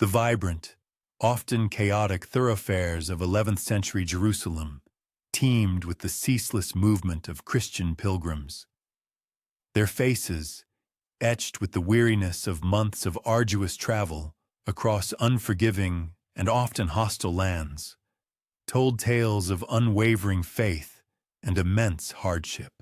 The vibrant, often chaotic thoroughfares of 11th century Jerusalem teemed with the ceaseless movement of Christian pilgrims. Their faces, etched with the weariness of months of arduous travel across unforgiving and often hostile lands, told tales of unwavering faith and immense hardship.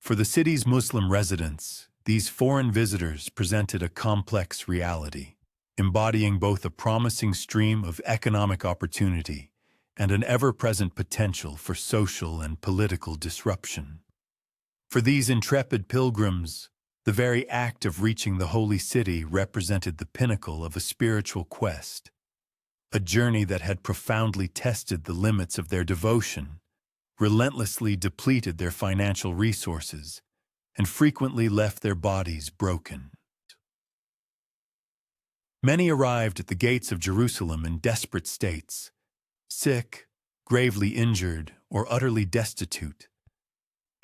For the city's Muslim residents, these foreign visitors presented a complex reality, embodying both a promising stream of economic opportunity and an ever-present potential for social and political disruption. For these intrepid pilgrims, the very act of reaching the holy city represented the pinnacle of a spiritual quest, a journey that had profoundly tested the limits of their devotion, relentlessly depleted their financial resources, and frequently left their bodies broken. Many arrived at the gates of Jerusalem in desperate states, sick, gravely injured, or utterly destitute,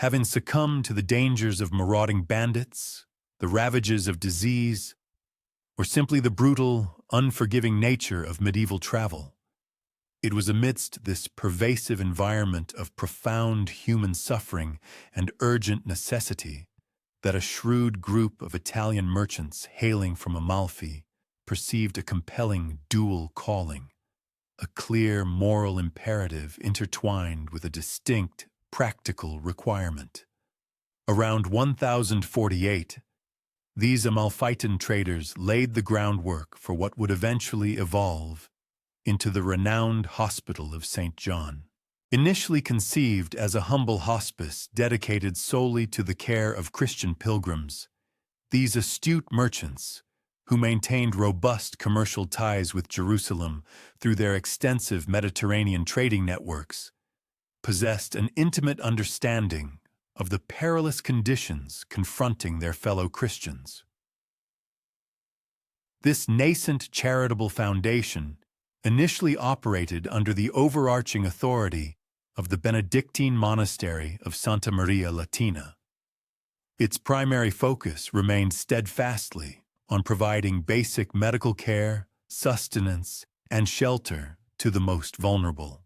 having succumbed to the dangers of marauding bandits, the ravages of disease, or simply the brutal, unforgiving nature of medieval travel. It was amidst this pervasive environment of profound human suffering and urgent necessity that a shrewd group of Italian merchants hailing from Amalfi perceived a compelling dual calling, a clear moral imperative intertwined with a distinct practical requirement. Around 1048, these Amalfitan traders laid the groundwork for what would eventually evolve into the renowned Hospital of St. John. Initially conceived as a humble hospice dedicated solely to the care of Christian pilgrims, these astute merchants, who maintained robust commercial ties with Jerusalem through their extensive Mediterranean trading networks, possessed an intimate understanding of the perilous conditions confronting their fellow Christians. This nascent charitable foundation initially operated under the overarching authority of the Benedictine monastery of Santa Maria Latina. Its primary focus remained steadfastly on providing basic medical care, sustenance, and shelter to the most vulnerable.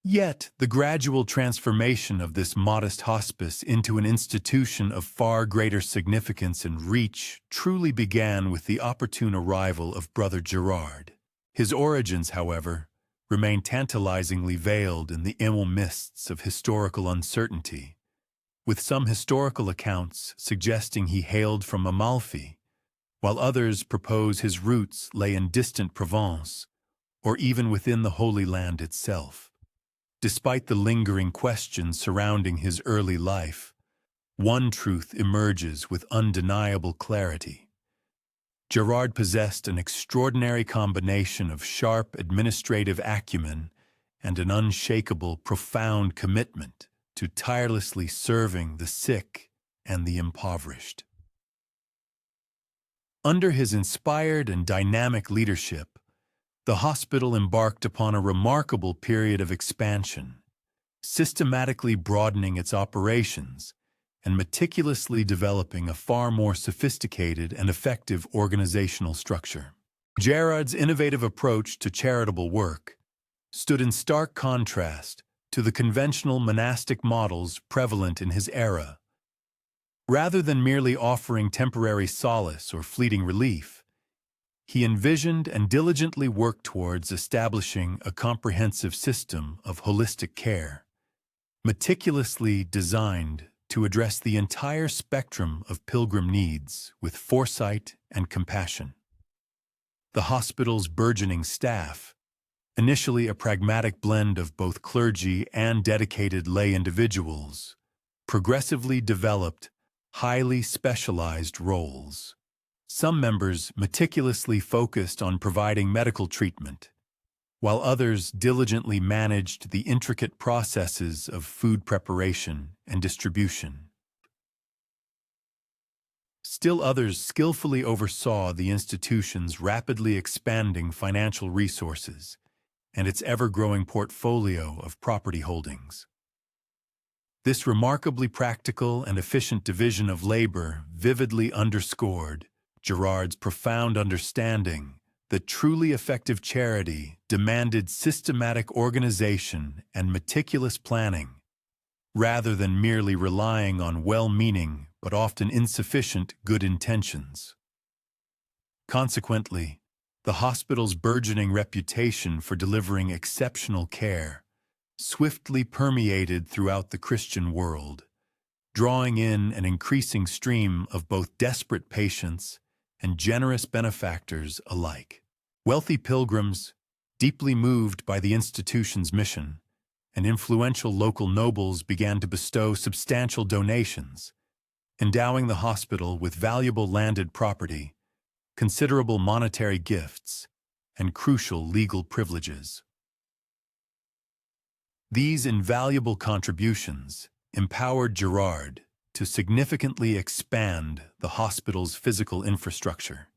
Yet, the gradual transformation of this modest hospice into an institution of far greater significance and reach truly began with the opportune arrival of Brother Gerard. His origins, however, remain tantalizingly veiled in the immel mists of historical uncertainty, with some historical accounts suggesting he hailed from Amalfi, while others propose his roots lay in distant Provence, or even within the Holy Land itself. Despite the lingering questions surrounding his early life, one truth emerges with undeniable clarity. Gerard possessed an extraordinary combination of sharp administrative acumen and an unshakable, profound commitment to tirelessly serving the sick and the impoverished. Under his inspired and dynamic leadership, the hospital embarked upon a remarkable period of expansion, systematically broadening its operations and meticulously developing a far more sophisticated and effective organizational structure. Gerard's innovative approach to charitable work stood in stark contrast to the conventional monastic models prevalent in his era. Rather than merely offering temporary solace or fleeting relief, he envisioned and diligently worked towards establishing a comprehensive system of holistic care, meticulously designed to address the entire spectrum of pilgrim needs with foresight and compassion. The hospital's burgeoning staff, initially a pragmatic blend of both clergy and dedicated lay individuals, progressively developed highly specialized roles. Some members meticulously focused on providing medical treatment, while others diligently managed the intricate processes of food preparation and distribution. Still others skillfully oversaw the institution's rapidly expanding financial resources and its ever-growing portfolio of property holdings. This remarkably practical and efficient division of labor vividly underscored Gerard's profound understanding that truly effective charity demanded systematic organization and meticulous planning, rather than merely relying on well-meaning but often insufficient good intentions. Consequently, the hospital's burgeoning reputation for delivering exceptional care swiftly permeated throughout the Christian world, drawing in an increasing stream of both desperate patients and generous benefactors alike. Wealthy pilgrims, deeply moved by the institution's mission, and influential local nobles began to bestow substantial donations, endowing the hospital with valuable landed property, considerable monetary gifts, and crucial legal privileges. These invaluable contributions empowered Girard to significantly expand the hospital's physical infrastructure,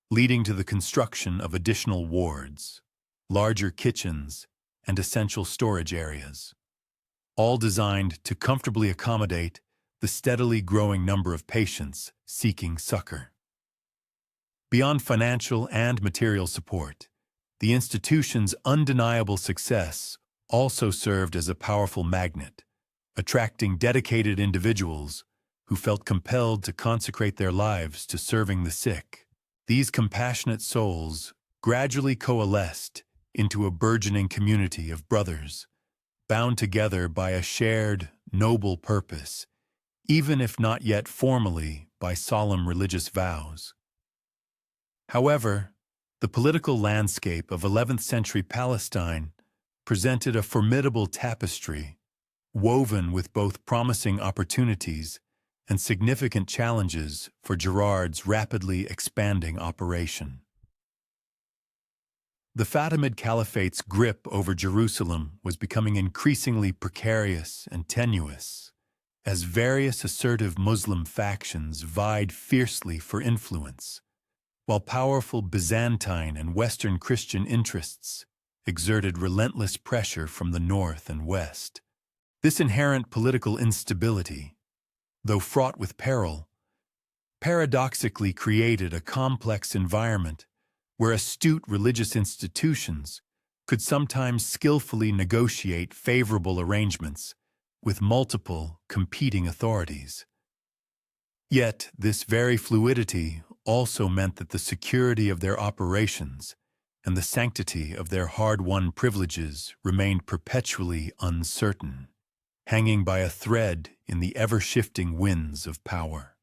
leading to the construction of additional wards, larger kitchens, and essential storage areas, all designed to comfortably accommodate the steadily growing number of patients seeking succor. Beyond financial and material support, the institution's undeniable success also served as a powerful magnet, attracting dedicated individuals who felt compelled to consecrate their lives to serving the sick. These compassionate souls gradually coalesced into a burgeoning community of brothers, bound together by a shared, noble purpose, even if not yet formally by solemn religious vows. However, the political landscape of 11th century Palestine presented a formidable tapestry, woven with both promising opportunities and significant challenges for Girard's rapidly expanding operation. The Fatimid Caliphate's grip over Jerusalem was becoming increasingly precarious and tenuous, as various assertive Muslim factions vied fiercely for influence, while powerful Byzantine and Western Christian interests exerted relentless pressure from the north and west. This inherent political instability, though fraught with peril, paradoxically created a complex environment where astute religious institutions could sometimes skillfully negotiate favorable arrangements with multiple competing authorities. Yet, this very fluidity also meant that the security of their operations and the sanctity of their hard-won privileges remained perpetually uncertain, hanging by a thread in the ever-shifting winds of power.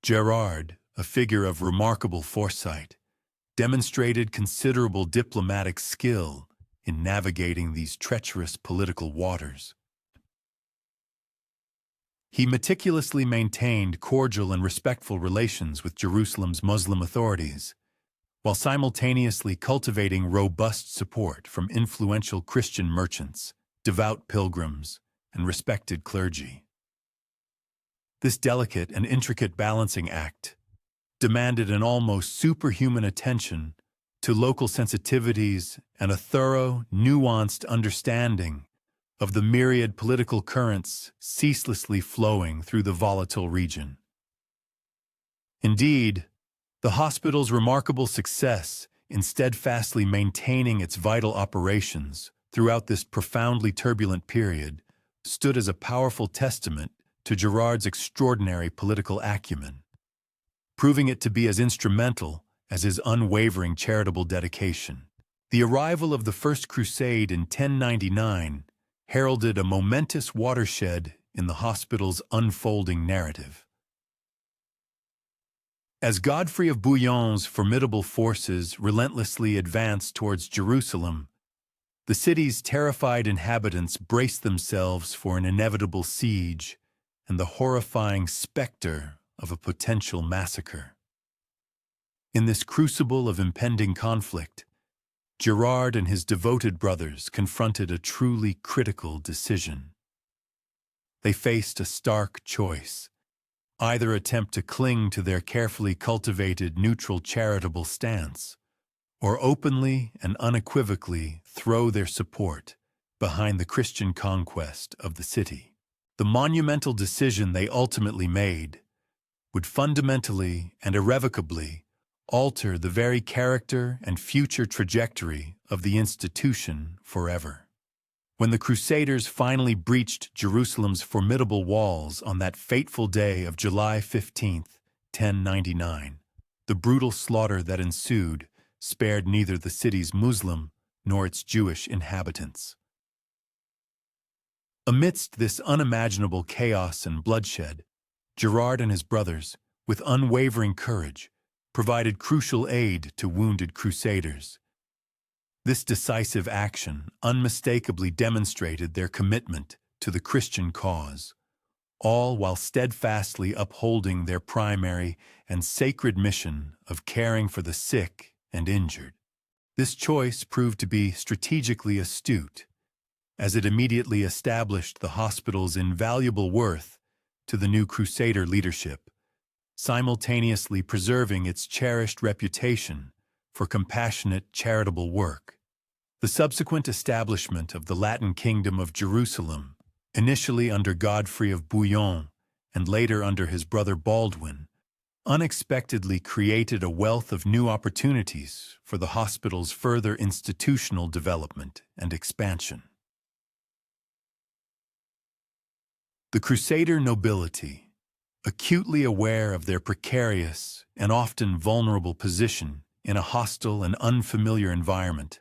Girard, a figure of remarkable foresight, demonstrated considerable diplomatic skill in navigating these treacherous political waters. He meticulously maintained cordial and respectful relations with Jerusalem's Muslim authorities, while simultaneously cultivating robust support from influential Christian merchants, devout pilgrims, and respected clergy. This delicate and intricate balancing act demanded an almost superhuman attention to local sensitivities and a thorough, nuanced understanding of the myriad political currents ceaselessly flowing through the volatile region. Indeed, the hospital's remarkable success in steadfastly maintaining its vital operations throughout this profoundly turbulent period stood as a powerful testament to Girard's extraordinary political acumen, proving it to be as instrumental as his unwavering charitable dedication. The arrival of the First Crusade in 1099 heralded a momentous watershed in the hospital's unfolding narrative. As Godfrey of Bouillon's formidable forces relentlessly advanced towards Jerusalem, the city's terrified inhabitants braced themselves for an inevitable siege and the horrifying specter of a potential massacre. In this crucible of impending conflict, Girard and his devoted brothers confronted a truly critical decision. They faced a stark choice: either attempt to cling to their carefully cultivated neutral charitable stance, or openly and unequivocally throw their support behind the Christian conquest of the city. The monumental decision they ultimately made would fundamentally and irrevocably alter the very character and future trajectory of the institution forever. When the Crusaders finally breached Jerusalem's formidable walls on that fateful day of July 15th, 1099, the brutal slaughter that ensued spared neither the city's Muslim nor its Jewish inhabitants. Amidst this unimaginable chaos and bloodshed, Gerard and his brothers, with unwavering courage, provided crucial aid to wounded crusaders. This decisive action unmistakably demonstrated their commitment to the Christian cause, all while steadfastly upholding their primary and sacred mission of caring for the sick and injured. This choice proved to be strategically astute, as it immediately established the hospital's invaluable worth to the new Crusader leadership, simultaneously preserving its cherished reputation for compassionate charitable work. The subsequent establishment of the Latin Kingdom of Jerusalem, initially under Godfrey of Bouillon and later under his brother Baldwin, unexpectedly created a wealth of new opportunities for the hospital's further institutional development and expansion. The Crusader nobility, acutely aware of their precarious and often vulnerable position in a hostile and unfamiliar environment,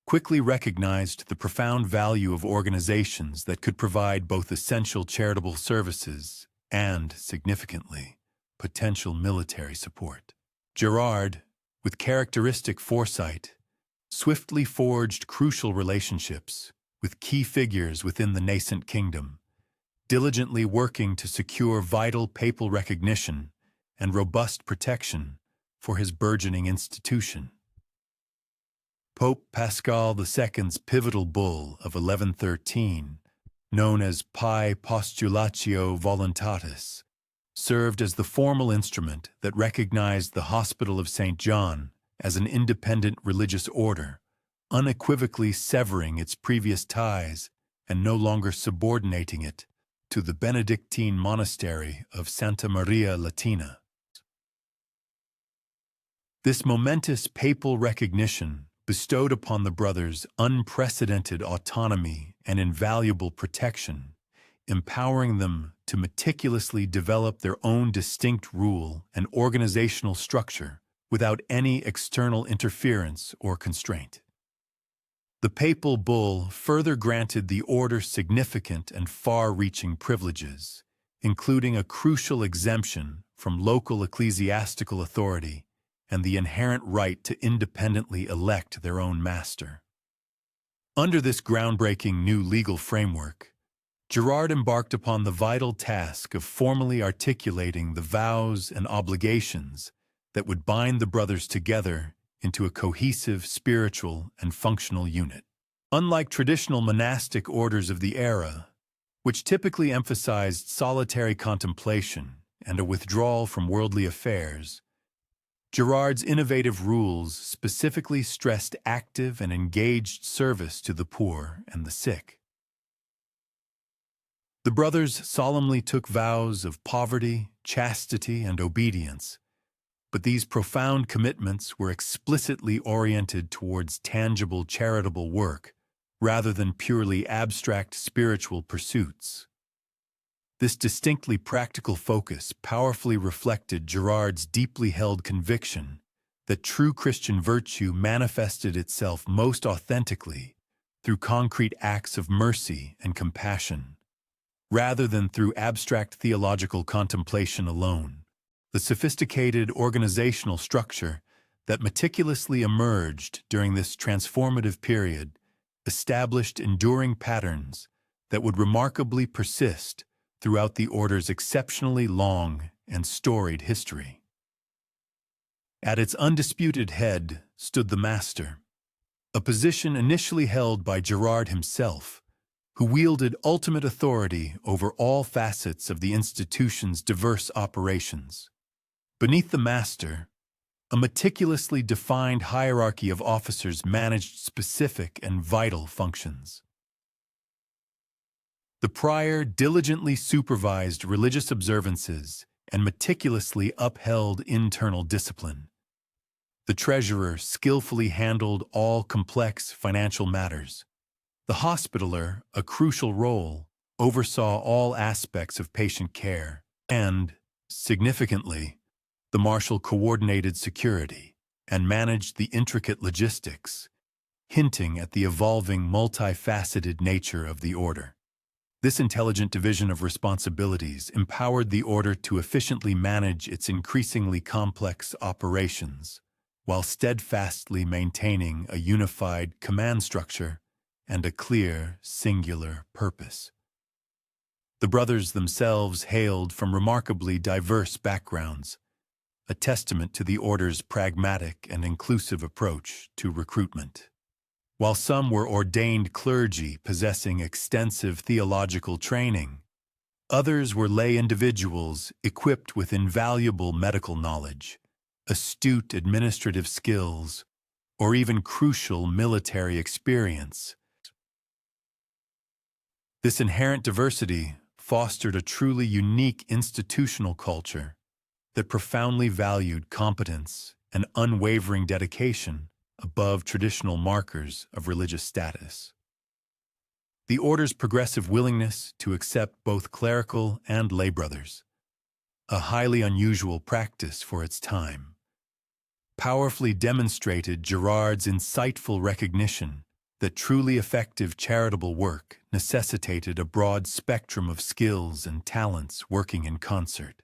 quickly recognized the profound value of organizations that could provide both essential charitable services and, significantly, potential military support. Gerard, with characteristic foresight, swiftly forged crucial relationships with key figures within the nascent kingdom, diligently working to secure vital papal recognition and robust protection for his burgeoning institution. Pope Paschal II's pivotal bull of 1113, known as Pi Postulatio Voluntatis, served as the formal instrument that recognized the Hospital of St. John as an independent religious order, unequivocally severing its previous ties and no longer subordinating it to the Benedictine monastery of Santa Maria Latina. This momentous papal recognition bestowed upon the brothers unprecedented autonomy and invaluable protection, empowering them to meticulously develop their own distinct rule and organizational structure without any external interference or constraint. The papal bull further granted the order significant and far-reaching privileges, including a crucial exemption from local ecclesiastical authority and the inherent right to independently elect their own master. Under this groundbreaking new legal framework, Gerard embarked upon the vital task of formally articulating the vows and obligations that would bind the brothers together into a cohesive spiritual and functional unit. Unlike traditional monastic orders of the era, which typically emphasized solitary contemplation and a withdrawal from worldly affairs, Gerard's innovative rules specifically stressed active and engaged service to the poor and the sick. The brothers solemnly took vows of poverty, chastity, and obedience, but these profound commitments were explicitly oriented towards tangible charitable work rather than purely abstract spiritual pursuits. This distinctly practical focus powerfully reflected Gerard's deeply held conviction that true Christian virtue manifested itself most authentically through concrete acts of mercy and compassion, rather than through abstract theological contemplation alone. The sophisticated organizational structure that meticulously emerged during this transformative period established enduring patterns that would remarkably persist throughout the order's exceptionally long and storied history. At its undisputed head stood the Master, a position initially held by Gerard himself, who wielded ultimate authority over all facets of the institution's diverse operations. Beneath the Master, a meticulously defined hierarchy of officers managed specific and vital functions. The prior diligently supervised religious observances and meticulously upheld internal discipline, The treasurer skillfully handled all complex financial matters. The hospitaller, a crucial role, oversaw all aspects of patient care, and, significantly, the marshal coordinated security and managed the intricate logistics, hinting at the evolving multifaceted nature of the order. This intelligent division of responsibilities empowered the order to efficiently manage its increasingly complex operations, while steadfastly maintaining a unified command structure and a clear, singular purpose. The brothers themselves hailed from remarkably diverse backgrounds, a testament to the order's pragmatic and inclusive approach to recruitment. While some were ordained clergy possessing extensive theological training, others were lay individuals equipped with invaluable medical knowledge, astute administrative skills, or even crucial military experience. This inherent diversity fostered a truly unique institutional culture that profoundly valued competence and unwavering dedication above traditional markers of religious status. The order's progressive willingness to accept both clerical and lay brothers, a highly unusual practice for its time, powerfully demonstrated Girard's insightful recognition that truly effective charitable work necessitated a broad spectrum of skills and talents working in concert.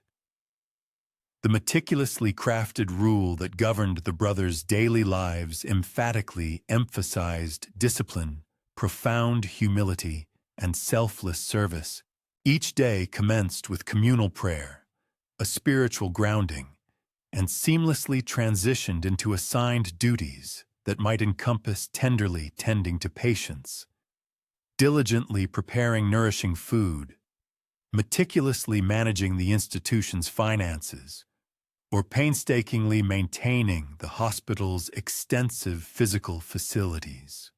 The meticulously crafted rule that governed the brothers' daily lives emphatically emphasized discipline, profound humility, and selfless service. Each day commenced with communal prayer, a spiritual grounding, and seamlessly transitioned into assigned duties that might encompass tenderly tending to patients, diligently preparing nourishing food, meticulously managing the institution's finances, or painstakingly maintaining the hospital's extensive physical facilities.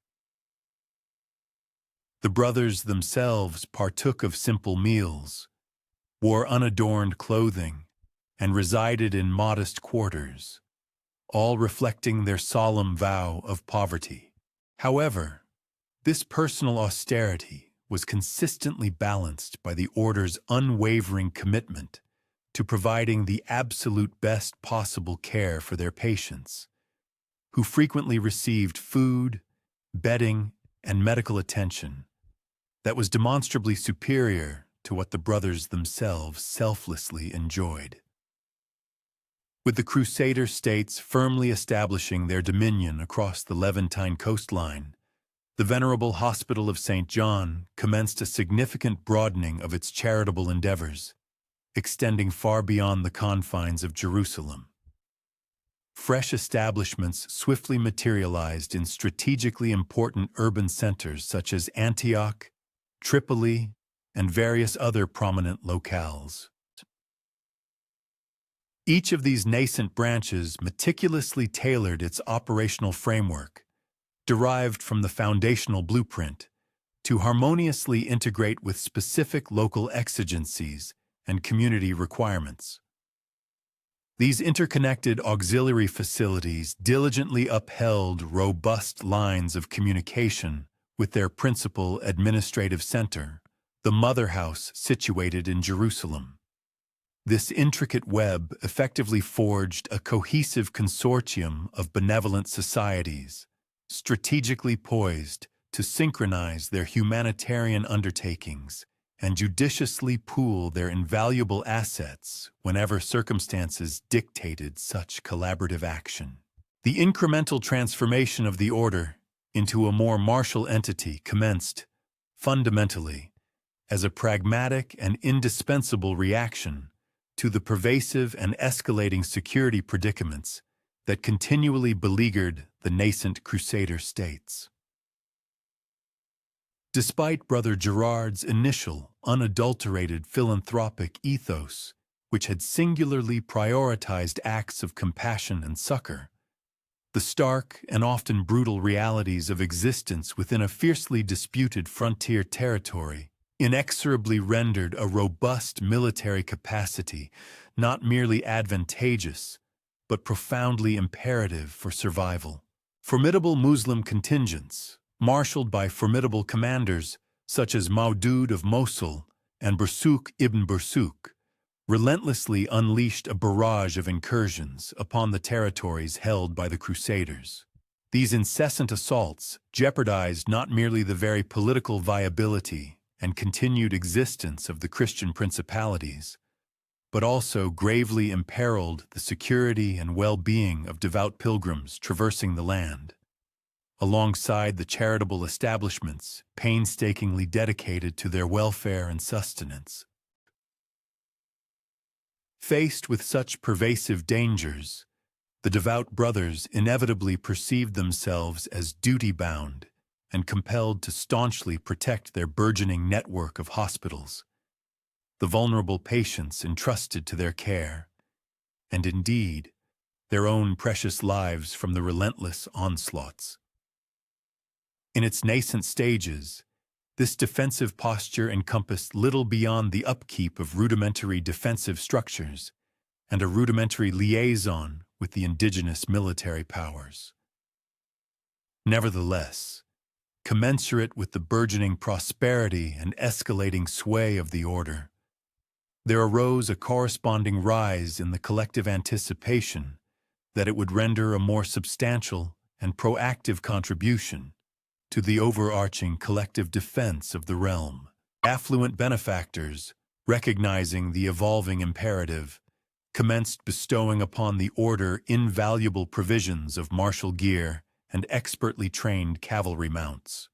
The brothers themselves partook of simple meals, wore unadorned clothing, and resided in modest quarters, all reflecting their solemn vow of poverty. However, this personal austerity was consistently balanced by the order's unwavering commitment to providing the absolute best possible care for their patients, who frequently received food, bedding, and medical attention that was demonstrably superior to what the brothers themselves selflessly enjoyed. With the Crusader states firmly establishing their dominion across the Levantine coastline, the venerable Hospital of St. John commenced a significant broadening of its charitable endeavors, extending far beyond the confines of Jerusalem. Fresh establishments swiftly materialized in strategically important urban centers such as Antioch, Tripoli, and various other prominent locales. Each of these nascent branches meticulously tailored its operational framework, derived from the foundational blueprint, to harmoniously integrate with specific local exigencies and community requirements. These interconnected auxiliary facilities diligently upheld robust lines of communication with their principal administrative center, the Mother House situated in Jerusalem. This intricate web effectively forged a cohesive consortium of benevolent societies, strategically poised to synchronize their humanitarian undertakings and judiciously pool their invaluable assets whenever circumstances dictated such collaborative action. The incremental transformation of the order into a more martial entity commenced, fundamentally, as a pragmatic and indispensable reaction to the pervasive and escalating security predicaments that continually beleaguered the nascent Crusader states. Despite Brother Girard's initial, unadulterated philanthropic ethos, which had singularly prioritized acts of compassion and succor, the stark and often brutal realities of existence within a fiercely disputed frontier territory inexorably rendered a robust military capacity not merely advantageous, but profoundly imperative for survival. Formidable Muslim contingents, marshaled by formidable commanders such as Maudud of Mosul and Bursuk ibn Bursuk, relentlessly unleashed a barrage of incursions upon the territories held by the Crusaders. These incessant assaults jeopardized not merely the very political viability and continued existence of the Christian principalities, but also gravely imperiled the security and well-being of devout pilgrims traversing the land, alongside the charitable establishments painstakingly dedicated to their welfare and sustenance. Faced with such pervasive dangers, the devout brothers inevitably perceived themselves as duty-bound and compelled to staunchly protect their burgeoning network of hospitals, the vulnerable patients entrusted to their care, and indeed, their own precious lives from the relentless onslaughts. In its nascent stages, this defensive posture encompassed little beyond the upkeep of rudimentary defensive structures and a rudimentary liaison with the indigenous military powers. Nevertheless, commensurate with the burgeoning prosperity and escalating sway of the order, there arose a corresponding rise in the collective anticipation that it would render a more substantial and proactive contribution to the overarching collective defense of the realm. Affluent benefactors, recognizing the evolving imperative, commenced bestowing upon the order invaluable provisions of martial gear and expertly trained cavalry mounts.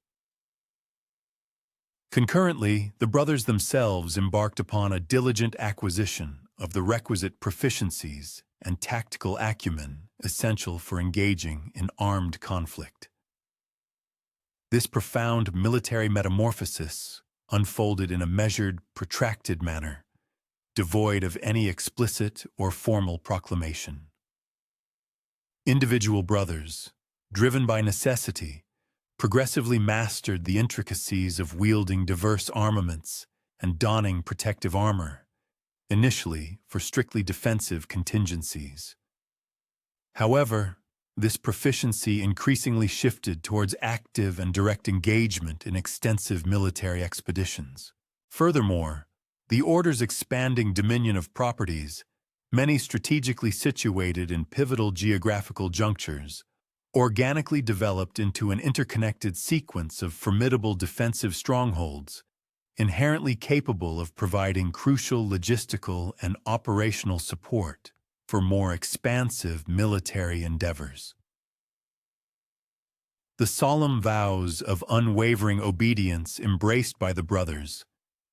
Concurrently, the brothers themselves embarked upon a diligent acquisition of the requisite proficiencies and tactical acumen essential for engaging in armed conflict. This profound military metamorphosis unfolded in a measured, protracted manner, devoid of any explicit or formal proclamation. Individual brothers, driven by necessity, progressively mastered the intricacies of wielding diverse armaments and donning protective armor, initially for strictly defensive contingencies. However, this proficiency increasingly shifted towards active and direct engagement in extensive military expeditions. Furthermore, the Order's expanding dominion of properties, many strategically situated in pivotal geographical junctures, organically developed into an interconnected sequence of formidable defensive strongholds, inherently capable of providing crucial logistical and operational support for more expansive military endeavors. The solemn vows of unwavering obedience embraced by the brothers,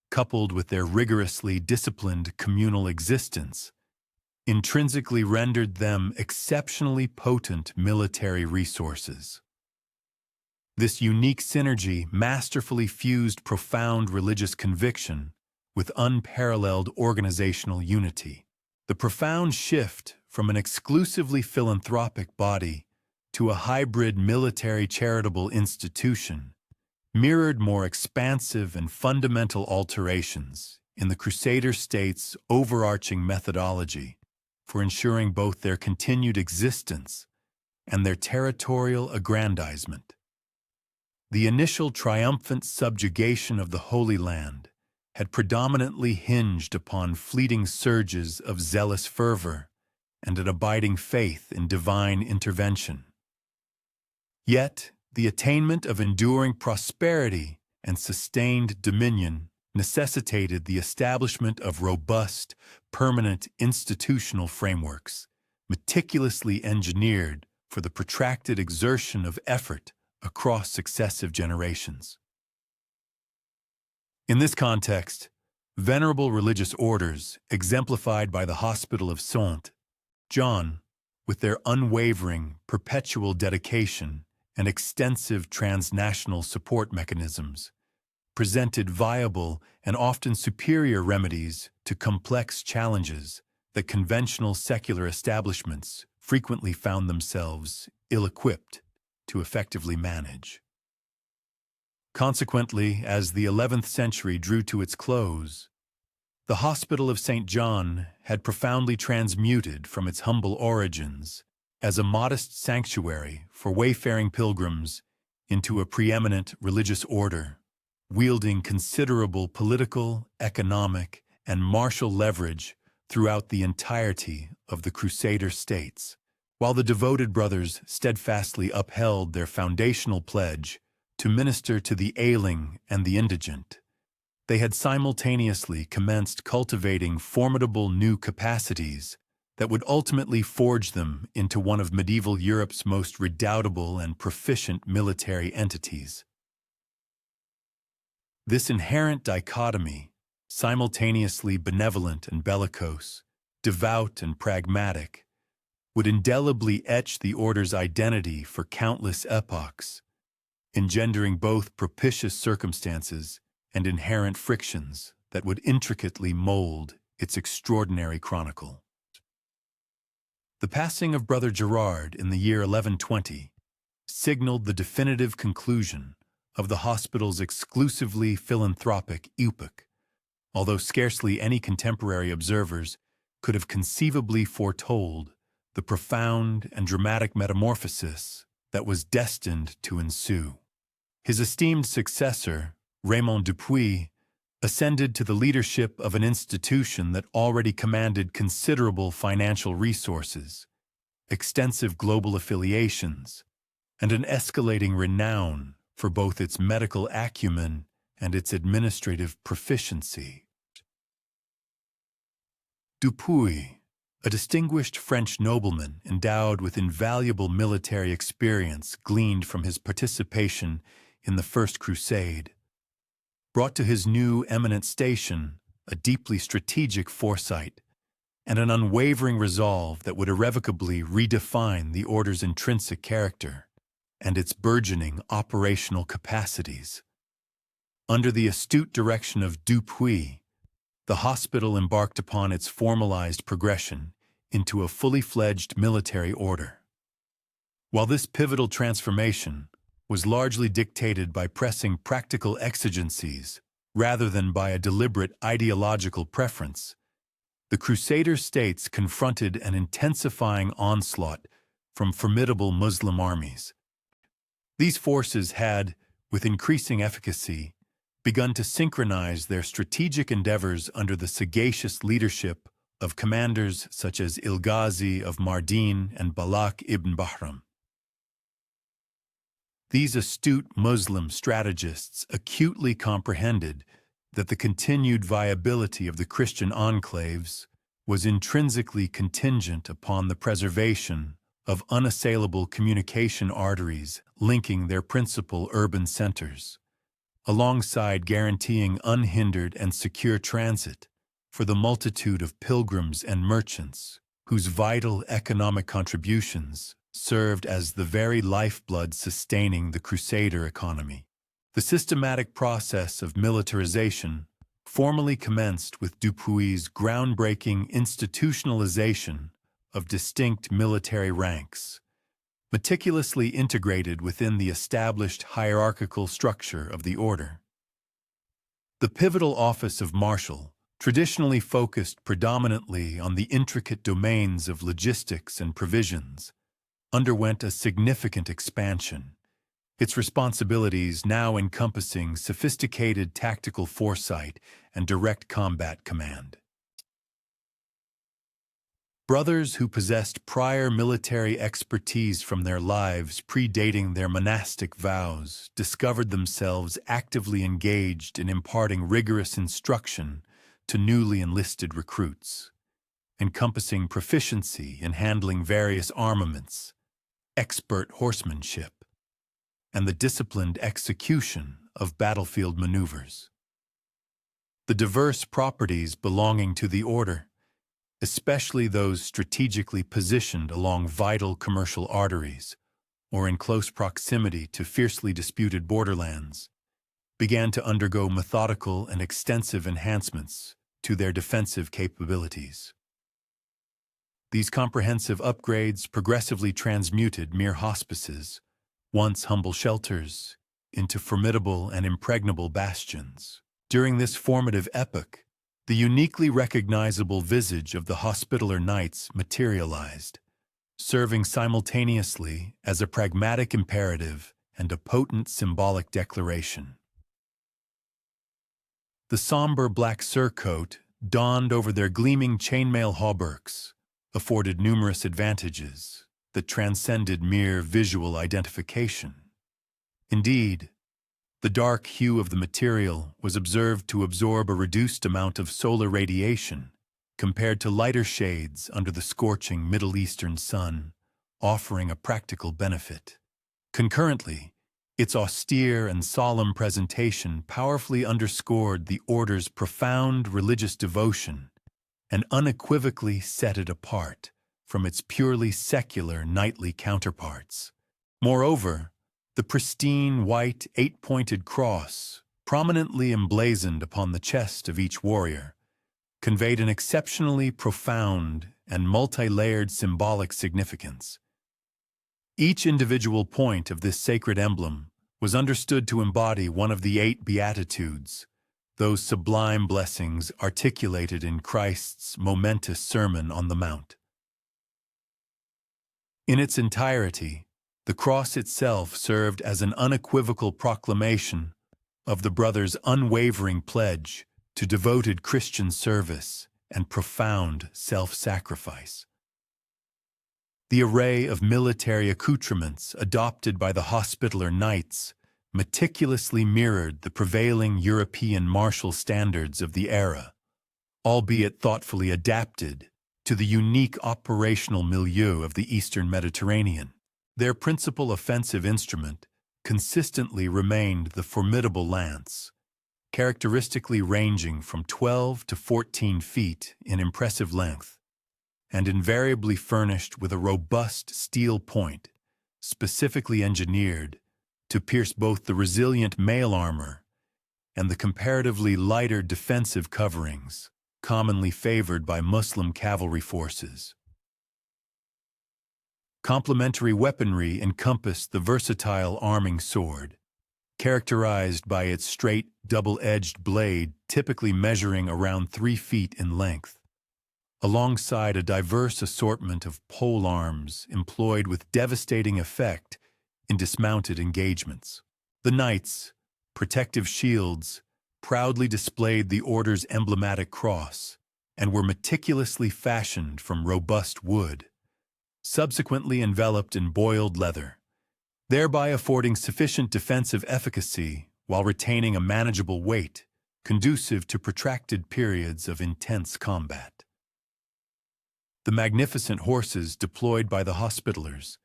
coupled with their rigorously disciplined communal existence, intrinsically rendered them exceptionally potent military resources. This unique synergy masterfully fused profound religious conviction with unparalleled organizational unity. The profound shift from an exclusively philanthropic body to a hybrid military charitable institution mirrored more expansive and fundamental alterations in the Crusader state's overarching methodology for ensuring both their continued existence and their territorial aggrandizement. The initial triumphant subjugation of the Holy Land had predominantly hinged upon fleeting surges of zealous fervor and an abiding faith in divine intervention. Yet, the attainment of enduring prosperity and sustained dominion necessitated the establishment of robust, permanent institutional frameworks, meticulously engineered for the protracted exertion of effort across successive generations. In this context, venerable religious orders, exemplified by the Hospital of Saint-John, with their unwavering, perpetual dedication and extensive transnational support mechanisms, presented viable and often superior remedies to complex challenges that conventional secular establishments frequently found themselves ill-equipped to effectively manage. Consequently, as the 11th century drew to its close, The Hospital of St. John had profoundly transmuted from its humble origins as a modest sanctuary for wayfaring pilgrims into a preeminent religious order, wielding considerable political, economic, and martial leverage throughout the entirety of the Crusader states. While the devoted brothers steadfastly upheld their foundational pledge to minister to the ailing and the indigent, they had simultaneously commenced cultivating formidable new capacities that would ultimately forge them into one of medieval Europe's most redoubtable and proficient military entities. This inherent dichotomy, simultaneously benevolent and bellicose, devout and pragmatic, would indelibly etch the order's identity for countless epochs, engendering both propitious circumstances and inherent frictions that would intricately mold its extraordinary chronicle. The passing of Brother Gerard in the year 1120 signaled the definitive conclusion of the hospital's exclusively philanthropic epoch, although scarcely any contemporary observers could have conceivably foretold the profound and dramatic metamorphosis that was destined to ensue. His esteemed successor, Raymond Dupuy, ascended to the leadership of an institution that already commanded considerable financial resources, extensive global affiliations, and an escalating renown for both its medical acumen and its administrative proficiency. Dupuy, a distinguished French nobleman endowed with invaluable military experience gleaned from his participation in the First Crusade, brought to his new eminent station a deeply strategic foresight and an unwavering resolve that would irrevocably redefine the order's intrinsic character and its burgeoning operational capacities. Under the astute direction of Dupuy, the hospital embarked upon its formalized progression into a fully fledged military order. While this pivotal transformation was largely dictated by pressing practical exigencies rather than by a deliberate ideological preference, the Crusader states confronted an intensifying onslaught from formidable Muslim armies. These forces had, with increasing efficacy, begun to synchronize their strategic endeavors under the sagacious leadership of commanders such as Ilghazi of Mardin and Balak ibn Bahram. These astute Muslim strategists acutely comprehended that the continued viability of the Christian enclaves was intrinsically contingent upon the preservation of unassailable communication arteries linking their principal urban centers, alongside guaranteeing unhindered and secure transit for the multitude of pilgrims and merchants whose vital economic contributions served as the very lifeblood sustaining the Crusader economy. The systematic process of militarization formally commenced with Dupuy's groundbreaking institutionalization of distinct military ranks, meticulously integrated within the established hierarchical structure of the order. The pivotal office of marshal, traditionally focused predominantly on the intricate domains of logistics and provisions, underwent a significant expansion, its responsibilities now encompassing sophisticated tactical foresight and direct combat command. Brothers who possessed prior military expertise from their lives predating their monastic vows discovered themselves actively engaged in imparting rigorous instruction to newly enlisted recruits, encompassing proficiency in handling various armaments, expert horsemanship, and the disciplined execution of battlefield maneuvers. The diverse properties belonging to the order, especially those strategically positioned along vital commercial arteries or in close proximity to fiercely disputed borderlands, began to undergo methodical and extensive enhancements to their defensive capabilities. These comprehensive upgrades progressively transmuted mere hospices, once humble shelters, into formidable and impregnable bastions. During this formative epoch, The uniquely recognizable visage of the Hospitaller Knights materialized, serving simultaneously as a pragmatic imperative and a potent symbolic declaration. The somber black surcoat, donned over their gleaming chainmail hauberks, afforded numerous advantages that transcended mere visual identification. Indeed, the dark hue of the material was observed to absorb a reduced amount of solar radiation compared to lighter shades under the scorching Middle Eastern sun, offering a practical benefit. Concurrently, its austere and solemn presentation powerfully underscored the order's profound religious devotion and unequivocally set it apart from its purely secular knightly counterparts. Moreover, the pristine white eight-pointed cross, prominently emblazoned upon the chest of each warrior, conveyed an exceptionally profound and multi-layered symbolic significance. Each individual point of this sacred emblem was understood to embody one of the 8 Beatitudes, those sublime blessings articulated in Christ's momentous Sermon on the Mount. In its entirety, the cross itself served as an unequivocal proclamation of the brothers' unwavering pledge to devoted Christian service and profound self-sacrifice. The array of military accoutrements adopted by the Hospitaller Knights meticulously mirrored the prevailing European martial standards of the era, albeit thoughtfully adapted to the unique operational milieu of the Eastern Mediterranean. Their principal offensive instrument consistently remained the formidable lance, characteristically ranging from 12 to 14 feet in impressive length, and invariably furnished with a robust steel point, specifically engineered to pierce both the resilient mail armor and the comparatively lighter defensive coverings commonly favored by Muslim cavalry forces. Complementary weaponry encompassed the versatile arming sword, characterized by its straight, double-edged blade typically measuring around 3 feet in length, alongside a diverse assortment of pole arms employed with devastating effect in dismounted engagements. The knights, protective shields, proudly displayed the order's emblematic cross and were meticulously fashioned from robust wood, subsequently enveloped in boiled leather, thereby affording sufficient defensive efficacy while retaining a manageable weight, conducive to protracted periods of intense combat. The magnificent horses deployed by the Hospitallers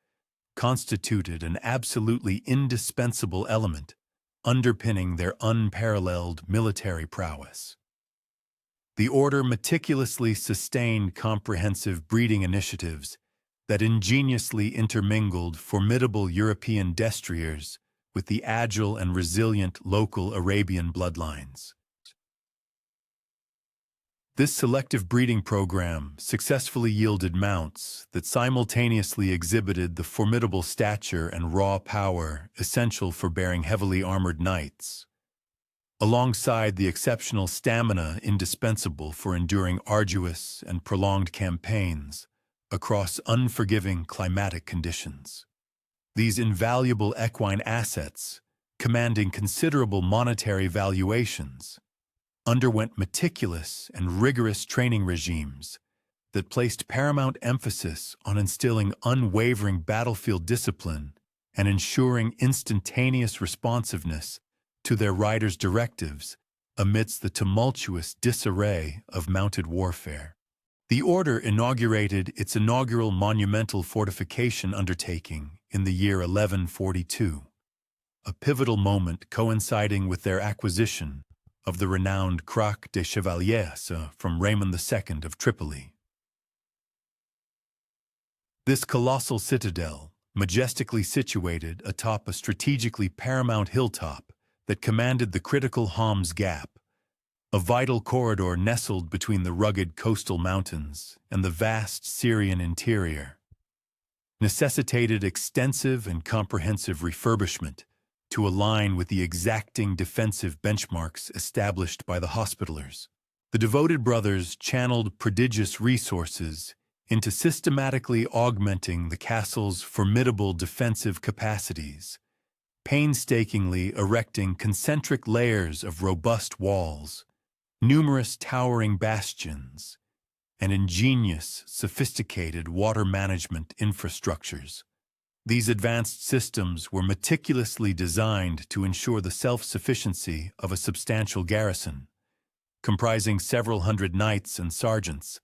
constituted an absolutely indispensable element underpinning their unparalleled military prowess. The order meticulously sustained comprehensive breeding initiatives that ingeniously intermingled formidable European destriers with the agile and resilient local Arabian bloodlines. This selective breeding program successfully yielded mounts that simultaneously exhibited the formidable stature and raw power essential for bearing heavily armored knights, alongside the exceptional stamina indispensable for enduring arduous and prolonged campaigns across unforgiving climatic conditions. These invaluable equine assets, commanding considerable monetary valuations, underwent meticulous and rigorous training regimes that placed paramount emphasis on instilling unwavering battlefield discipline and ensuring instantaneous responsiveness to their riders' directives amidst the tumultuous disarray of mounted warfare. The order inaugurated its inaugural monumental fortification undertaking in the year 1142, a pivotal moment coinciding with their acquisition of the renowned Crac des Chevaliers from Raymond II of Tripoli. This colossal citadel, majestically situated atop a strategically paramount hilltop that commanded the critical Homs Gap, a vital corridor nestled between the rugged coastal mountains and the vast Syrian interior, necessitated extensive and comprehensive refurbishment to align with the exacting defensive benchmarks established by the Hospitallers. The devoted brothers channeled prodigious resources into systematically augmenting the castle's formidable defensive capacities, painstakingly erecting concentric layers of robust walls, numerous towering bastions, and ingenious, sophisticated water management infrastructures. These advanced systems were meticulously designed to ensure the self-sufficiency of a substantial garrison, comprising several hundred knights and sergeants,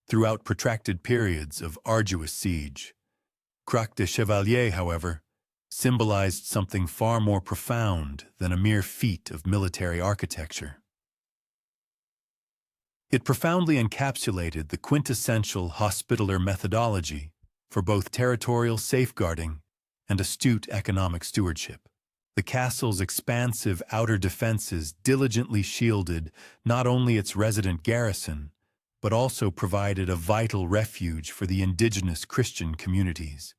throughout protracted periods of arduous siege. Crac des Chevaliers, however, symbolized something far more profound than a mere feat of military architecture. It profoundly encapsulated the quintessential hospitaller methodology for both territorial safeguarding and astute economic stewardship. The castle's expansive outer defenses diligently shielded not only its resident garrison, but also provided a vital refuge for the indigenous Christian communities,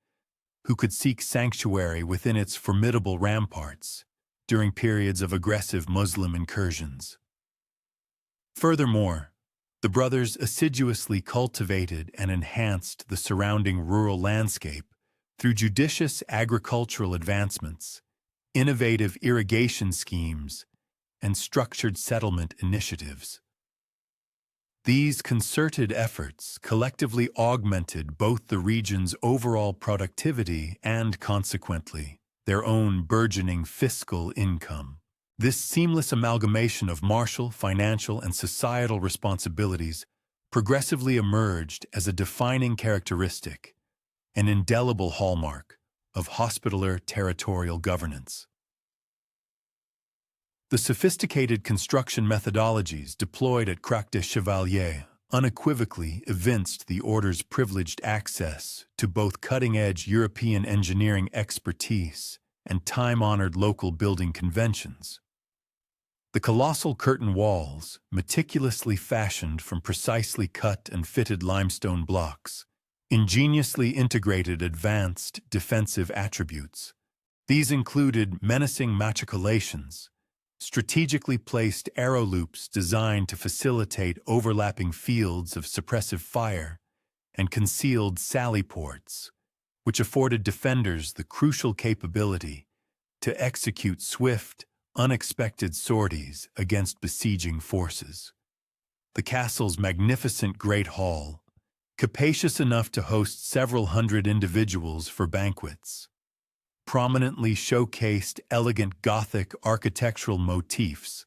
who could seek sanctuary within its formidable ramparts during periods of aggressive Muslim incursions. Furthermore, the brothers assiduously cultivated and enhanced the surrounding rural landscape through judicious agricultural advancements, innovative irrigation schemes, and structured settlement initiatives. These concerted efforts collectively augmented both the region's overall productivity and, consequently, their own burgeoning fiscal income. This seamless amalgamation of martial, financial, and societal responsibilities progressively emerged as a defining characteristic, an indelible hallmark of hospitaller territorial governance. The sophisticated construction methodologies deployed at Crac des Chevaliers unequivocally evinced the order's privileged access to both cutting-edge European engineering expertise and time-honored local building conventions. The colossal curtain walls, meticulously fashioned from precisely cut and fitted limestone blocks, ingeniously integrated advanced defensive attributes. These included menacing machicolations, strategically placed arrow loops designed to facilitate overlapping fields of suppressive fire, and concealed sally ports, which afforded defenders the crucial capability to execute swift, unexpected sorties against besieging forces. The castle's magnificent Great Hall, capacious enough to host several hundred individuals for banquets, prominently showcased elegant Gothic architectural motifs,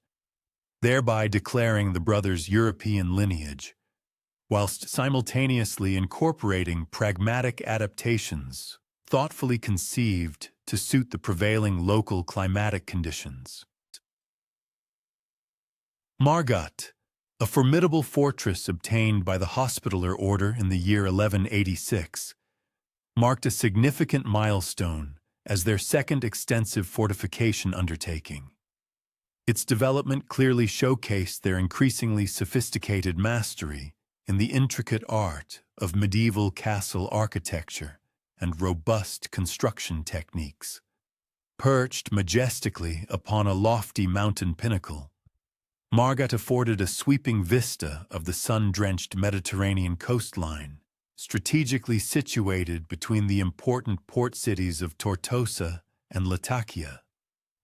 thereby declaring the brothers' European lineage, whilst simultaneously incorporating pragmatic adaptations thoughtfully conceived to suit the prevailing local climatic conditions. Margat, a formidable fortress obtained by the Hospitaller Order in the year 1186, marked a significant milestone as their second extensive fortification undertaking. Its development clearly showcased their increasingly sophisticated mastery in the intricate art of medieval castle architecture and robust construction techniques. Perched majestically upon a lofty mountain pinnacle, Margat afforded a sweeping vista of the sun-drenched Mediterranean coastline, strategically situated between the important port cities of Tortosa and Latakia.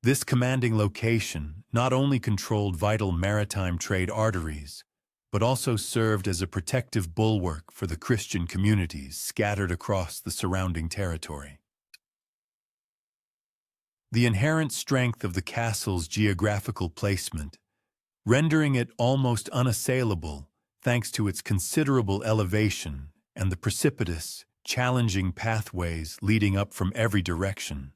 This commanding location not only controlled vital maritime trade arteries, but also served as a protective bulwark for the Christian communities scattered across the surrounding territory. The inherent strength of the castle's geographical placement, rendering it almost unassailable thanks to its considerable elevation and the precipitous, challenging pathways leading up from every direction,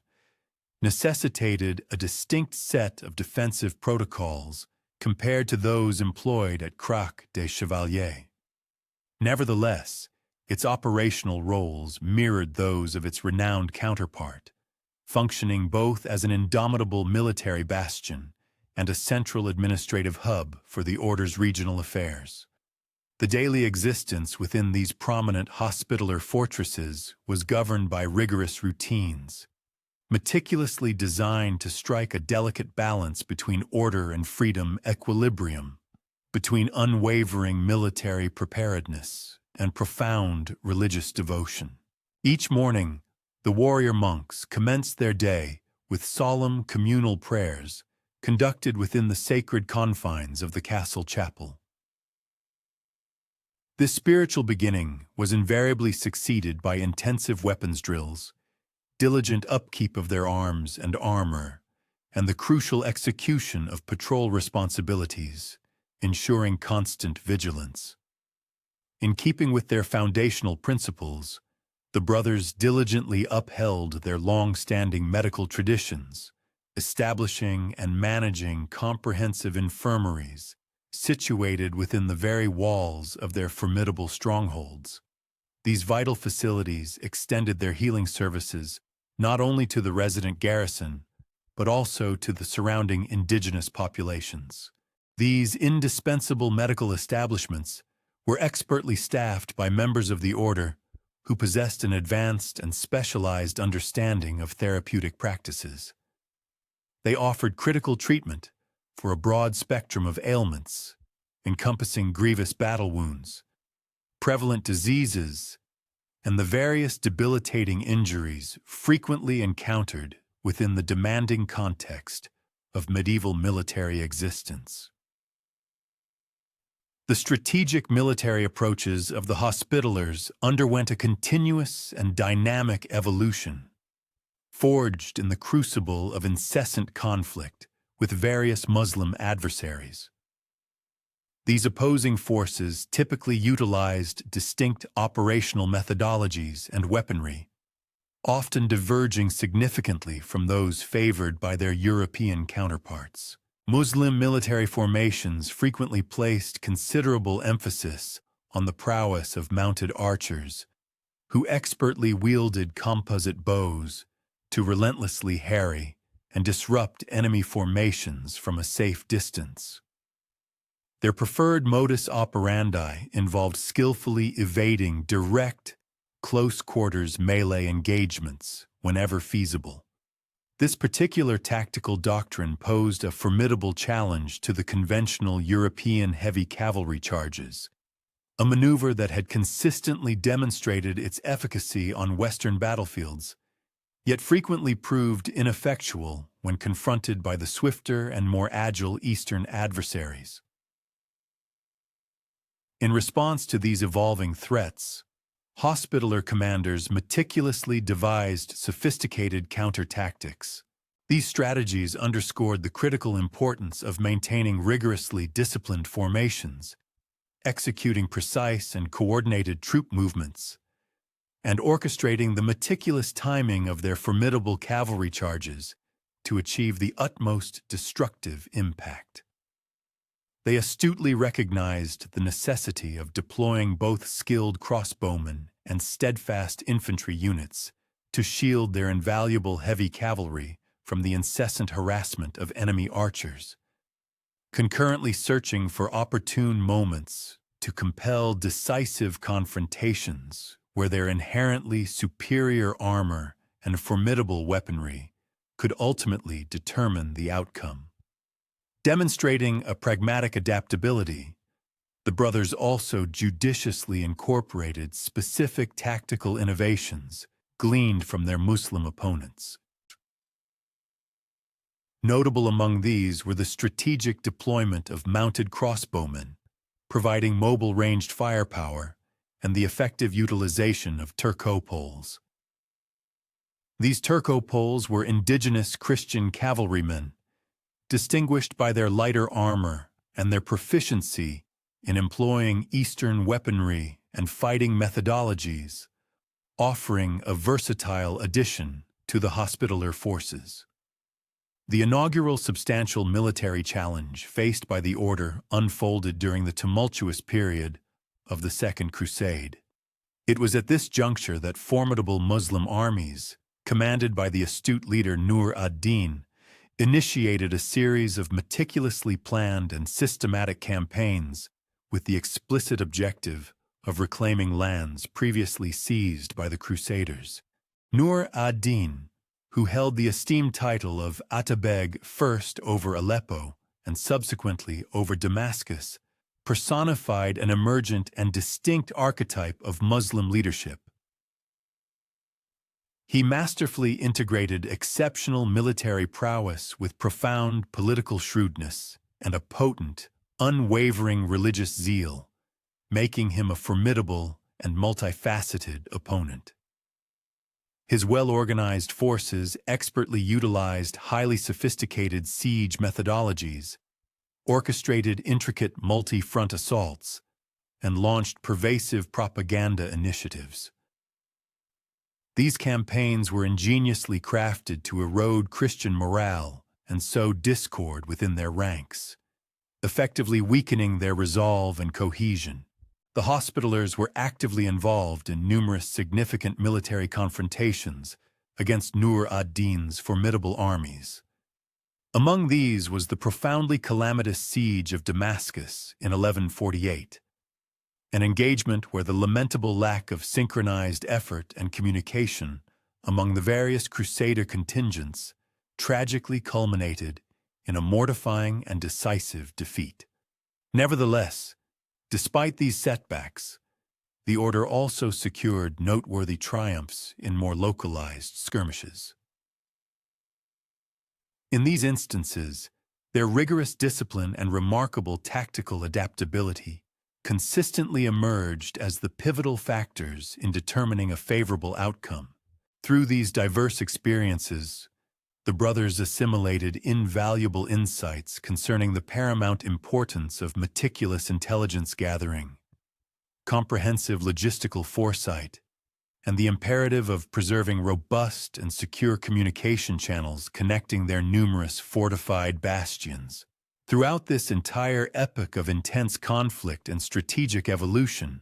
necessitated a distinct set of defensive protocols compared to those employed at Crac des Chevaliers. Nevertheless, its operational roles mirrored those of its renowned counterpart, functioning both as an indomitable military bastion and a central administrative hub for the Order's regional affairs. The daily existence within these prominent hospitaller fortresses was governed by rigorous routines, meticulously designed to strike a delicate balance between order and freedom equilibrium. between unwavering military preparedness and profound religious devotion. Each morning, the warrior monks commenced their day with solemn communal prayers conducted within the sacred confines of the castle chapel. This spiritual beginning was invariably succeeded by intensive weapons drills, diligent upkeep of their arms and armor, and the crucial execution of patrol responsibilities, ensuring constant vigilance. In keeping with their foundational principles, the brothers diligently upheld their long-standing medical traditions, establishing and managing comprehensive infirmaries situated within the very walls of their formidable strongholds. These vital facilities extended their healing services not only to the resident garrison, but also to the surrounding indigenous populations. These indispensable medical establishments were expertly staffed by members of the order who possessed an advanced and specialized understanding of therapeutic practices. They offered critical treatment for a broad spectrum of ailments, encompassing grievous battle wounds, prevalent diseases, and the various debilitating injuries frequently encountered within the demanding context of medieval military existence. The strategic military approaches of the Hospitallers underwent a continuous and dynamic evolution, forged in the crucible of incessant conflict with various Muslim adversaries. These opposing forces typically utilized distinct operational methodologies and weaponry, often diverging significantly from those favored by their European counterparts. Muslim military formations frequently placed considerable emphasis on the prowess of mounted archers, who expertly wielded composite bows to relentlessly harry and disrupt enemy formations from a safe distance. Their preferred modus operandi involved skillfully evading direct, close-quarters melee engagements whenever feasible. This particular tactical doctrine posed a formidable challenge to the conventional European heavy cavalry charges, a maneuver that had consistently demonstrated its efficacy on Western battlefields, yet frequently proved ineffectual when confronted by the swifter and more agile Eastern adversaries. In response to these evolving threats, Hospitaller commanders meticulously devised sophisticated counter-tactics. These strategies underscored the critical importance of maintaining rigorously disciplined formations, executing precise and coordinated troop movements, and orchestrating the meticulous timing of their formidable cavalry charges to achieve the utmost destructive impact. They astutely recognized the necessity of deploying both skilled crossbowmen and steadfast infantry units to shield their invaluable heavy cavalry from the incessant harassment of enemy archers, concurrently searching for opportune moments to compel decisive confrontations where their inherently superior armor and formidable weaponry could ultimately determine the outcome. Demonstrating a pragmatic adaptability, the brothers also judiciously incorporated specific tactical innovations gleaned from their Muslim opponents. Notable among these were the strategic deployment of mounted crossbowmen, providing mobile-ranged firepower, and the effective utilization of Turco poles. These Turco poles were indigenous Christian cavalrymen, distinguished by their lighter armor and their proficiency in employing Eastern weaponry and fighting methodologies, offering a versatile addition to the Hospitaller forces. The inaugural substantial military challenge faced by the order unfolded during the tumultuous period of the Second Crusade. It was at this juncture that formidable Muslim armies, commanded by the astute leader Nur ad-Din, initiated a series of meticulously planned and systematic campaigns with the explicit objective of reclaiming lands previously seized by the Crusaders. Nur ad-Din, who held the esteemed title of Atabeg first over Aleppo and subsequently over Damascus, personified an emergent and distinct archetype of Muslim leadership. He masterfully integrated exceptional military prowess with profound political shrewdness and a potent, unwavering religious zeal, making him a formidable and multifaceted opponent. His well-organized forces expertly utilized highly sophisticated siege methodologies, orchestrated intricate multi-front assaults, and launched pervasive propaganda initiatives. These campaigns were ingeniously crafted to erode Christian morale and sow discord within their ranks, effectively weakening their resolve and cohesion. The Hospitallers were actively involved in numerous significant military confrontations against Nur ad-Din's formidable armies. Among these was the profoundly calamitous siege of Damascus in 1148, an engagement where the lamentable lack of synchronized effort and communication among the various Crusader contingents tragically culminated in a mortifying and decisive defeat. Nevertheless, despite these setbacks, the order also secured noteworthy triumphs in more localized skirmishes. In these instances, their rigorous discipline and remarkable tactical adaptability consistently emerged as the pivotal factors in determining a favorable outcome. Through these diverse experiences, the brothers assimilated invaluable insights concerning the paramount importance of meticulous intelligence gathering, comprehensive logistical foresight, and the imperative of preserving robust and secure communication channels connecting their numerous fortified bastions. Throughout this entire epoch of intense conflict and strategic evolution,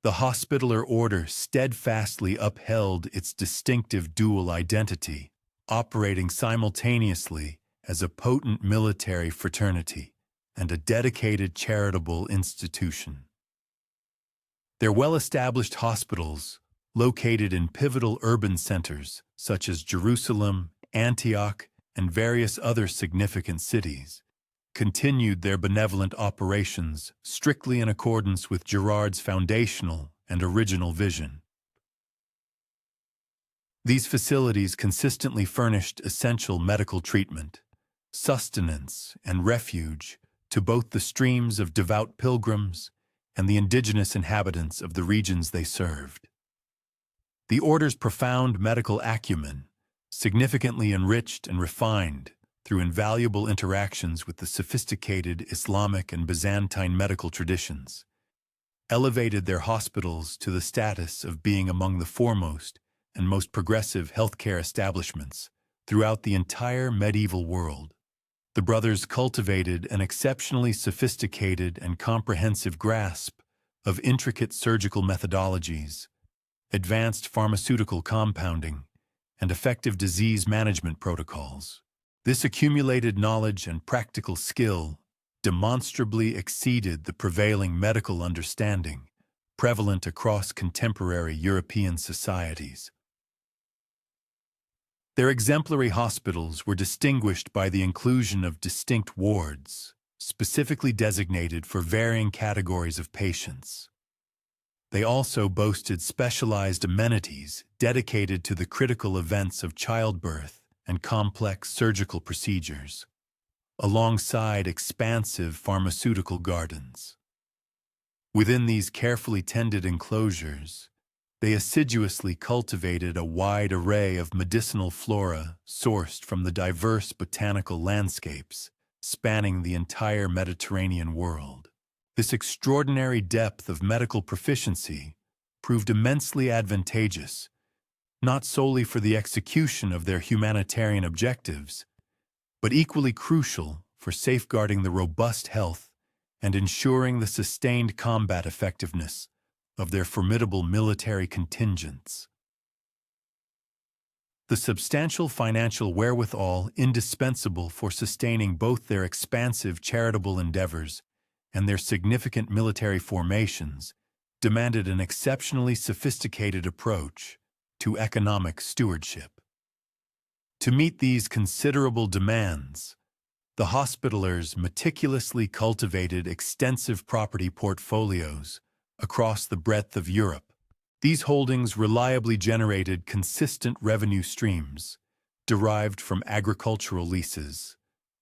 the Hospitaller Order steadfastly upheld its distinctive dual identity, operating simultaneously as a potent military fraternity and a dedicated charitable institution. Their well-established hospitals, located in pivotal urban centers such as Jerusalem, Antioch, and various other significant cities, continued their benevolent operations strictly in accordance with Girard's foundational and original vision. These facilities consistently furnished essential medical treatment, sustenance, and refuge to both the streams of devout pilgrims and the indigenous inhabitants of the regions they served. The order's profound medical acumen, significantly enriched and refined through invaluable interactions with the sophisticated Islamic and Byzantine medical traditions, elevated their hospitals to the status of being among the foremost and most progressive healthcare establishments throughout the entire medieval world. The brothers cultivated an exceptionally sophisticated and comprehensive grasp of intricate surgical methodologies, advanced pharmaceutical compounding, and effective disease management protocols. This accumulated knowledge and practical skill demonstrably exceeded the prevailing medical understanding prevalent across contemporary European societies. Their exemplary hospitals were distinguished by the inclusion of distinct wards, specifically designated for varying categories of patients. They also boasted specialized amenities dedicated to the critical events of childbirth and complex surgical procedures, alongside expansive pharmaceutical gardens. Within these carefully tended enclosures, they assiduously cultivated a wide array of medicinal flora sourced from the diverse botanical landscapes spanning the entire Mediterranean world. This extraordinary depth of medical proficiency proved immensely advantageous, not solely for the execution of their humanitarian objectives, but equally crucial for safeguarding the robust health and ensuring the sustained combat effectiveness of their formidable military contingents. The substantial financial wherewithal indispensable for sustaining both their expansive charitable endeavors and their significant military formations demanded an exceptionally sophisticated approach to economic stewardship. To meet these considerable demands, The Hospitallers meticulously cultivated extensive property portfolios across the breadth of Europe. These holdings reliably generated consistent revenue streams derived from agricultural leases,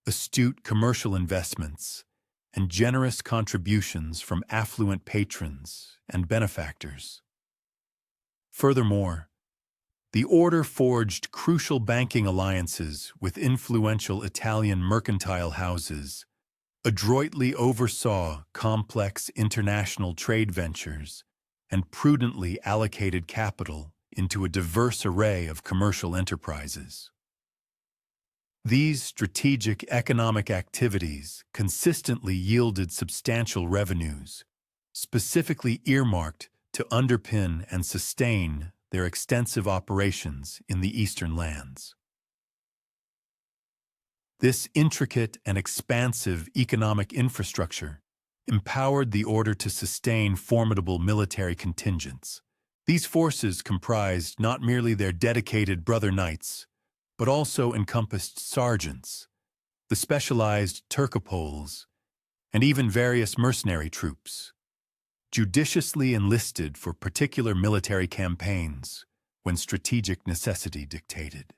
astute commercial investments, and generous contributions from affluent patrons and benefactors. Furthermore, the order forged crucial banking alliances with influential Italian mercantile houses, adroitly oversaw complex international trade ventures, and prudently allocated capital into a diverse array of commercial enterprises. These strategic economic activities consistently yielded substantial revenues, specifically earmarked to underpin and sustain their extensive operations in the eastern lands. This intricate and expansive economic infrastructure empowered the order to sustain formidable military contingents. These forces comprised not merely their dedicated brother knights, but also encompassed sergeants, the specialized Turcopoles, and even various mercenary troops, judiciously enlisted for particular military campaigns when strategic necessity dictated.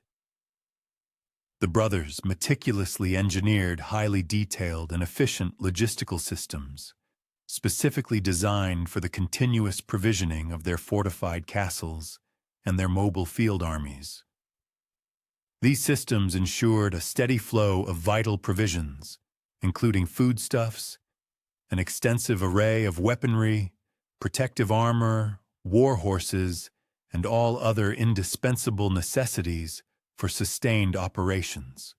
The brothers meticulously engineered highly detailed and efficient logistical systems, specifically designed for the continuous provisioning of their fortified castles and their mobile field armies. These systems ensured a steady flow of vital provisions, including foodstuffs, an extensive array of weaponry, protective armor, war horses, and all other indispensable necessities for sustained operations.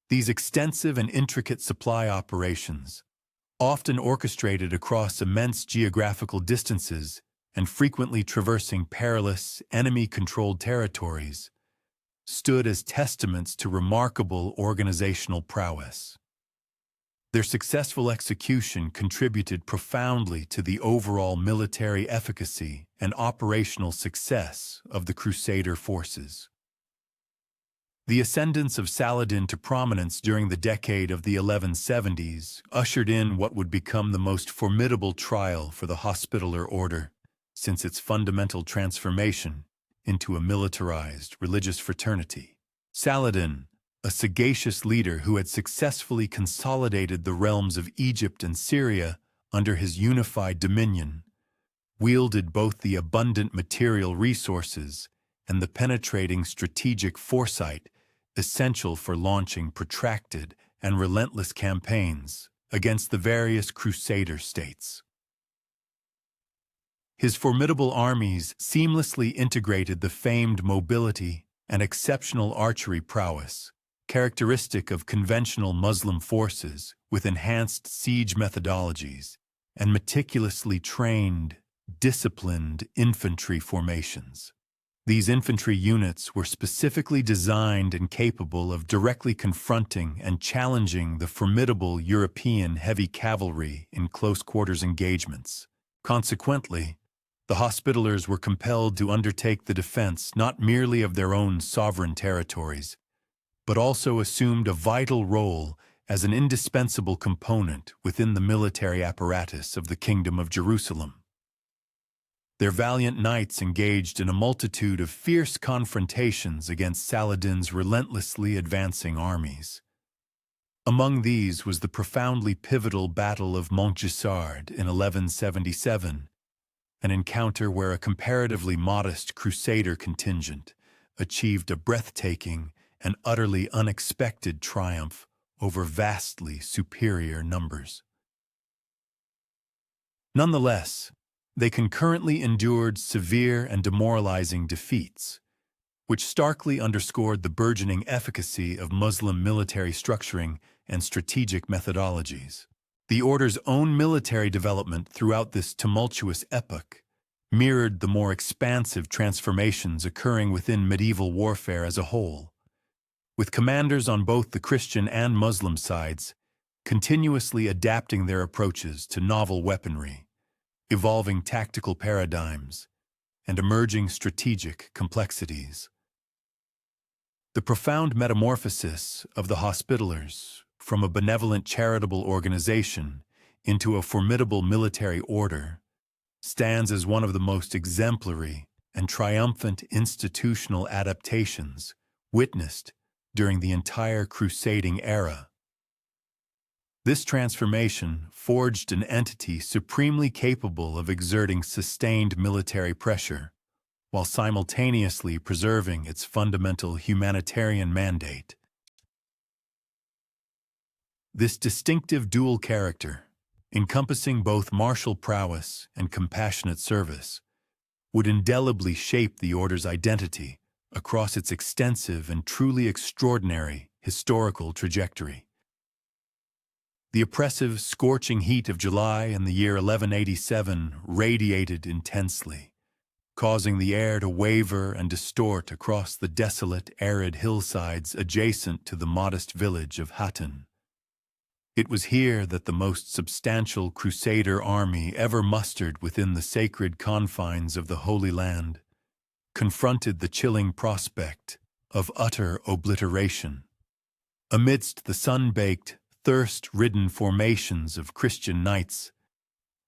These extensive and intricate supply operations, often orchestrated across immense geographical distances and frequently traversing perilous, enemy-controlled territories, stood as testaments to remarkable organizational prowess. Their successful execution contributed profoundly to the overall military efficacy and operational success of the Crusader forces. The ascendance of Saladin to prominence during the decade of the 1170s ushered in what would become the most formidable trial for the Hospitaller order since its fundamental transformation into a militarized religious fraternity. Saladin, a sagacious leader who had successfully consolidated the realms of Egypt and Syria under his unified dominion, wielded both the abundant material resources and the penetrating strategic foresight essential for launching protracted and relentless campaigns against the various Crusader states. His formidable armies seamlessly integrated the famed mobility and exceptional archery prowess, characteristic of conventional Muslim forces, with enhanced siege methodologies and meticulously trained, disciplined infantry formations. These infantry units were specifically designed and capable of directly confronting and challenging the formidable European heavy cavalry in close-quarters engagements. Consequently, the Hospitallers were compelled to undertake the defense not merely of their own sovereign territories, but also assumed a vital role as an indispensable component within the military apparatus of the Kingdom of Jerusalem. Their valiant knights engaged in a multitude of fierce confrontations against Saladin's relentlessly advancing armies. Among these was the profoundly pivotal Battle of Montgisard in 1177, an encounter where a comparatively modest Crusader contingent achieved a breathtaking and utterly unexpected triumph over vastly superior numbers. Nonetheless, they concurrently endured severe and demoralizing defeats, which starkly underscored the burgeoning efficacy of Muslim military structuring and strategic methodologies. The order's own military development throughout this tumultuous epoch mirrored the more expansive transformations occurring within medieval warfare as a whole, with commanders on both the Christian and Muslim sides continuously adapting their approaches to novel weaponry, evolving tactical paradigms, and emerging strategic complexities. The profound metamorphosis of the Hospitallers from a benevolent charitable organization into a formidable military order stands as one of the most exemplary and triumphant institutional adaptations witnessed during the entire crusading era. This transformation forged an entity supremely capable of exerting sustained military pressure, while simultaneously preserving its fundamental humanitarian mandate. This distinctive dual character, encompassing both martial prowess and compassionate service, would indelibly shape the Order's identity across its extensive and truly extraordinary historical trajectory. The oppressive, scorching heat of July in the year 1187 radiated intensely, causing the air to waver and distort across the desolate, arid hillsides adjacent to the modest village of Hattin. It was here that the most substantial Crusader army ever mustered within the sacred confines of the Holy Land confronted the chilling prospect of utter obliteration. Amidst the sun-baked, thirst-ridden formations of Christian knights,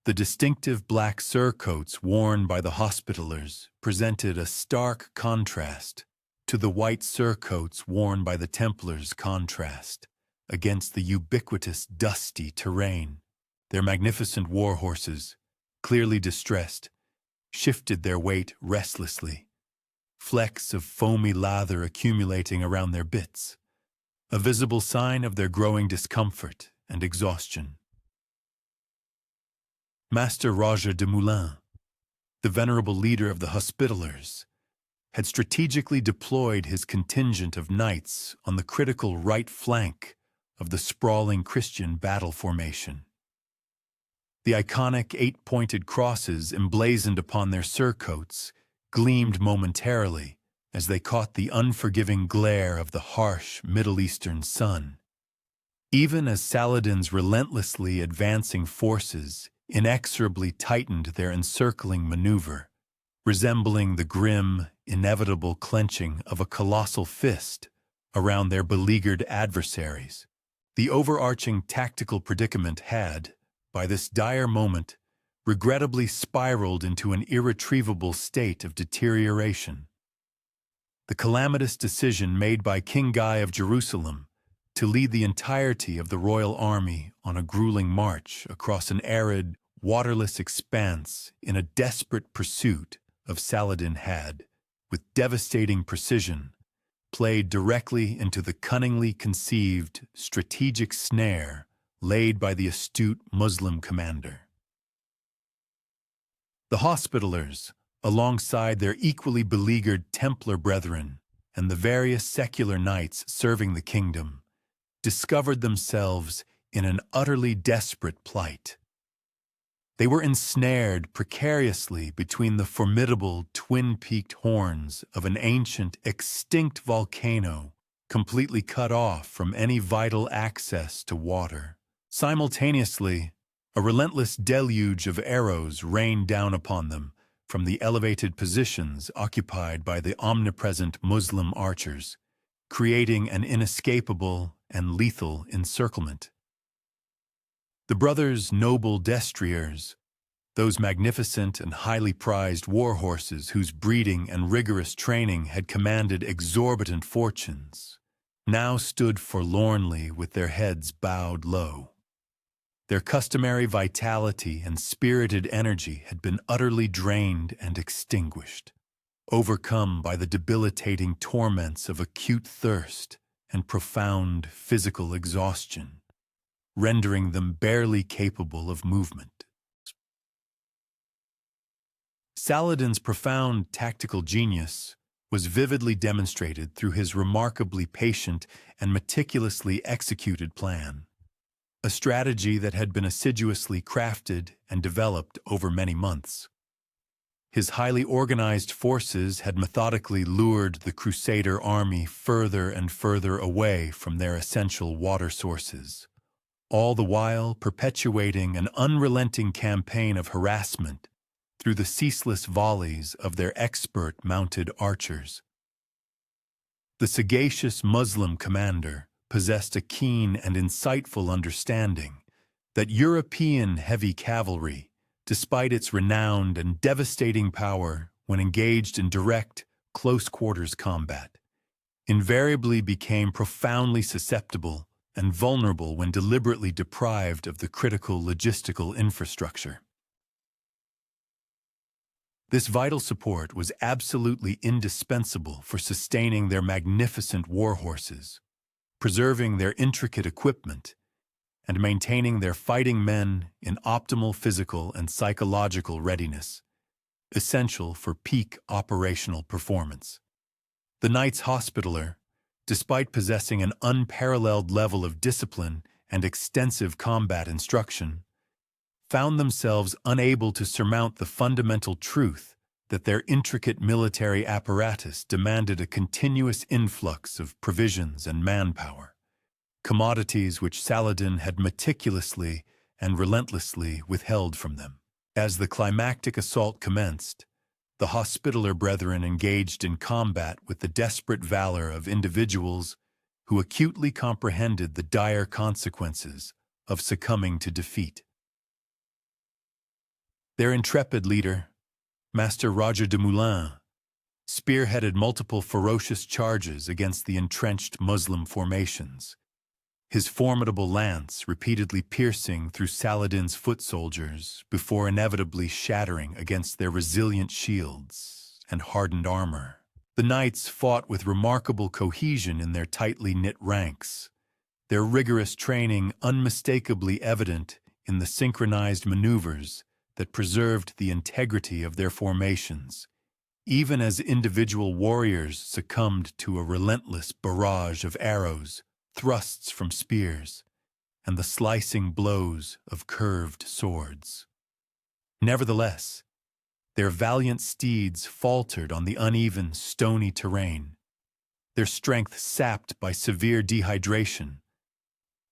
the distinctive black surcoats worn by the Hospitallers presented a stark contrast to the white surcoats worn by the Templars against the ubiquitous dusty terrain. Their magnificent war horses, clearly distressed, shifted their weight restlessly, flecks of foamy lather accumulating around their bits, a visible sign of their growing discomfort and exhaustion. Master Roger de Moulins, the venerable leader of the Hospitallers, had strategically deployed his contingent of knights on the critical right flank of the sprawling Christian battle formation. The iconic 8-pointed crosses emblazoned upon their surcoats gleamed momentarily as they caught the unforgiving glare of the harsh Middle Eastern sun, even as Saladin's relentlessly advancing forces inexorably tightened their encircling maneuver, resembling the grim, inevitable clenching of a colossal fist around their beleaguered adversaries. The overarching tactical predicament had, by this dire moment, regrettably spiraled into an irretrievable state of deterioration. The calamitous decision made by King Guy of Jerusalem to lead the entirety of the royal army on a grueling march across an arid, waterless expanse in a desperate pursuit of Saladin had, with devastating precision, played directly into the cunningly conceived strategic snare laid by the astute Muslim commander. The Hospitallers, alongside their equally beleaguered Templar brethren and the various secular knights serving the kingdom, discovered themselves in an utterly desperate plight. They were ensnared precariously between the formidable twin-peaked horns of an ancient, extinct volcano completely cut off from any vital access to water. Simultaneously, a relentless deluge of arrows rained down upon them from the elevated positions occupied by the omnipresent Muslim archers, creating an inescapable and lethal encirclement. The brothers' noble destriers, those magnificent and highly prized war horses whose breeding and rigorous training had commanded exorbitant fortunes, now stood forlornly with their heads bowed low. Their customary vitality and spirited energy had been utterly drained and extinguished, overcome by the debilitating torments of acute thirst and profound physical exhaustion, rendering them barely capable of movement. Saladin's profound tactical genius was vividly demonstrated through his remarkably patient and meticulously executed plan, a strategy that had been assiduously crafted and developed over many months. His highly organized forces had methodically lured the Crusader army further and further away from their essential water sources, all the while perpetuating an unrelenting campaign of harassment through the ceaseless volleys of their expert mounted archers. The sagacious Muslim commander possessed a keen and insightful understanding that European heavy cavalry, despite its renowned and devastating power when engaged in direct, close-quarters combat, invariably became profoundly susceptible and vulnerable when deliberately deprived of the critical logistical infrastructure. This vital support was absolutely indispensable for sustaining their magnificent war horses, preserving their intricate equipment, and maintaining their fighting men in optimal physical and psychological readiness, essential for peak operational performance. The Knights Hospitaller, despite possessing an unparalleled level of discipline and extensive combat instruction, found themselves unable to surmount the fundamental truth that their intricate military apparatus demanded a continuous influx of provisions and manpower, commodities which Saladin had meticulously and relentlessly withheld from them. As the climactic assault commenced, the Hospitaller brethren engaged in combat with the desperate valor of individuals who acutely comprehended the dire consequences of succumbing to defeat. Their intrepid leader, Master Roger de Moulins, spearheaded multiple ferocious charges against the entrenched Muslim formations, his formidable lance repeatedly piercing through Saladin's foot soldiers before inevitably shattering against their resilient shields and hardened armor. The knights fought with remarkable cohesion in their tightly knit ranks, their rigorous training unmistakably evident in the synchronized maneuvers that preserved the integrity of their formations, even as individual warriors succumbed to a relentless barrage of arrows, thrusts from spears, and the slicing blows of curved swords. Nevertheless, their valiant steeds faltered on the uneven, stony terrain, their strength sapped by severe dehydration,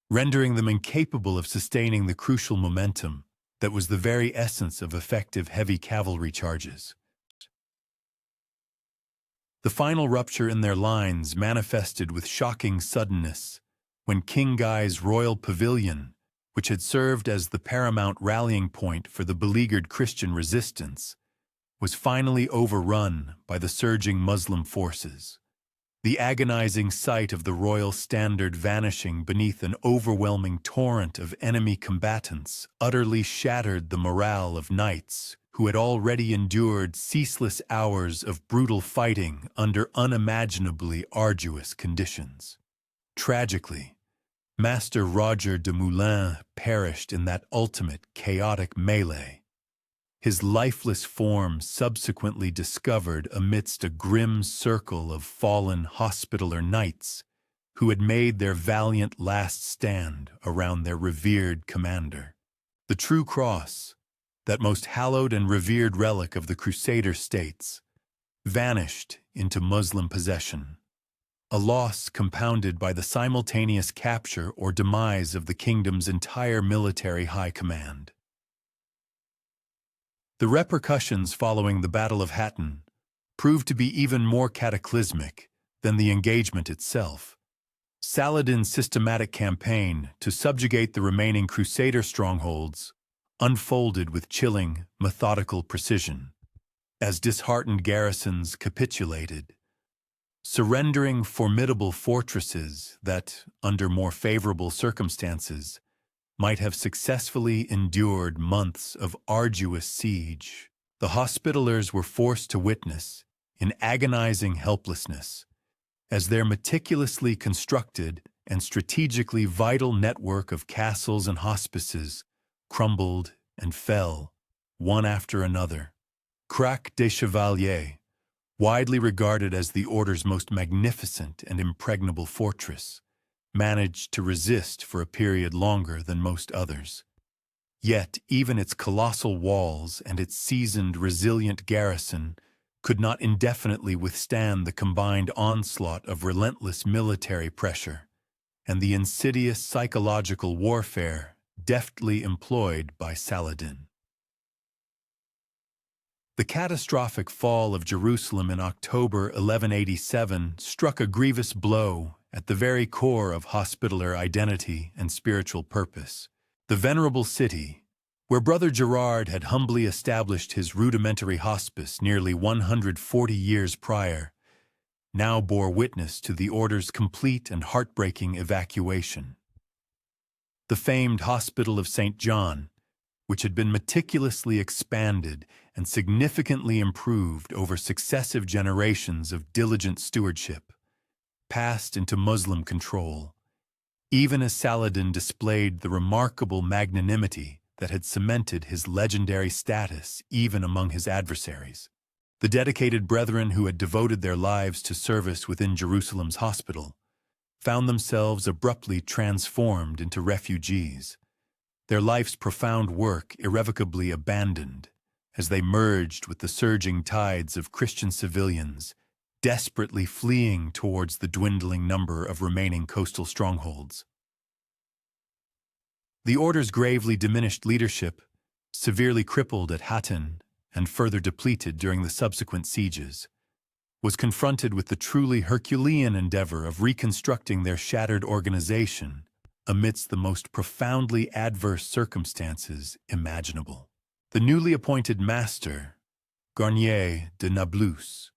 rendering them incapable of sustaining the crucial momentum that was the very essence of effective heavy cavalry charges. The final rupture in their lines manifested with shocking suddenness when King Guy's royal pavilion, which had served as the paramount rallying point for the beleaguered Christian resistance, was finally overrun by the surging Muslim forces. The agonizing sight of the royal standard vanishing beneath an overwhelming torrent of enemy combatants utterly shattered the morale of knights who had already endured ceaseless hours of brutal fighting under unimaginably arduous conditions. Tragically, Master Roger de Moulins perished in that ultimate chaotic melee, his lifeless form subsequently discovered amidst a grim circle of fallen Hospitaller knights who had made their valiant last stand around their revered commander. The True Cross, that most hallowed and revered relic of the Crusader states, vanished into Muslim possession, a loss compounded by the simultaneous capture or demise of the kingdom's entire military high command. The repercussions following the Battle of Hattin proved to be even more cataclysmic than the engagement itself. Saladin's systematic campaign to subjugate the remaining Crusader strongholds unfolded with chilling, methodical precision. As disheartened garrisons capitulated, surrendering formidable fortresses that, under more favorable circumstances, might have successfully endured months of arduous siege, the Hospitallers were forced to witness, in agonizing helplessness, as their meticulously constructed and strategically vital network of castles and hospices crumbled and fell, one after another. Crac des Chevaliers, widely regarded as the Order's most magnificent and impregnable fortress, managed to resist for a period longer than most others. Yet even its colossal walls and its seasoned, resilient garrison could not indefinitely withstand the combined onslaught of relentless military pressure and the insidious psychological warfare deftly employed by Saladin. The catastrophic fall of Jerusalem in October 1187 struck a grievous blow at the very core of Hospitaller identity and spiritual purpose. The venerable city, where Brother Gerard had humbly established his rudimentary hospice nearly 140 years prior, now bore witness to the order's complete and heartbreaking evacuation. The famed Hospital of St. John, which had been meticulously expanded and significantly improved over successive generations of diligent stewardship, passed into Muslim control, even as Saladin displayed the remarkable magnanimity that had cemented his legendary status even among his adversaries. The dedicated brethren who had devoted their lives to service within Jerusalem's hospital found themselves abruptly transformed into refugees, their life's profound work irrevocably abandoned as they merged with the surging tides of Christian civilians desperately fleeing towards the dwindling number of remaining coastal strongholds. The order's gravely diminished leadership, severely crippled at Hattin and further depleted during the subsequent sieges, was confronted with the truly Herculean endeavor of reconstructing their shattered organization amidst the most profoundly adverse circumstances imaginable. The newly appointed master, Garnier de Nablus,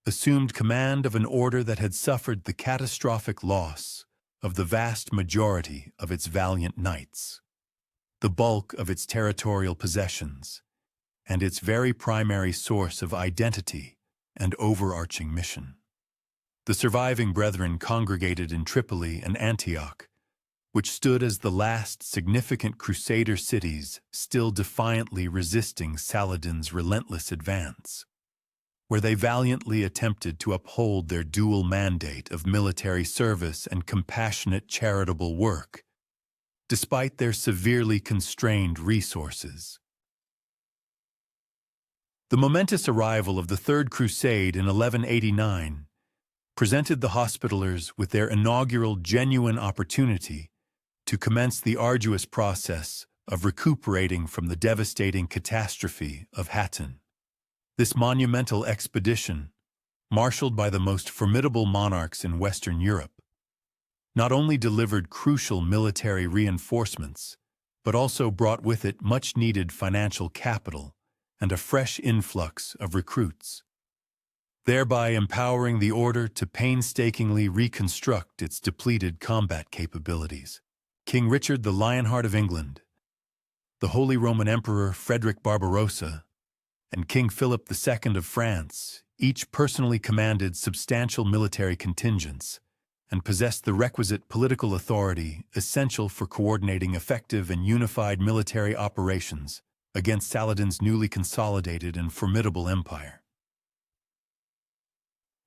assumed command of an order that had suffered the catastrophic loss of the vast majority of its valiant knights, the bulk of its territorial possessions, and its very primary source of identity and overarching mission. The surviving brethren congregated in Tripoli and Antioch, which stood as the last significant crusader cities still defiantly resisting Saladin's relentless advance, where they valiantly attempted to uphold their dual mandate of military service and compassionate charitable work, despite their severely constrained resources. The momentous arrival of the Third Crusade in 1189 presented the Hospitallers with their inaugural genuine opportunity to commence the arduous process of recuperating from the devastating catastrophe of Hattin. This monumental expedition, marshaled by the most formidable monarchs in Western Europe, not only delivered crucial military reinforcements, but also brought with it much-needed financial capital and a fresh influx of recruits, thereby empowering the order to painstakingly reconstruct its depleted combat capabilities. King Richard the Lionheart of England, the Holy Roman Emperor Frederick Barbarossa, and King Philip II of France each personally commanded substantial military contingents and possessed the requisite political authority essential for coordinating effective and unified military operations against Saladin's newly consolidated and formidable empire.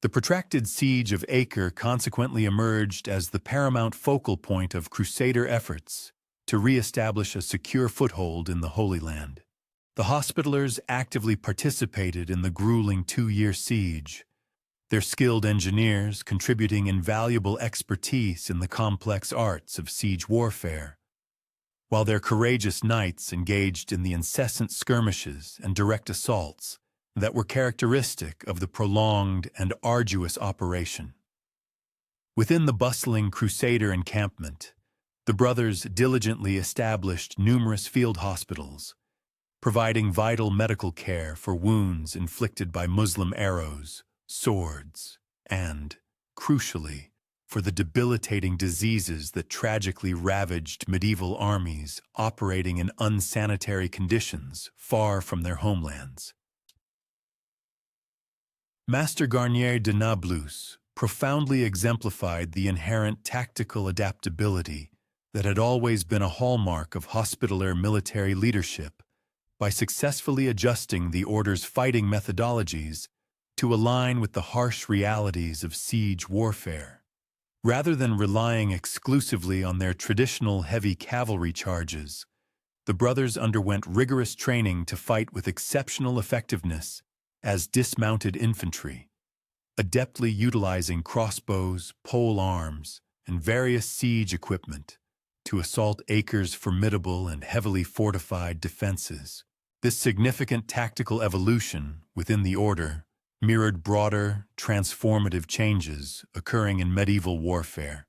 The protracted siege of Acre consequently emerged as the paramount focal point of Crusader efforts to re-establish a secure foothold in the Holy Land. The Hospitallers actively participated in the grueling 2-year siege, their skilled engineers contributing invaluable expertise in the complex arts of siege warfare, while their courageous knights engaged in the incessant skirmishes and direct assaults that were characteristic of the prolonged and arduous operation. Within the bustling Crusader encampment, the brothers diligently established numerous field hospitals, providing vital medical care for wounds inflicted by Muslim arrows, swords, and, crucially, for the debilitating diseases that tragically ravaged medieval armies operating in unsanitary conditions far from their homelands. Master Garnier de Nablus profoundly exemplified the inherent tactical adaptability that had always been a hallmark of Hospitaller military leadership by successfully adjusting the order's fighting methodologies to align with the harsh realities of siege warfare. Rather than relying exclusively on their traditional heavy cavalry charges, the brothers underwent rigorous training to fight with exceptional effectiveness as dismounted infantry, adeptly utilizing crossbows, pole arms, and various siege equipment to assault Acre's formidable and heavily fortified defenses. This significant tactical evolution within the order mirrored broader, transformative changes occurring in medieval warfare,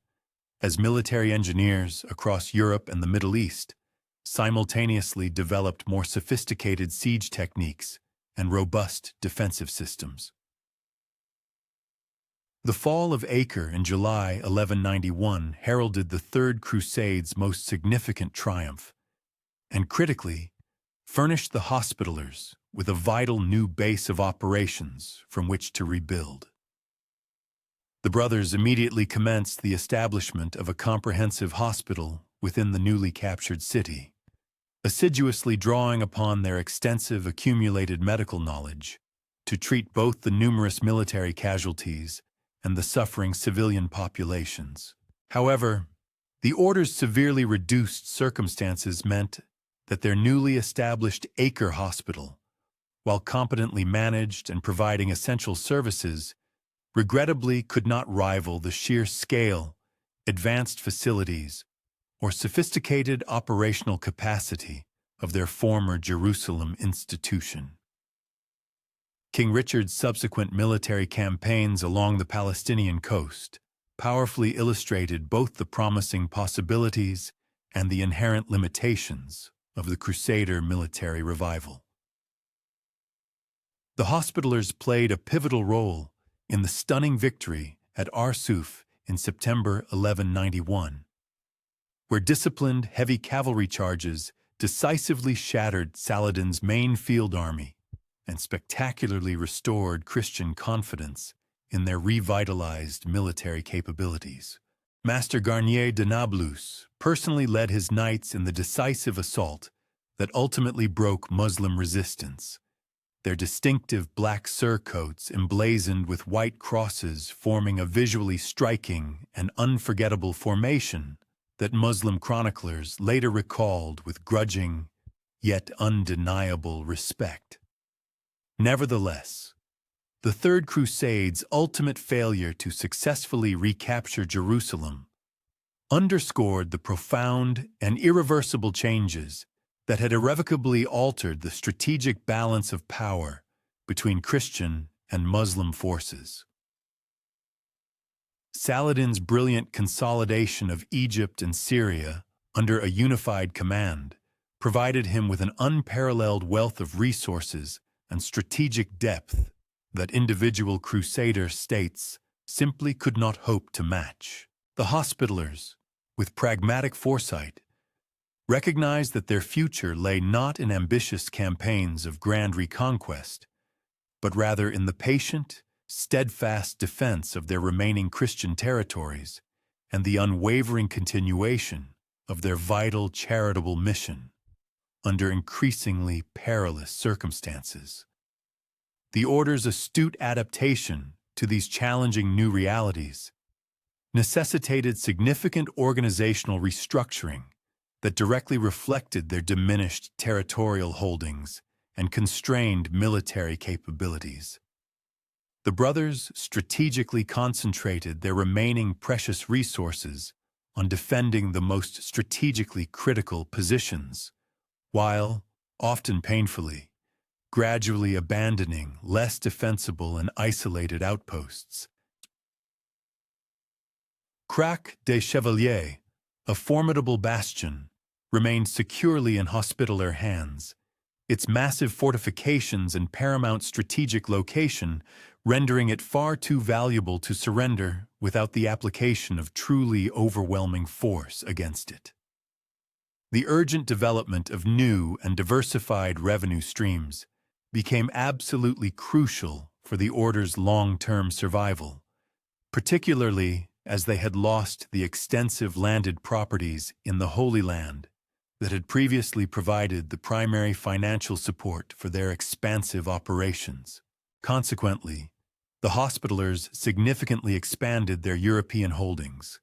as military engineers across Europe and the Middle East simultaneously developed more sophisticated siege techniques and robust defensive systems. The fall of Acre in July 1191 heralded the Third Crusade's most significant triumph, and critically, furnished the Hospitallers with a vital new base of operations from which to rebuild. The brothers immediately commenced the establishment of a comprehensive hospital within the newly captured city, assiduously drawing upon their extensive accumulated medical knowledge to treat both the numerous military casualties and the suffering civilian populations. However, the order's severely reduced circumstances meant that their newly established Acre Hospital, while competently managed and providing essential services, regrettably could not rival the sheer scale, advanced facilities, or sophisticated operational capacity of their former Jerusalem institution. King Richard's subsequent military campaigns along the Palestinian coast powerfully illustrated both the promising possibilities and the inherent limitations of the Crusader military revival. The Hospitallers played a pivotal role in the stunning victory at Arsuf in September 1191, where disciplined heavy cavalry charges decisively shattered Saladin's main field army and spectacularly restored Christian confidence in their revitalized military capabilities. Master Garnier de Nablus personally led his knights in the decisive assault that ultimately broke Muslim resistance, their distinctive black surcoats emblazoned with white crosses forming a visually striking and unforgettable formation that Muslim chroniclers later recalled with grudging yet undeniable respect. Nevertheless, the Third Crusade's ultimate failure to successfully recapture Jerusalem underscored the profound and irreversible changes that had irrevocably altered the strategic balance of power between Christian and Muslim forces. Saladin's brilliant consolidation of Egypt and Syria under a unified command provided him with an unparalleled wealth of resources and strategic depth that individual Crusader states simply could not hope to match. The Hospitallers, with pragmatic foresight, recognized that their future lay not in ambitious campaigns of grand reconquest, but rather in the patient, steadfast defense of their remaining Christian territories and the unwavering continuation of their vital charitable mission under increasingly perilous circumstances. The Order's astute adaptation to these challenging new realities necessitated significant organizational restructuring that directly reflected their diminished territorial holdings and constrained military capabilities. The brothers strategically concentrated their remaining precious resources on defending the most strategically critical positions, while, often painfully, gradually abandoning less defensible and isolated outposts. Crac des Chevaliers, a formidable bastion, remained securely in Hospitaller hands, its massive fortifications and paramount strategic location rendering it far too valuable to surrender without the application of truly overwhelming force against it. The urgent development of new and diversified revenue streams became absolutely crucial for the Order's long-term survival, particularly as they had lost the extensive landed properties in the Holy Land that had previously provided the primary financial support for their expansive operations. Consequently, the Hospitallers significantly expanded their European holdings,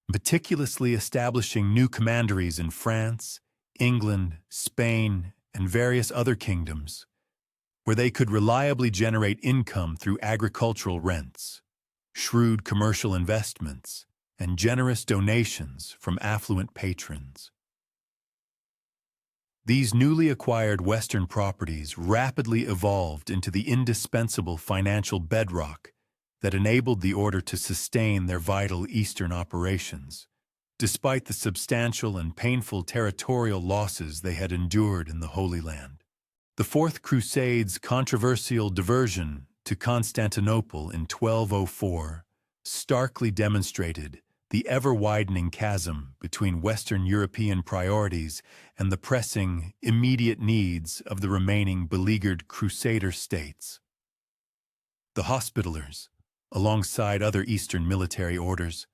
meticulously establishing new commanderies in France, England, Spain, and various other kingdoms, where they could reliably generate income through agricultural rents, shrewd commercial investments, and generous donations from affluent patrons. These newly acquired Western properties rapidly evolved into the indispensable financial bedrock that enabled the order to sustain their vital Eastern operations, despite the substantial and painful territorial losses they had endured in the Holy Land. The Fourth Crusade's controversial diversion to Constantinople in 1204 starkly demonstrated the ever-widening chasm between Western European priorities and the pressing, immediate needs of the remaining beleaguered Crusader states. The Hospitallers, alongside other Eastern military orders,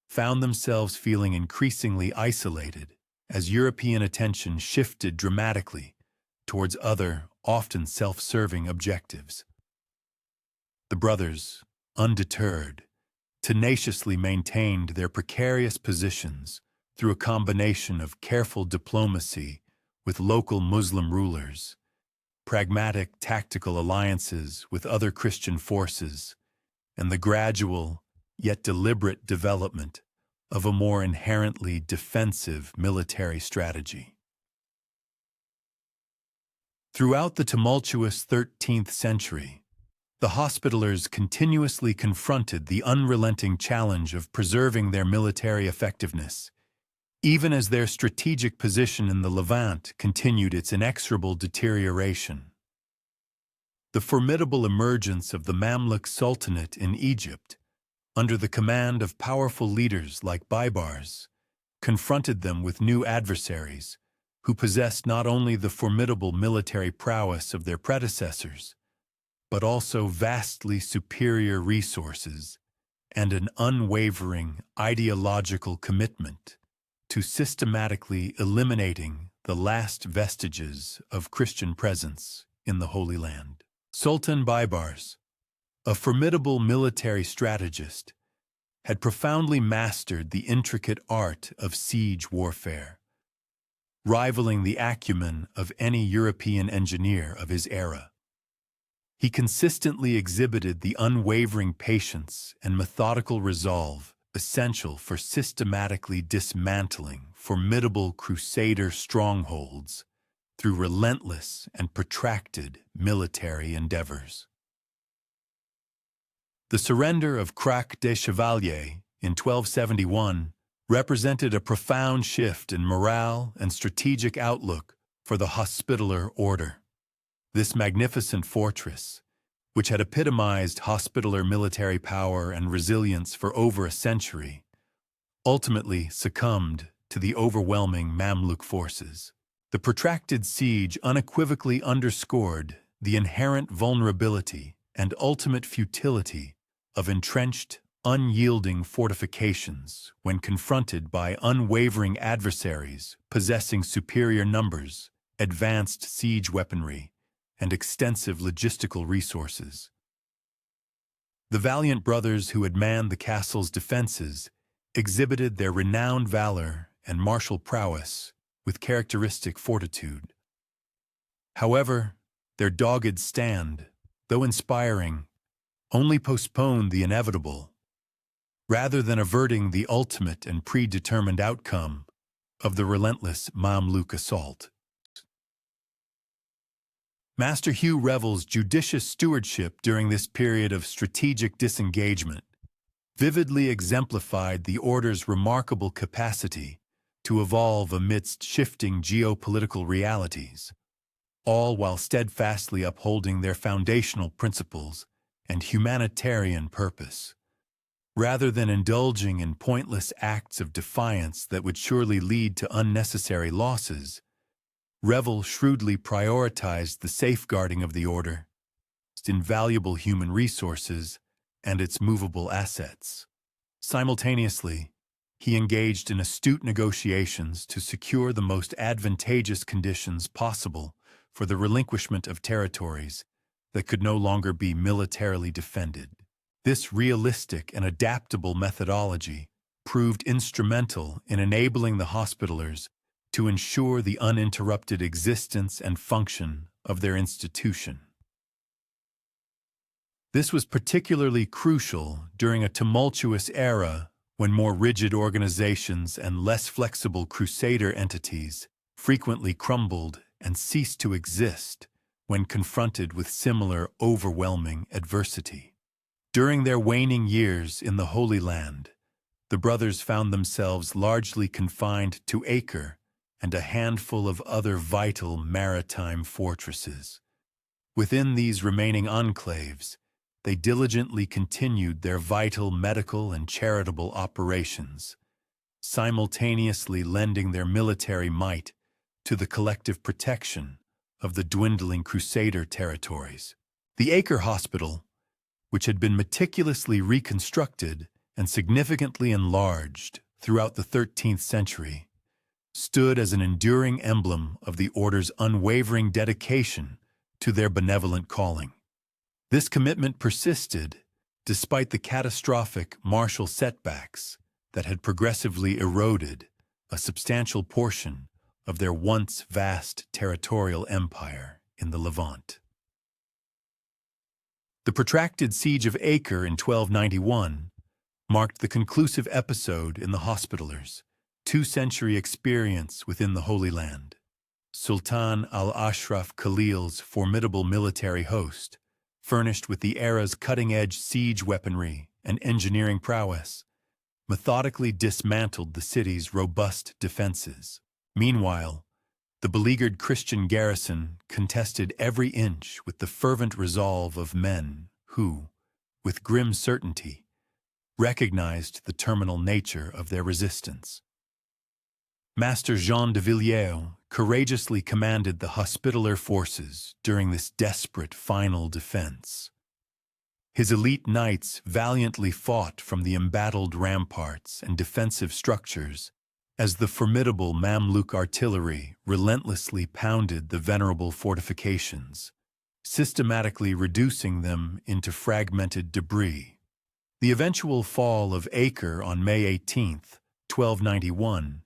found themselves feeling increasingly isolated as European attention shifted dramatically towards other, often self-serving objectives. The brothers, undeterred, tenaciously maintained their precarious positions through a combination of careful diplomacy with local Muslim rulers, pragmatic tactical alliances with other Christian forces, and the gradual, yet deliberate development of a more inherently defensive military strategy. Throughout the tumultuous 13th century, the Hospitallers continuously confronted the unrelenting challenge of preserving their military effectiveness, even as their strategic position in the Levant continued its inexorable deterioration. The formidable emergence of the Mamluk Sultanate in Egypt, under the command of powerful leaders like Baibars, confronted them with new adversaries who possessed not only the formidable military prowess of their predecessors, but also vastly superior resources and an unwavering ideological commitment to systematically eliminating the last vestiges of Christian presence in the Holy Land. Sultan Baibars, a formidable military strategist, had profoundly mastered the intricate art of siege warfare, rivaling the acumen of any European engineer of his era. He consistently exhibited the unwavering patience and methodical resolve essential for systematically dismantling formidable Crusader strongholds through relentless and protracted military endeavors. The surrender of Crac des Chevaliers in 1271 represented a profound shift in morale and strategic outlook for the Hospitaller order. This magnificent fortress, which had epitomized Hospitaller military power and resilience for over a century, ultimately succumbed to the overwhelming Mamluk forces. The protracted siege unequivocally underscored the inherent vulnerability and ultimate futility of entrenched, unyielding fortifications when confronted by unwavering adversaries possessing superior numbers, advanced siege weaponry, and extensive logistical resources. The valiant brothers who had manned the castle's defenses exhibited their renowned valor and martial prowess with characteristic fortitude. However, their dogged stand, though inspiring, only postponed the inevitable, rather than averting the ultimate and predetermined outcome of the relentless Mamluk assault. Master Hugh Revel's judicious stewardship during this period of strategic disengagement vividly exemplified the order's remarkable capacity to evolve amidst shifting geopolitical realities, all while steadfastly upholding their foundational principles and humanitarian purpose. Rather than indulging in pointless acts of defiance that would surely lead to unnecessary losses, Revel shrewdly prioritized the safeguarding of the order, its invaluable human resources, and its movable assets. Simultaneously, he engaged in astute negotiations to secure the most advantageous conditions possible for the relinquishment of territories that could no longer be militarily defended. This realistic and adaptable methodology proved instrumental in enabling the Hospitallers to ensure the uninterrupted existence and function of their institution. This was particularly crucial during a tumultuous era when more rigid organizations and less flexible Crusader entities frequently crumbled and cease to exist when confronted with similar overwhelming adversity. During their waning years in the Holy Land, the brothers found themselves largely confined to Acre and a handful of other vital maritime fortresses. Within these remaining enclaves, they diligently continued their vital medical and charitable operations, simultaneously lending their military might to the collective protection of the dwindling Crusader territories. The Acre Hospital, which had been meticulously reconstructed and significantly enlarged throughout the 13th century, stood as an enduring emblem of the order's unwavering dedication to their benevolent calling. This commitment persisted despite the catastrophic martial setbacks that had progressively eroded a substantial portion of their once vast territorial empire in the Levant. The protracted siege of Acre in 1291 marked the conclusive episode in the Hospitallers' two-century experience within the Holy Land. Sultan al-Ashraf Khalil's formidable military host, furnished with the era's cutting-edge siege weaponry and engineering prowess, methodically dismantled the city's robust defenses. Meanwhile, the beleaguered Christian garrison contested every inch with the fervent resolve of men who, with grim certainty, recognized the terminal nature of their resistance. Master Jean de Villiers courageously commanded the Hospitaller forces during this desperate final defense. His elite knights valiantly fought from the embattled ramparts and defensive structures as the formidable Mamluk artillery relentlessly pounded the venerable fortifications, systematically reducing them into fragmented debris. The eventual fall of Acre on May 18, 1291,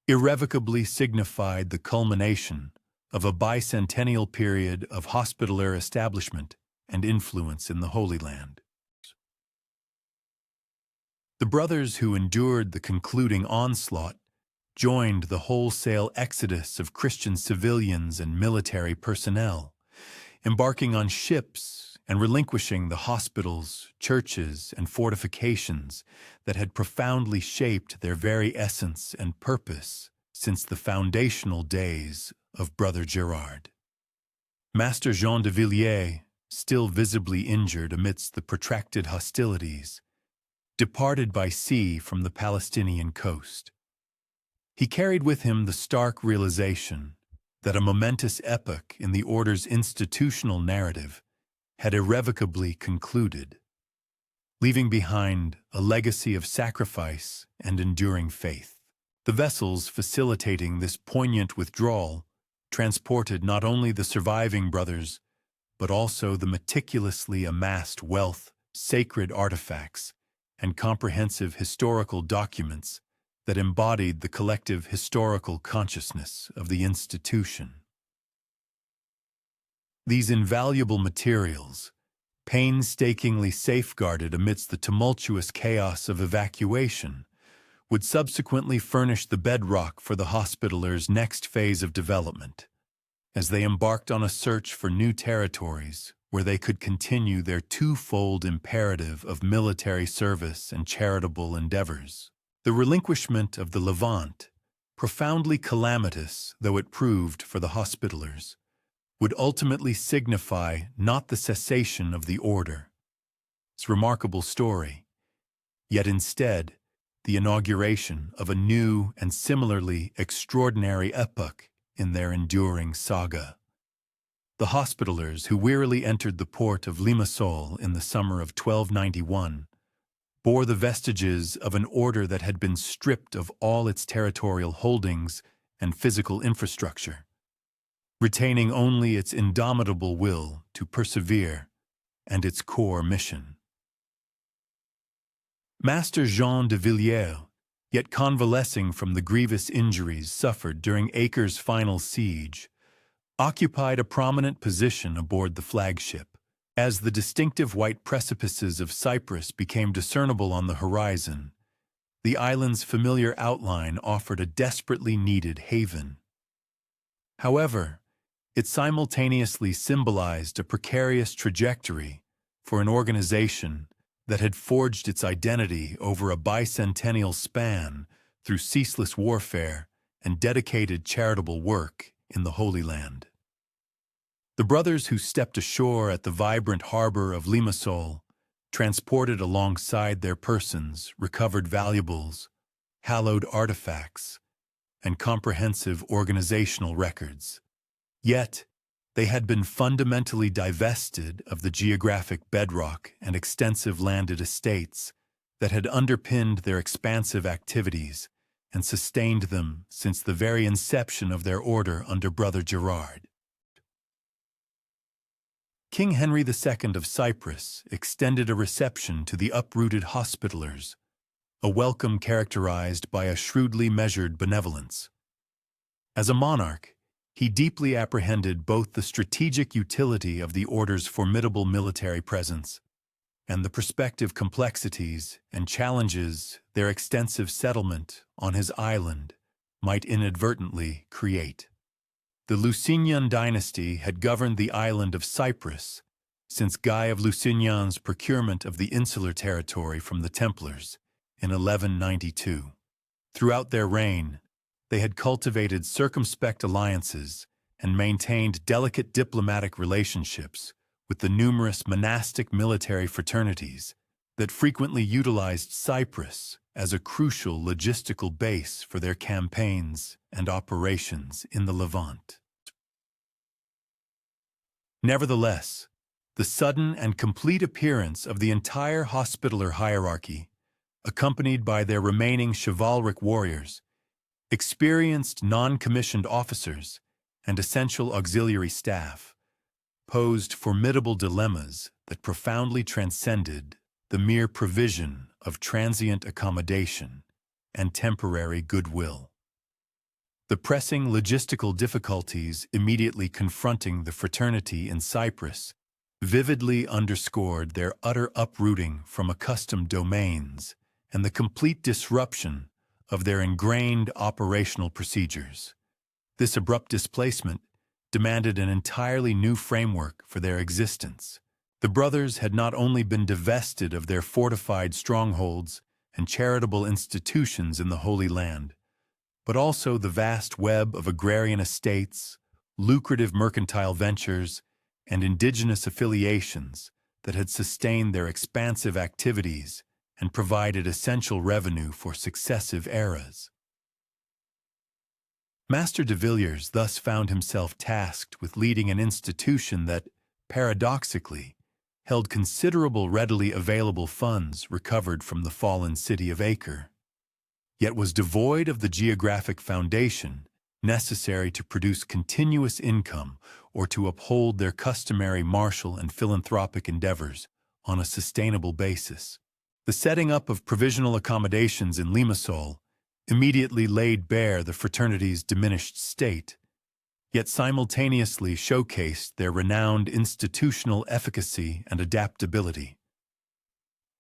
irrevocably signified the culmination of a bicentennial period of Hospitaller establishment and influence in the Holy Land. The brothers who endured the concluding onslaught joined the wholesale exodus of Christian civilians and military personnel, embarking on ships and relinquishing the hospitals, churches, and fortifications that had profoundly shaped their very essence and purpose since the foundational days of Brother Gerard. Master Jean de Villiers, still visibly injured amidst the protracted hostilities, departed by sea from the Palestinian coast. He carried with him the stark realization that a momentous epoch in the order's institutional narrative had irrevocably concluded, leaving behind a legacy of sacrifice and enduring faith. The vessels facilitating this poignant withdrawal transported not only the surviving brothers, but also the meticulously amassed wealth, sacred artifacts, and comprehensive historical documents that embodied the collective historical consciousness of the institution. These invaluable materials, painstakingly safeguarded amidst the tumultuous chaos of evacuation, would subsequently furnish the bedrock for the Hospitallers' next phase of development, as they embarked on a search for new territories where they could continue their twofold imperative of military service and charitable endeavors. The relinquishment of the Levant, profoundly calamitous though it proved for the Hospitallers, would ultimately signify not the cessation of the order, its remarkable story, yet instead the inauguration of a new and similarly extraordinary epoch in their enduring saga. The Hospitallers, who wearily entered the port of Limassol in the summer of 1291, bore the vestiges of an order that had been stripped of all its territorial holdings and physical infrastructure, retaining only its indomitable will to persevere and its core mission. Master Jean de Villiers, yet convalescing from the grievous injuries suffered during Acre's final siege, occupied a prominent position aboard the flagship. As the distinctive white precipices of Cyprus became discernible on the horizon, the island's familiar outline offered a desperately needed haven. However, It simultaneously symbolized a precarious trajectory for an organization that had forged its identity over a bicentennial span through ceaseless warfare and dedicated charitable work in the Holy Land. The brothers who stepped ashore at the vibrant harbor of Limassol transported alongside their persons recovered valuables, hallowed artifacts, and comprehensive organizational records. Yet, they had been fundamentally divested of the geographic bedrock and extensive landed estates that had underpinned their expansive activities and sustained them since the very inception of their order under Brother Gerard. King Henry II of Cyprus extended a reception to the uprooted Hospitallers, a welcome characterized by a shrewdly measured benevolence. As a monarch, he deeply apprehended both the strategic utility of the order's formidable military presence and the prospective complexities and challenges their extensive settlement on his island might inadvertently create. The Lusignan dynasty had governed the island of Cyprus since Guy of Lusignan's procurement of the insular territory from the Templars in 1192. Throughout their reign, they had cultivated circumspect alliances and maintained delicate diplomatic relationships with the numerous monastic military fraternities that frequently utilized Cyprus as a crucial logistical base for their campaigns and operations in the Levant. Nevertheless, the sudden and complete appearance of the entire Hospitaller hierarchy, accompanied by their remaining chivalric warriors, experienced non-commissioned officers, and essential auxiliary staff, posed formidable dilemmas that profoundly transcended the mere provision of transient accommodation and temporary goodwill. The pressing logistical difficulties immediately confronting the fraternity in Cyprus vividly underscored their utter uprooting from accustomed domains and the complete disruption of their ingrained operational procedures. This abrupt displacement demanded an entirely new framework for their existence. The brothers had not only been divested of their fortified strongholds and charitable institutions in the Holy Land, but also the vast web of agrarian estates, lucrative mercantile ventures, and indigenous affiliations that had sustained their expansive activities and provided essential revenue for successive eras. Master de Villiers thus found himself tasked with leading an institution that, paradoxically, held considerable readily available funds recovered from the fallen city of Acre, yet was devoid of the geographic foundation necessary to produce continuous income or to uphold their customary martial and philanthropic endeavors on a sustainable basis. The setting up of provisional accommodations in Limassol immediately laid bare the fraternity's diminished state, yet simultaneously showcased their renowned institutional efficacy and adaptability.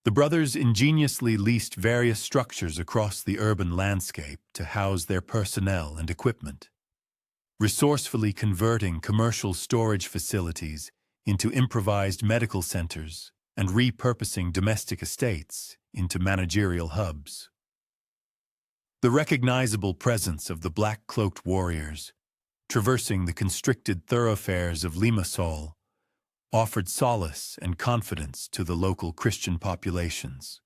The brothers ingeniously leased various structures across the urban landscape to house their personnel and equipment, resourcefully converting commercial storage facilities into improvised medical centers and repurposing domestic estates into managerial hubs. The recognizable presence of the black-cloaked warriors, traversing the constricted thoroughfares of Limassol, offered solace and confidence to the local Christian populations.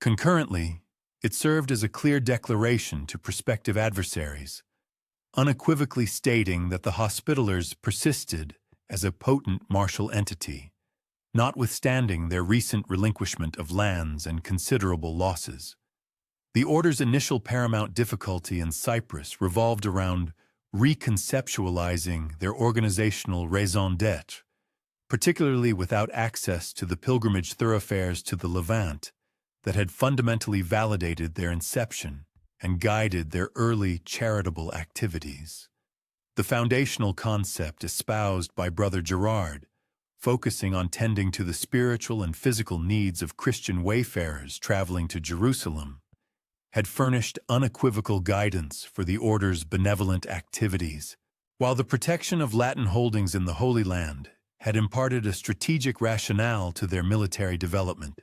Concurrently, it served as a clear declaration to prospective adversaries, unequivocally stating that the Hospitallers persisted as a potent martial entity, notwithstanding their recent relinquishment of lands and considerable losses. The order's initial paramount difficulty in Cyprus revolved around reconceptualizing their organizational raison d'etre, particularly without access to the pilgrimage thoroughfares to the Levant that had fundamentally validated their inception and guided their early charitable activities. The foundational concept espoused by Brother Gerard, focusing on tending to the spiritual and physical needs of Christian wayfarers traveling to Jerusalem, had furnished unequivocal guidance for the order's benevolent activities, while the protection of Latin holdings in the Holy Land had imparted a strategic rationale to their military development.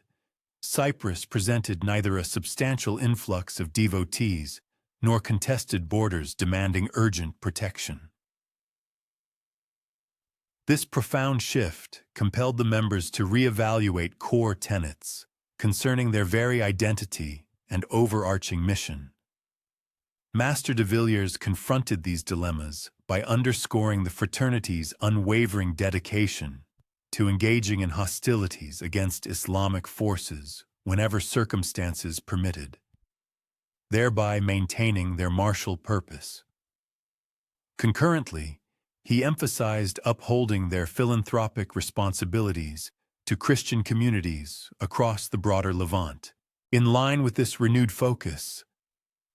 Cyprus presented neither a substantial influx of devotees nor contested borders demanding urgent protection. This profound shift compelled the members to reevaluate core tenets concerning their very identity and overarching mission. Master de Villiers confronted these dilemmas by underscoring the fraternity's unwavering dedication to engaging in hostilities against Islamic forces whenever circumstances permitted, thereby maintaining their martial purpose. Concurrently, he emphasized upholding their philanthropic responsibilities to Christian communities across the broader Levant. In line with this renewed focus,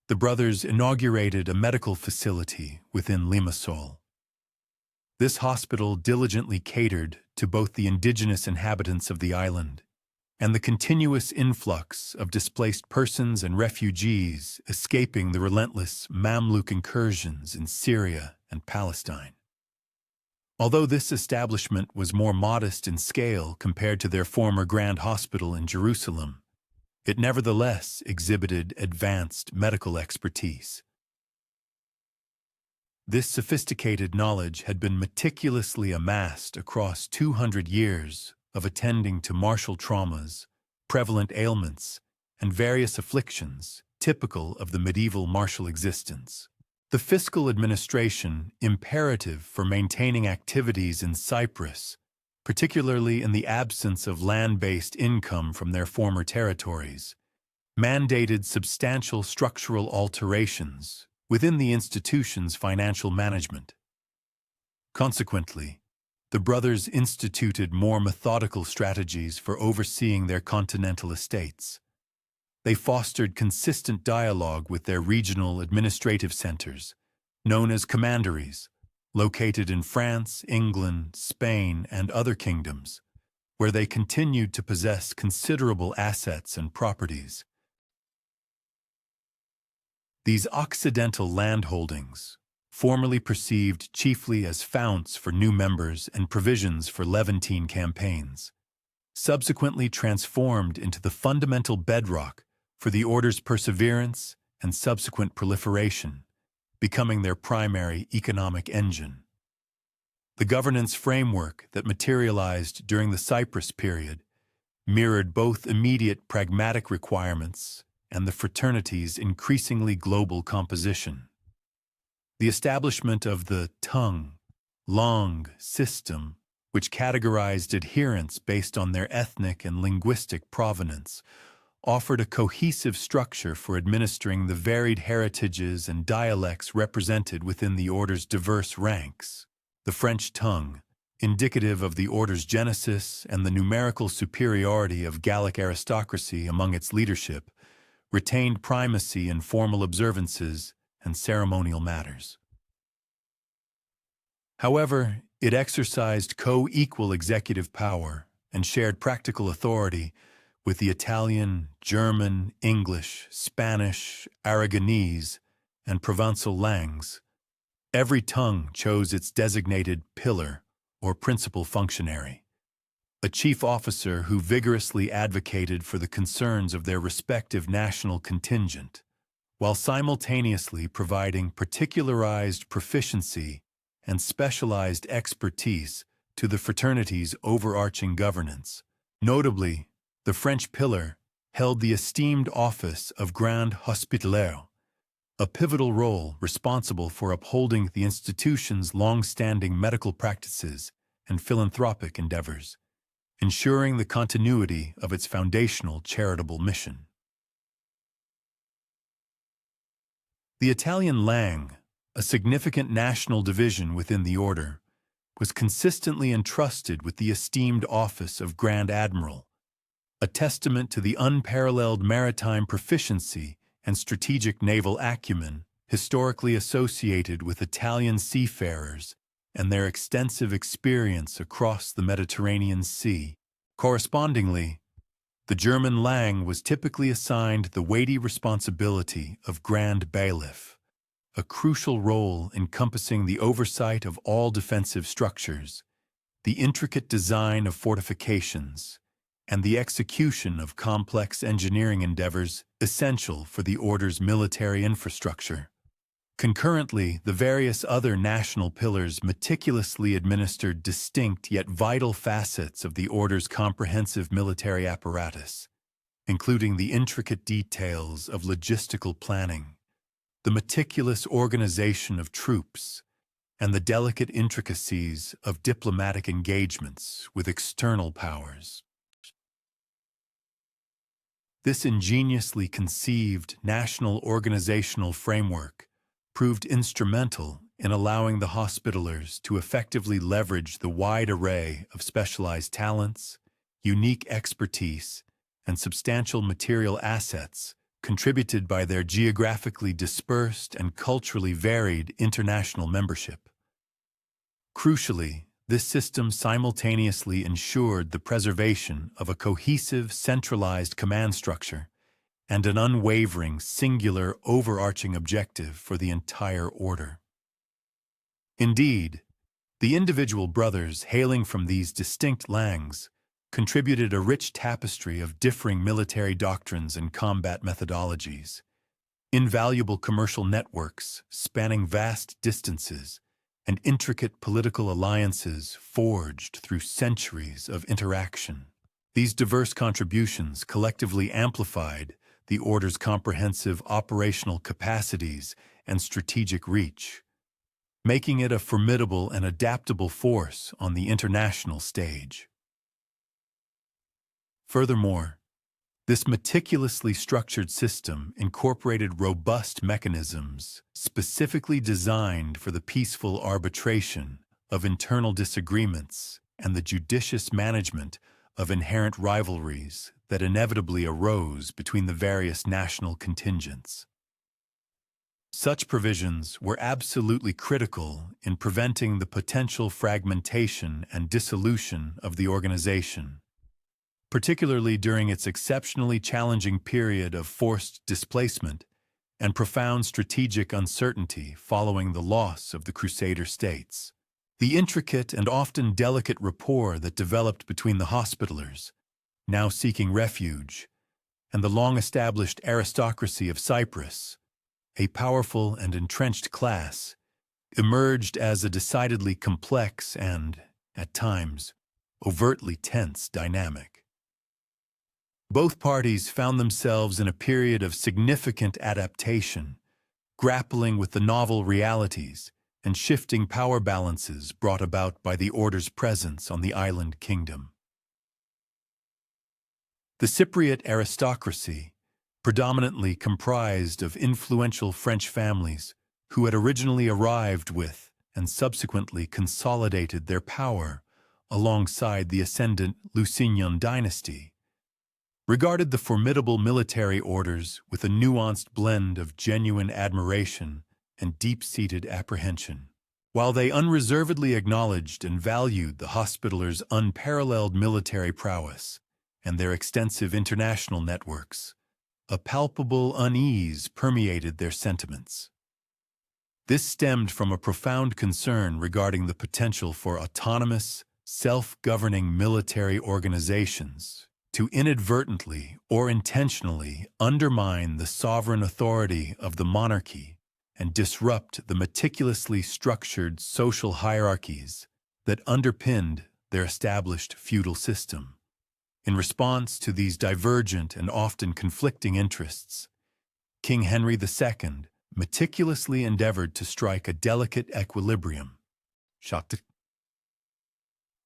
the brothers inaugurated a medical facility within Limassol. This hospital diligently catered to both the indigenous inhabitants of the island and the continuous influx of displaced persons and refugees escaping the relentless Mamluk incursions in Syria and Palestine. Although this establishment was more modest in scale compared to their former Grand Hospital in Jerusalem, it nevertheless exhibited advanced medical expertise. This sophisticated knowledge had been meticulously amassed across 200 years of attending to martial traumas, prevalent ailments, and various afflictions typical of the medieval martial existence. The fiscal administration, imperative for maintaining activities in Cyprus, particularly in the absence of land-based income from their former territories, mandated substantial structural alterations within the institution's financial management. Consequently, the brothers instituted more methodical strategies for overseeing their continental estates. They fostered consistent dialogue with their regional administrative centers, known as commanderies, located in France, England, Spain, and other kingdoms, where they continued to possess considerable assets and properties. These Occidental landholdings, formerly perceived chiefly as founts for new members and provisions for Levantine campaigns, subsequently transformed into the fundamental bedrock for the order's perseverance and subsequent proliferation, becoming their primary economic engine. The governance framework that materialized during the Cyprus period mirrored both immediate pragmatic requirements and the fraternity's increasingly global composition. The establishment of the tongue, langue system, which categorized adherents based on their ethnic and linguistic provenance, offered a cohesive structure for administering the varied heritages and dialects represented within the order's diverse ranks. The French tongue, indicative of the order's genesis and the numerical superiority of Gallic aristocracy among its leadership, retained primacy in formal observances and ceremonial matters. However, it exercised co-equal executive power and shared practical authority with the Italian, German, English, Spanish, Aragonese, and Provençal langues. Every tongue chose its designated pillar or principal functionary, a chief officer who vigorously advocated for the concerns of their respective national contingent, while simultaneously providing particularized proficiency and specialized expertise to the fraternity's overarching governance. Notably, the French pillar held the esteemed office of Grand Hospitalier, a pivotal role responsible for upholding the institution's long-standing medical practices and philanthropic endeavors, ensuring the continuity of its foundational charitable mission. The Italian langue, a significant national division within the order, was consistently entrusted with the esteemed office of Grand Admiral, a testament to the unparalleled maritime proficiency and strategic naval acumen historically associated with Italian seafarers and their extensive experience across the Mediterranean Sea. Correspondingly, The German Lang was typically assigned the weighty responsibility of Grand Bailiff, a crucial role encompassing the oversight of all defensive structures, the intricate design of fortifications, and the execution of complex engineering endeavors essential for the order's military infrastructure. Concurrently, the various other national pillars meticulously administered distinct yet vital facets of the order's comprehensive military apparatus, including the intricate details of logistical planning, the meticulous organization of troops, and the delicate intricacies of diplomatic engagements with external powers. This ingeniously conceived national organizational framework proved instrumental in allowing the Hospitallers to effectively leverage the wide array of specialized talents, unique expertise, and substantial material assets contributed by their geographically dispersed and culturally varied international membership. Crucially, this system simultaneously ensured the preservation of a cohesive, centralized command structure and an unwavering, singular, overarching objective for the entire order. Indeed, the individual brothers hailing from these distinct Langs contributed a rich tapestry of differing military doctrines and combat methodologies, invaluable commercial networks spanning vast distances, and intricate political alliances forged through centuries of interaction. These diverse contributions collectively amplified the order's comprehensive operational capacities and strategic reach, making it a formidable and adaptable force on the international stage. Furthermore, this meticulously structured system incorporated robust mechanisms specifically designed for the peaceful arbitration of internal disagreements and the judicious management of inherent rivalries that inevitably arose between the various national contingents. Such provisions were absolutely critical in preventing the potential fragmentation and dissolution of the organization, particularly during its exceptionally challenging period of forced displacement and profound strategic uncertainty following the loss of the Crusader states. The intricate and often delicate rapport that developed between the Hospitallers, now seeking refuge, and the long-established aristocracy of Cyprus, a powerful and entrenched class, emerged as a decidedly complex and, at times, overtly tense dynamic. Both parties found themselves in a period of significant adaptation, grappling with the novel realities and shifting power balances brought about by the order's presence on the island kingdom. The Cypriot aristocracy, predominantly comprised of influential French families who had originally arrived with and subsequently consolidated their power alongside the ascendant Lusignan dynasty, regarded the formidable military orders with a nuanced blend of genuine admiration and deep-seated apprehension. While they unreservedly acknowledged and valued the Hospitallers' unparalleled military prowess and their extensive international networks, a palpable unease permeated their sentiments. This stemmed from a profound concern regarding the potential for autonomous, self-governing military organizations to inadvertently or intentionally undermine the sovereign authority of the monarchy and disrupt the meticulously structured social hierarchies that underpinned their established feudal system. In response to these divergent and often conflicting interests, King Henry II meticulously endeavored to strike a delicate equilibrium.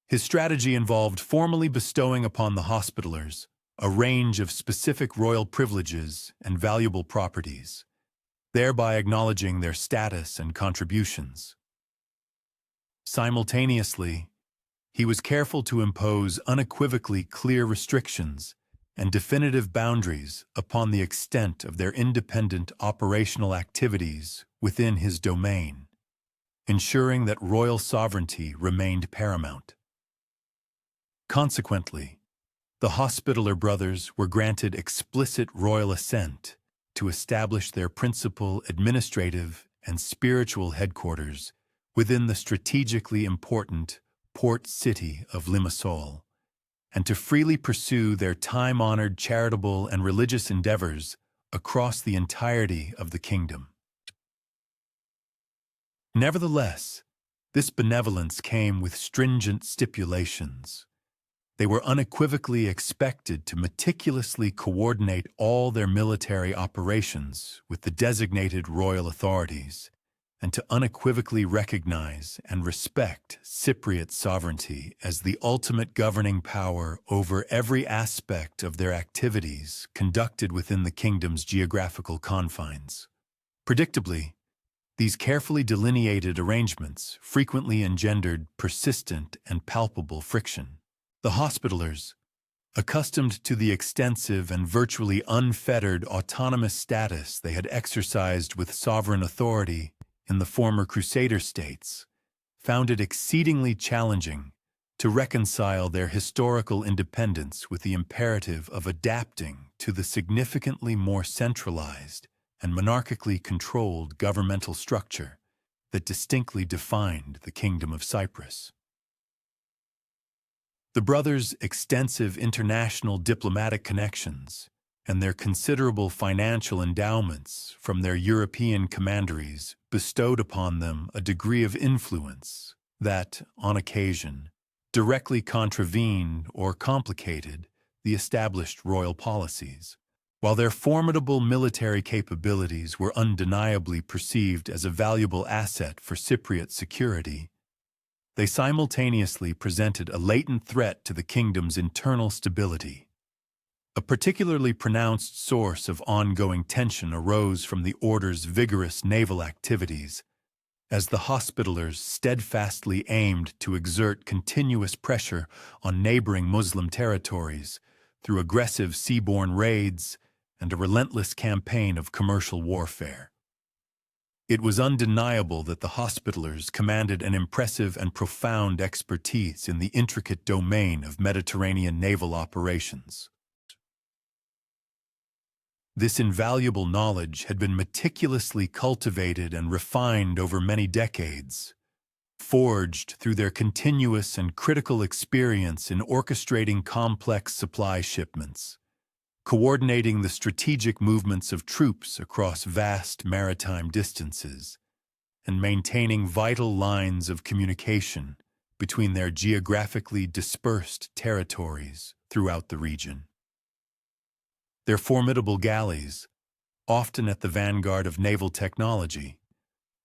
His strategy involved formally bestowing upon the Hospitallers a range of specific royal privileges and valuable properties, thereby acknowledging their status and contributions. Simultaneously, he was careful to impose unequivocally clear restrictions and definitive boundaries upon the extent of their independent operational activities within his domain, ensuring that royal sovereignty remained paramount. Consequently, The Hospitaller brothers were granted explicit royal assent to establish their principal administrative and spiritual headquarters within the strategically important port city of Limassol, and to freely pursue their time-honored charitable and religious endeavors across the entirety of the kingdom. Nevertheless, this benevolence came with stringent stipulations. They were unequivocally expected to meticulously coordinate all their military operations with the designated royal authorities, and to unequivocally recognize and respect Cypriot sovereignty as the ultimate governing power over every aspect of their activities conducted within the kingdom's geographical confines. Predictably, these carefully delineated arrangements frequently engendered persistent and palpable friction. The Hospitallers, accustomed to the extensive and virtually unfettered autonomous status they had exercised with sovereign authority in the former Crusader states, found it exceedingly challenging to reconcile their historical independence with the imperative of adapting to the significantly more centralized and monarchically controlled governmental structure that distinctly defined the Kingdom of Cyprus. The brothers' extensive international diplomatic connections and their considerable financial endowments from their European commanderies bestowed upon them a degree of influence that, on occasion, directly contravened or complicated the established royal policies. While their formidable military capabilities were undeniably perceived as a valuable asset for Cypriot security, they simultaneously presented a latent threat to the kingdom's internal stability. A particularly pronounced source of ongoing tension arose from the order's vigorous naval activities, as the Hospitallers steadfastly aimed to exert continuous pressure on neighboring Muslim territories through aggressive seaborne raids and a relentless campaign of commercial warfare. It was undeniable that the Hospitallers commanded an impressive and profound expertise in the intricate domain of Mediterranean naval operations. This invaluable knowledge had been meticulously cultivated and refined over many decades, forged through their continuous and critical experience in orchestrating complex supply shipments, coordinating the strategic movements of troops across vast maritime distances, and maintaining vital lines of communication between their geographically dispersed territories throughout the region. Their formidable galleys, often at the vanguard of naval technology,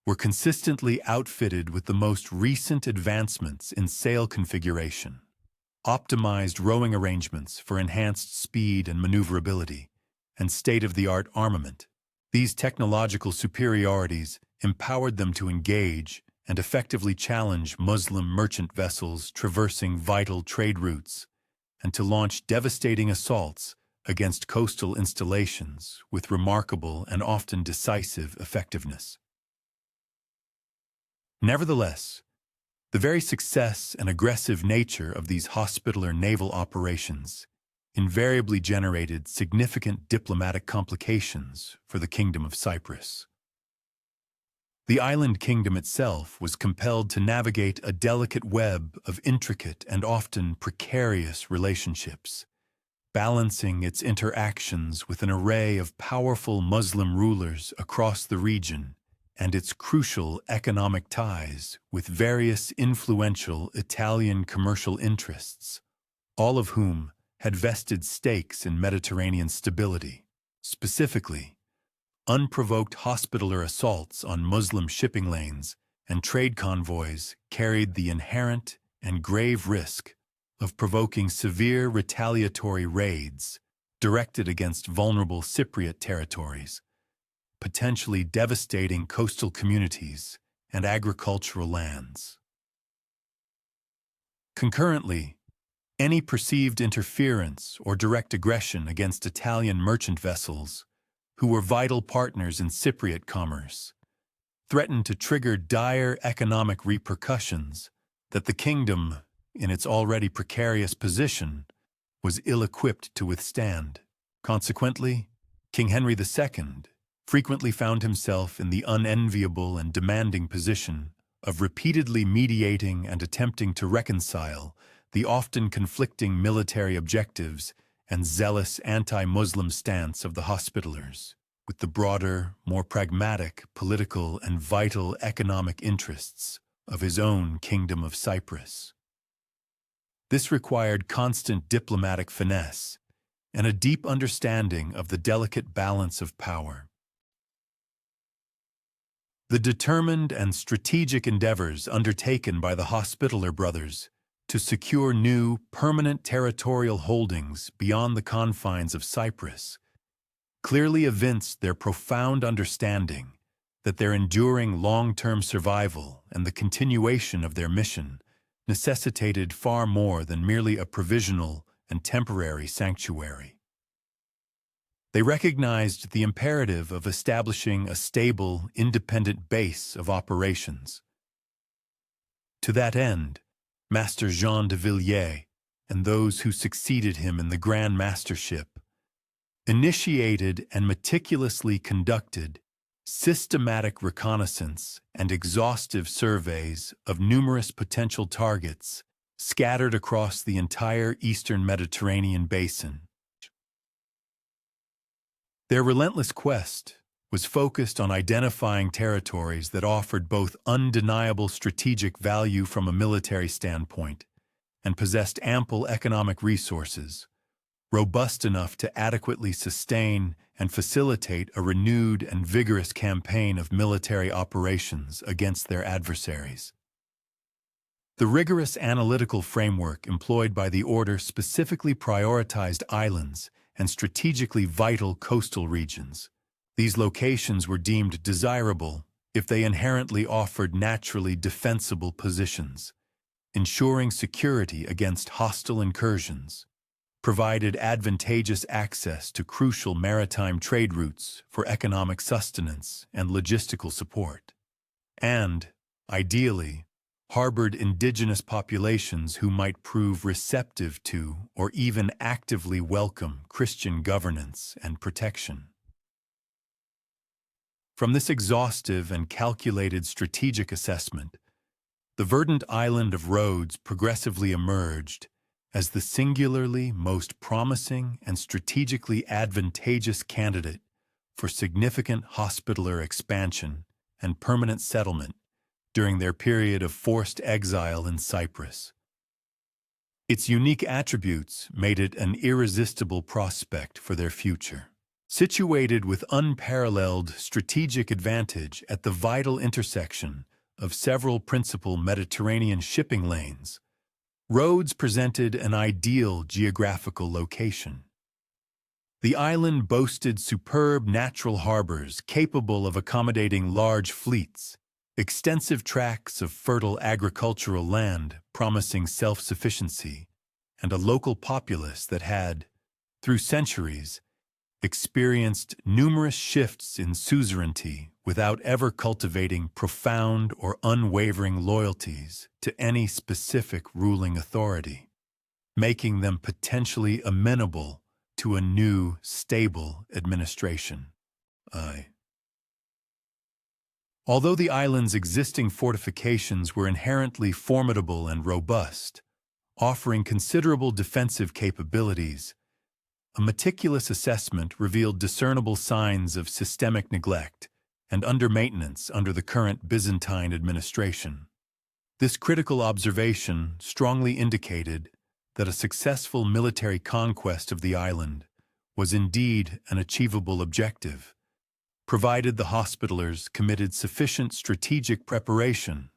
were consistently outfitted with the most recent advancements in sail configuration, optimized rowing arrangements for enhanced speed and maneuverability, and state-of-the-art armament. These technological superiorities empowered them to engage and effectively challenge Muslim merchant vessels traversing vital trade routes, and to launch devastating assaults against coastal installations with remarkable and often decisive effectiveness. Nevertheless, the very success and aggressive nature of these Hospitaller naval operations invariably generated significant diplomatic complications for the Kingdom of Cyprus. The island kingdom itself was compelled to navigate a delicate web of intricate and often precarious relationships, balancing its interactions with an array of powerful Muslim rulers across the region and its crucial economic ties with various influential Italian commercial interests, all of whom had vested stakes in Mediterranean stability. Specifically, unprovoked Hospitaller assaults on Muslim shipping lanes and trade convoys carried the inherent and grave risk of provoking severe retaliatory raids directed against vulnerable Cypriot territories, potentially devastating coastal communities and agricultural lands. Concurrently, any perceived interference or direct aggression against Italian merchant vessels, who were vital partners in Cypriot commerce, threatened to trigger dire economic repercussions that the kingdom, in its already precarious position, was ill-equipped to withstand. Consequently, King Henry II frequently found himself in the unenviable and demanding position of repeatedly mediating and attempting to reconcile the often conflicting military objectives and zealous anti-Muslim stance of the Hospitallers, with the broader, more pragmatic political and vital economic interests of his own Kingdom of Cyprus. This required constant diplomatic finesse and a deep understanding of the delicate balance of power. The determined and strategic endeavors undertaken by the Hospitaller brothers to secure new, permanent territorial holdings beyond the confines of Cyprus clearly evinced their profound understanding that their enduring long-term survival and the continuation of their mission necessitated far more than merely a provisional and temporary sanctuary. They recognized the imperative of establishing a stable, independent base of operations. To that end, Master Jean de Villiers and those who succeeded him in the Grand Mastership initiated and meticulously conducted systematic reconnaissance and exhaustive surveys of numerous potential targets scattered across the entire eastern Mediterranean basin. Their relentless quest was focused on identifying territories that offered both undeniable strategic value from a military standpoint and possessed ample economic resources, robust enough to adequately sustain and facilitate a renewed and vigorous campaign of military operations against their adversaries. The rigorous analytical framework employed by the order specifically prioritized islands and strategically vital coastal regions. These locations were deemed desirable if they inherently offered naturally defensible positions, ensuring security against hostile incursions, provided advantageous access to crucial maritime trade routes for economic sustenance and logistical support, and, ideally, harbored indigenous populations who might prove receptive to or even actively welcome Christian governance and protection. From this exhaustive and calculated strategic assessment, the verdant island of Rhodes progressively emerged as the singularly most promising and strategically advantageous candidate for significant Hospitaller expansion and permanent settlement during their period of forced exile in Cyprus. Its unique attributes made it an irresistible prospect for their future. Situated with unparalleled strategic advantage at the vital intersection of several principal Mediterranean shipping lanes, Rhodes presented an ideal geographical location. The island boasted superb natural harbors capable of accommodating large fleets, extensive tracts of fertile agricultural land promising self-sufficiency, and a local populace that had, through centuries, experienced numerous shifts in suzerainty without ever cultivating profound or unwavering loyalties to any specific ruling authority, making them potentially amenable to a new, stable administration. Although the island's existing fortifications were inherently formidable and robust, offering considerable defensive capabilities, a meticulous assessment revealed discernible signs of systemic neglect and under-maintenance under the current Byzantine administration. This critical observation strongly indicated that a successful military conquest of the island was indeed an achievable objective, provided the Hospitallers committed sufficient strategic preparation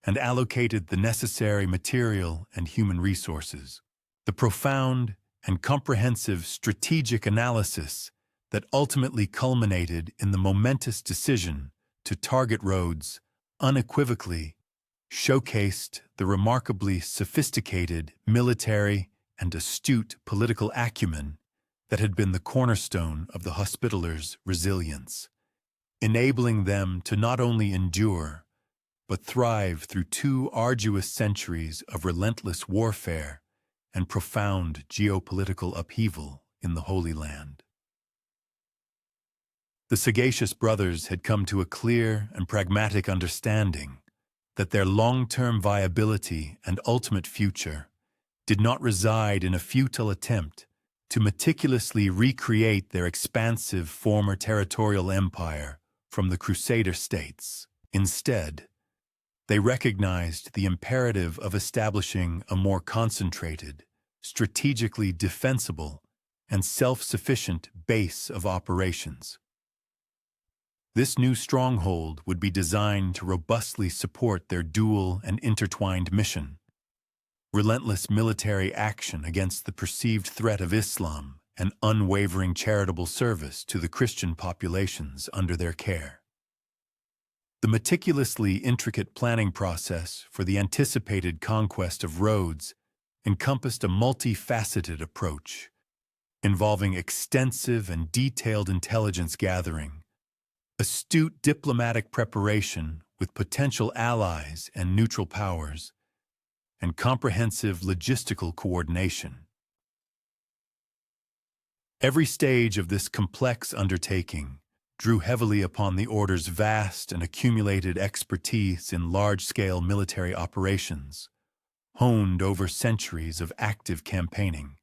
and allocated the necessary material and human resources. The profound and comprehensive strategic analysis that ultimately culminated in the momentous decision to target Rhodes unequivocally showcased the remarkably sophisticated military and astute political acumen that had been the cornerstone of the Hospitallers' resilience, enabling them to not only endure, but thrive through 2 arduous centuries of relentless warfare and profound geopolitical upheaval in the Holy Land. The sagacious brothers had come to a clear and pragmatic understanding that their long-term viability and ultimate future did not reside in a futile attempt to meticulously recreate their expansive former territorial empire from the Crusader states. Instead, they recognized the imperative of establishing a more concentrated, strategically defensible, and self-sufficient base of operations. This new stronghold would be designed to robustly support their dual and intertwined mission: relentless military action against the perceived threat of Islam and unwavering charitable service to the Christian populations under their care. The meticulously intricate planning process for the anticipated conquest of Rhodes encompassed a multifaceted approach, involving extensive and detailed intelligence gathering, astute diplomatic preparation with potential allies and neutral powers, and comprehensive logistical coordination. Every stage of this complex undertaking drew heavily upon the Order's vast and accumulated expertise in large-scale military operations, honed over centuries of active campaigning.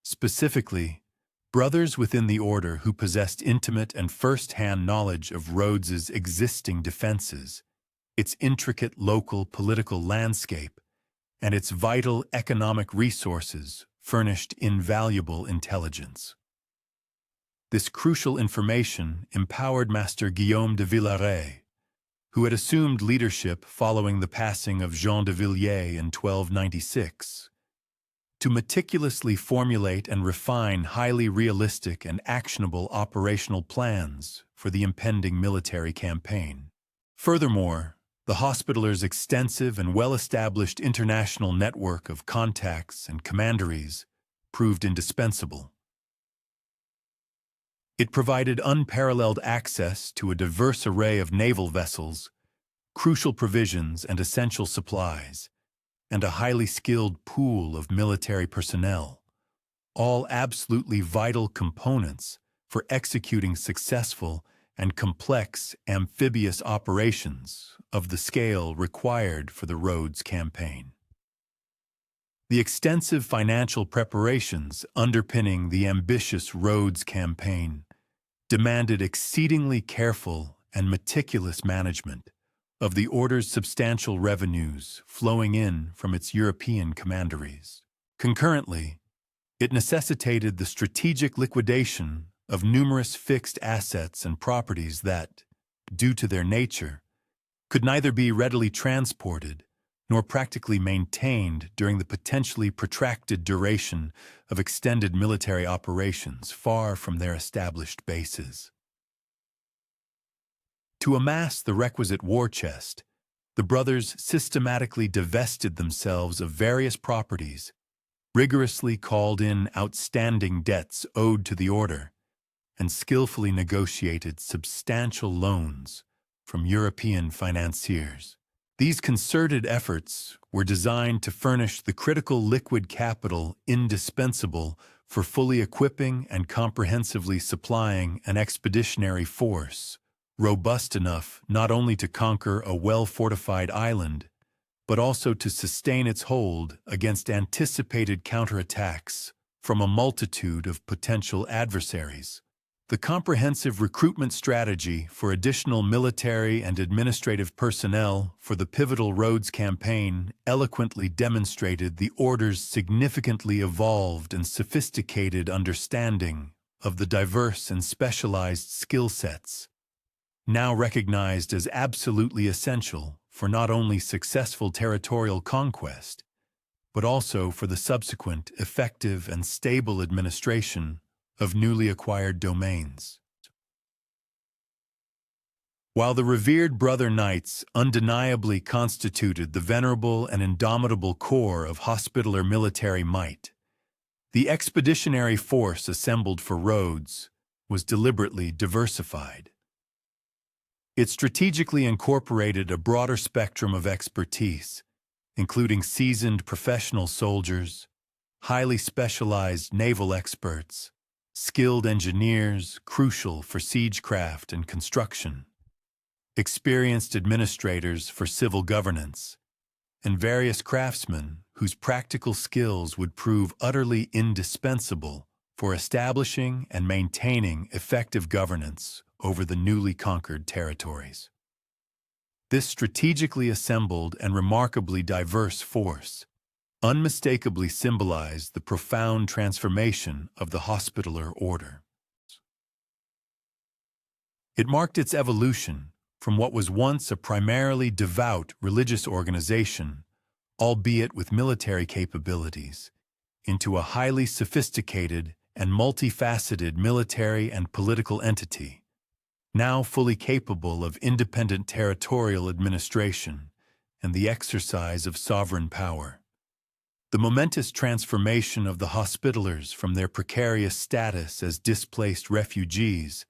Specifically, brothers within the Order who possessed intimate and first-hand knowledge of Rhodes's existing defenses, its intricate local political landscape, and its vital economic resources furnished invaluable intelligence. This crucial information empowered Master Guillaume de Villaret, who had assumed leadership following the passing of Jean de Villiers in 1296, to meticulously formulate and refine highly realistic and actionable operational plans for the impending military campaign. Furthermore, the Hospitaler's extensive and well-established international network of contacts and commanderies proved indispensable. It provided unparalleled access to a diverse array of naval vessels, crucial provisions and essential supplies, and a highly skilled pool of military personnel, all absolutely vital components for executing successful and complex amphibious operations of the scale required for the Rhodes campaign. The extensive financial preparations underpinning the ambitious Rhodes campaign demanded exceedingly careful and meticulous management of the Order's substantial revenues flowing in from its European commanderies. Concurrently, it necessitated the strategic liquidation of numerous fixed assets and properties that, due to their nature, could neither be readily transported nor practically maintained during the potentially protracted duration of extended military operations far from their established bases. To amass the requisite war chest, the brothers systematically divested themselves of various properties, rigorously called in outstanding debts owed to the Order, and skillfully negotiated substantial loans from European financiers. These concerted efforts were designed to furnish the critical liquid capital indispensable for fully equipping and comprehensively supplying an expeditionary force robust enough not only to conquer a well-fortified island, but also to sustain its hold against anticipated counterattacks from a multitude of potential adversaries. The comprehensive recruitment strategy for additional military and administrative personnel for the pivotal Rhodes campaign eloquently demonstrated the Order's significantly evolved and sophisticated understanding of the diverse and specialized skill sets now recognized as absolutely essential for not only successful territorial conquest, but also for the subsequent effective and stable administration of newly acquired domains. While the revered Brother Knights undeniably constituted the venerable and indomitable core of Hospitaller military might, the expeditionary force assembled for Rhodes was deliberately diversified. It strategically incorporated a broader spectrum of expertise, including seasoned professional soldiers, highly specialized naval experts, skilled engineers crucial for siegecraft and construction, experienced administrators for civil governance, and various craftsmen whose practical skills would prove utterly indispensable for establishing and maintaining effective governance over the newly conquered territories. This strategically assembled and remarkably diverse force unmistakably symbolized the profound transformation of the Hospitaller Order. It marked its evolution from what was once a primarily devout religious organization, albeit with military capabilities, into a highly sophisticated and multifaceted military and political entity, now fully capable of independent territorial administration and the exercise of sovereign power. The momentous transformation of the Hospitallers from their precarious status as displaced refugees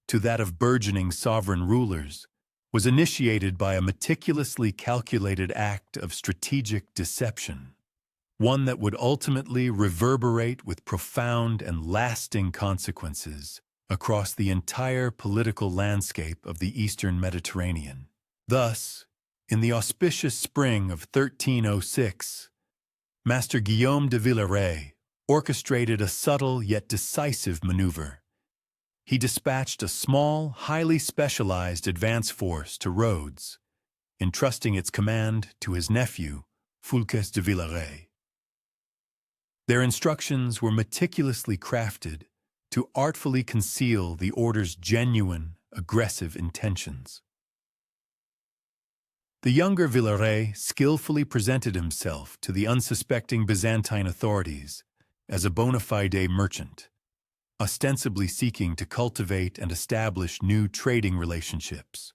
to that of burgeoning sovereign rulers was initiated by a meticulously calculated act of strategic deception, one that would ultimately reverberate with profound and lasting consequences across the entire political landscape of the Eastern Mediterranean. Thus, in the auspicious spring of 1306, Master Guillaume de Villerey orchestrated a subtle yet decisive maneuver. He dispatched a small, highly specialized advance force to Rhodes, entrusting its command to his nephew, Fulques de Villerey. Their instructions were meticulously crafted to artfully conceal the order's genuine, aggressive intentions. The younger Villerey skillfully presented himself to the unsuspecting Byzantine authorities as a bona fide merchant, ostensibly seeking to cultivate and establish new trading relationships,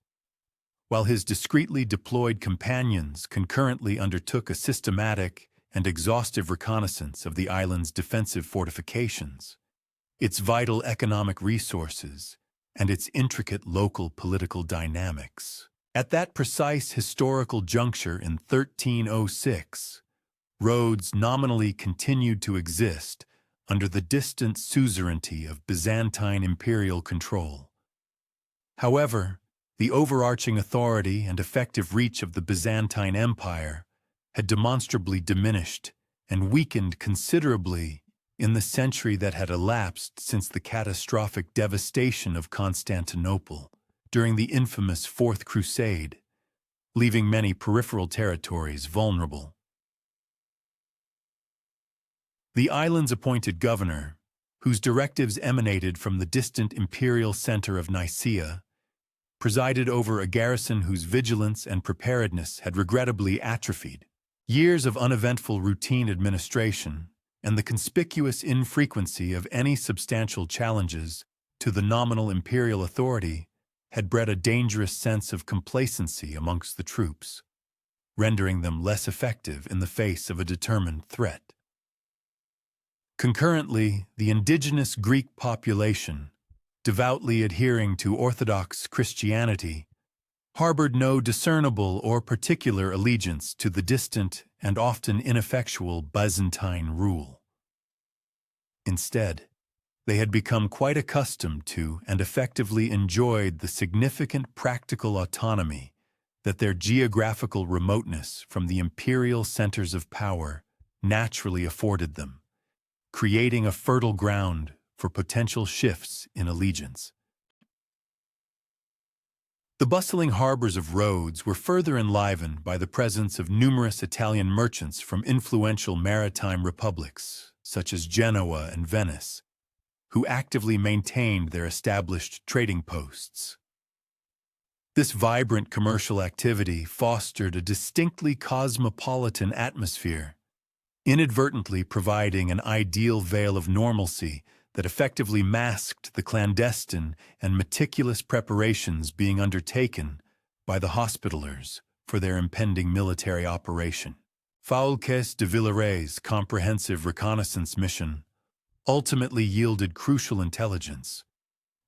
while his discreetly deployed companions concurrently undertook a systematic and exhaustive reconnaissance of the island's defensive fortifications, its vital economic resources, and its intricate local political dynamics. At that precise historical juncture in 1306, Rhodes nominally continued to exist under the distant suzerainty of Byzantine imperial control. However, the overarching authority and effective reach of the Byzantine Empire had demonstrably diminished and weakened considerably in the century that had elapsed since the catastrophic devastation of Constantinople during the infamous Fourth Crusade, leaving many peripheral territories vulnerable. The island's appointed governor, whose directives emanated from the distant imperial center of Nicaea, presided over a garrison whose vigilance and preparedness had regrettably atrophied. Years of uneventful routine administration and the conspicuous infrequency of any substantial challenges to the nominal imperial authority had bred a dangerous sense of complacency amongst the troops, rendering them less effective in the face of a determined threat. Concurrently, the indigenous Greek population, devoutly adhering to Orthodox Christianity, harbored no discernible or particular allegiance to the distant and often ineffectual Byzantine rule. Instead, they had become quite accustomed to and effectively enjoyed the significant practical autonomy that their geographical remoteness from the imperial centers of power naturally afforded them, creating a fertile ground for potential shifts in allegiance. The bustling harbors of Rhodes were further enlivened by the presence of numerous Italian merchants from influential maritime republics, such as Genoa and Venice, who actively maintained their established trading posts. This vibrant commercial activity fostered a distinctly cosmopolitan atmosphere, inadvertently providing an ideal veil of normalcy that effectively masked the clandestine and meticulous preparations being undertaken by the Hospitallers for their impending military operation. Fulques de Villerey's comprehensive reconnaissance mission ultimately yielded crucial intelligence,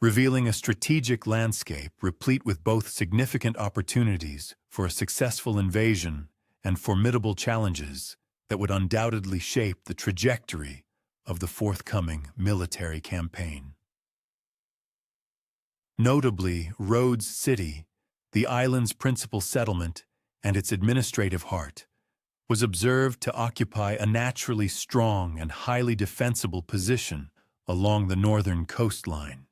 revealing a strategic landscape replete with both significant opportunities for a successful invasion and formidable challenges that would undoubtedly shape the trajectory of the forthcoming military campaign. Notably, Rhodes City, the island's principal settlement and its administrative heart, was observed to occupy a naturally strong and highly defensible position along the northern coastline,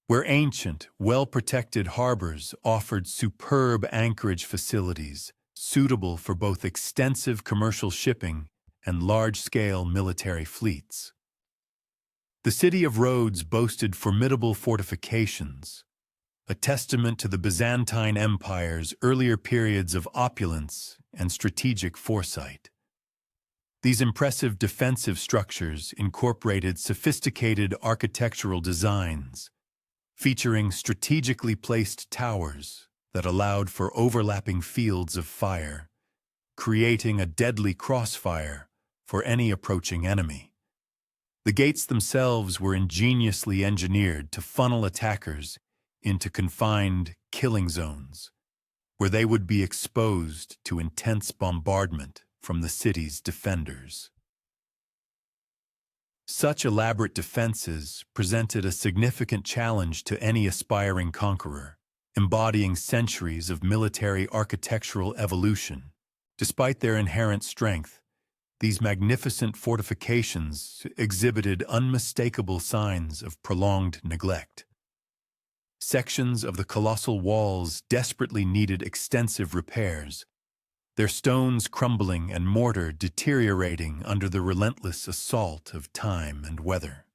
where ancient, well-protected harbors offered superb anchorage facilities suitable for both extensive commercial shipping and large-scale military fleets. The city of Rhodes boasted formidable fortifications, a testament to the Byzantine Empire's earlier periods of opulence and strategic foresight. These impressive defensive structures incorporated sophisticated architectural designs, featuring strategically placed towers that allowed for overlapping fields of fire, creating a deadly crossfire for any approaching enemy. The gates themselves were ingeniously engineered to funnel attackers into confined killing zones, where they would be exposed to intense bombardment from the city's defenders. Such elaborate defenses presented a significant challenge to any aspiring conqueror, embodying centuries of military architectural evolution. Despite their inherent strength, these magnificent fortifications exhibited unmistakable signs of prolonged neglect. Sections of the colossal walls desperately needed extensive repairs, their stones crumbling and mortar deteriorating under the relentless assault of time and weather.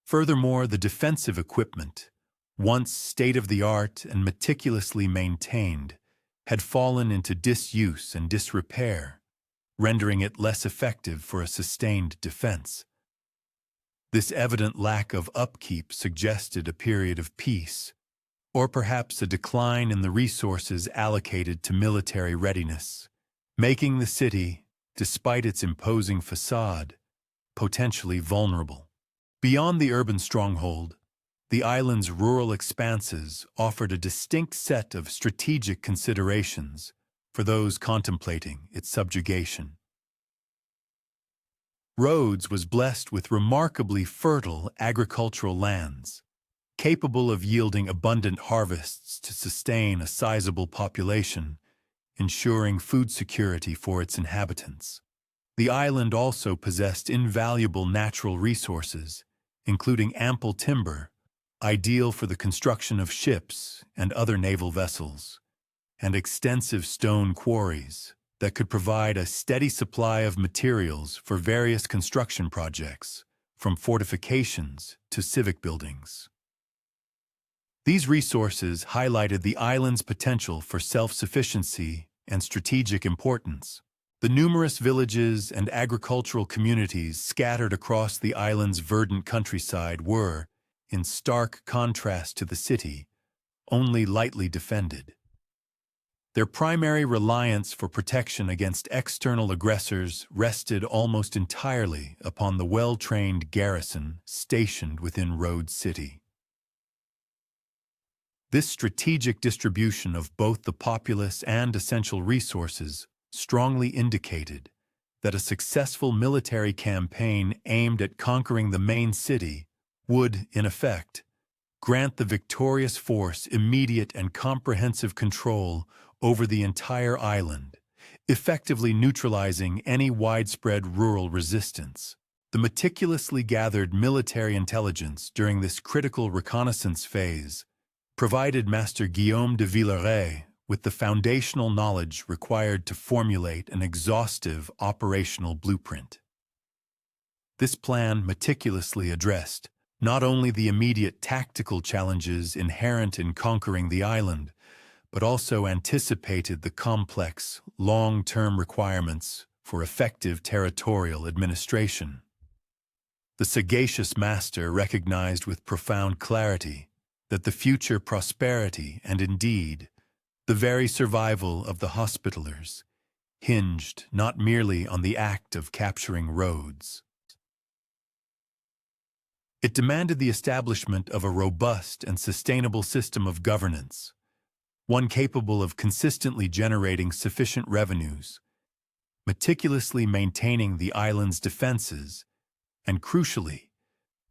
Furthermore, the defensive equipment, once state-of-the-art and meticulously maintained, had fallen into disuse and disrepair, rendering it less effective for a sustained defense. This evident lack of upkeep suggested a period of peace, or perhaps a decline in the resources allocated to military readiness, making the city, despite its imposing facade, potentially vulnerable. Beyond the urban stronghold, the island's rural expanses offered a distinct set of strategic considerations for those contemplating its subjugation. Rhodes was blessed with remarkably fertile agricultural lands, capable of yielding abundant harvests to sustain a sizable population, ensuring food security for its inhabitants. The island also possessed invaluable natural resources, including ample timber, ideal for the construction of ships and other naval vessels, and extensive stone quarries that could provide a steady supply of materials for various construction projects, from fortifications to civic buildings. These resources highlighted the island's potential for self-sufficiency and strategic importance. The numerous villages and agricultural communities scattered across the island's verdant countryside were, in stark contrast to the city, only lightly defended. Their primary reliance for protection against external aggressors rested almost entirely upon the well-trained garrison stationed within Rhodes City. This strategic distribution of both the populace and essential resources strongly indicated that a successful military campaign aimed at conquering the main city would, in effect, grant the victorious force immediate and comprehensive control over the entire island, effectively neutralizing any widespread rural resistance. The meticulously gathered military intelligence during this critical reconnaissance phase provided Master Guillaume de Villeray with the foundational knowledge required to formulate an exhaustive operational blueprint. This plan meticulously addressed not only the immediate tactical challenges inherent in conquering the island, but also anticipated the complex, long-term requirements for effective territorial administration. The sagacious master recognized with profound clarity that the future prosperity and indeed the very survival of the Hospitallers hinged not merely on the act of capturing Rhodes. It demanded the establishment of a robust and sustainable system of governance, one capable of consistently generating sufficient revenues, meticulously maintaining the island's defenses, and crucially,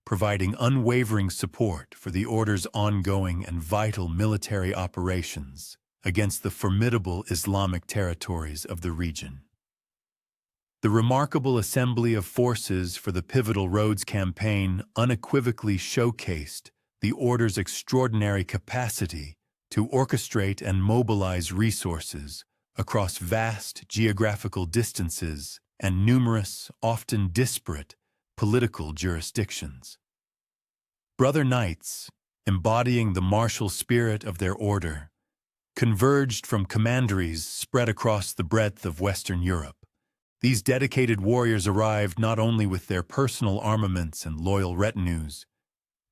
providing unwavering support for the Order's ongoing and vital military operations against the formidable Islamic territories of the region. The remarkable assembly of forces for the pivotal Rhodes Campaign unequivocally showcased the Order's extraordinary capacity to orchestrate and mobilize resources across vast geographical distances and numerous, often disparate, political jurisdictions. Brother Knights, embodying the martial spirit of their order, converged from commanderies spread across the breadth of Western Europe. These dedicated warriors arrived not only with their personal armaments and loyal retinues,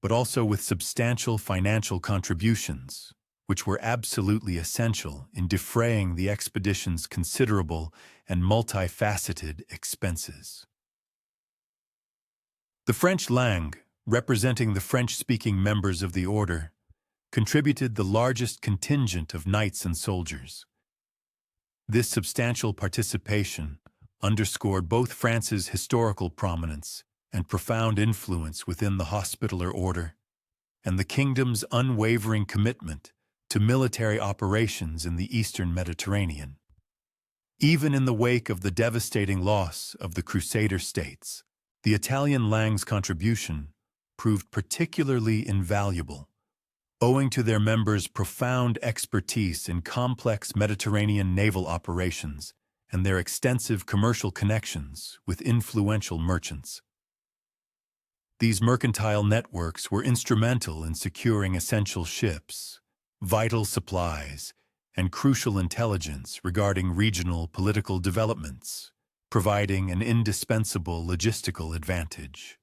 but also with substantial financial contributions, which were absolutely essential in defraying the expedition's considerable and multifaceted expenses. The French Langue, representing the French-speaking members of the Order, contributed the largest contingent of knights and soldiers. This substantial participation underscored both France's historical prominence and profound influence within the Hospitaller Order, and the kingdom's unwavering commitment to military operations in the Eastern Mediterranean. Even in the wake of the devastating loss of the Crusader states, the Italian Langue's contribution proved particularly invaluable, owing to their members' profound expertise in complex Mediterranean naval operations and their extensive commercial connections with influential merchants. These mercantile networks were instrumental in securing essential ships, vital supplies, and crucial intelligence regarding regional political developments, providing an indispensable logistical advantage.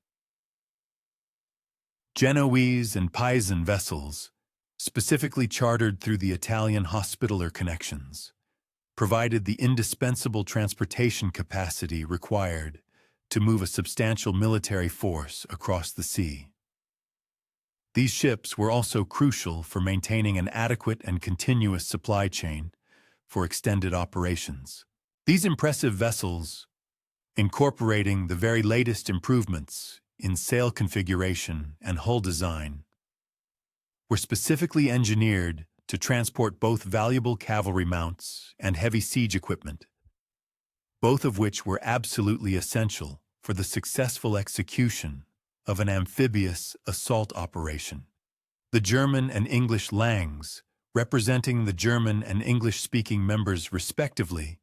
Genoese and Pisan vessels, specifically chartered through the Italian Hospitaller connections, provided the indispensable transportation capacity required to move a substantial military force across the sea. These ships were also crucial for maintaining an adequate and continuous supply chain for extended operations. These impressive vessels, incorporating the very latest improvements in sail configuration and hull design, were specifically engineered to transport both valuable cavalry mounts and heavy siege equipment, both of which were absolutely essential for the successful execution of an amphibious assault operation. The German and English Langues, representing the German and English-speaking members respectively,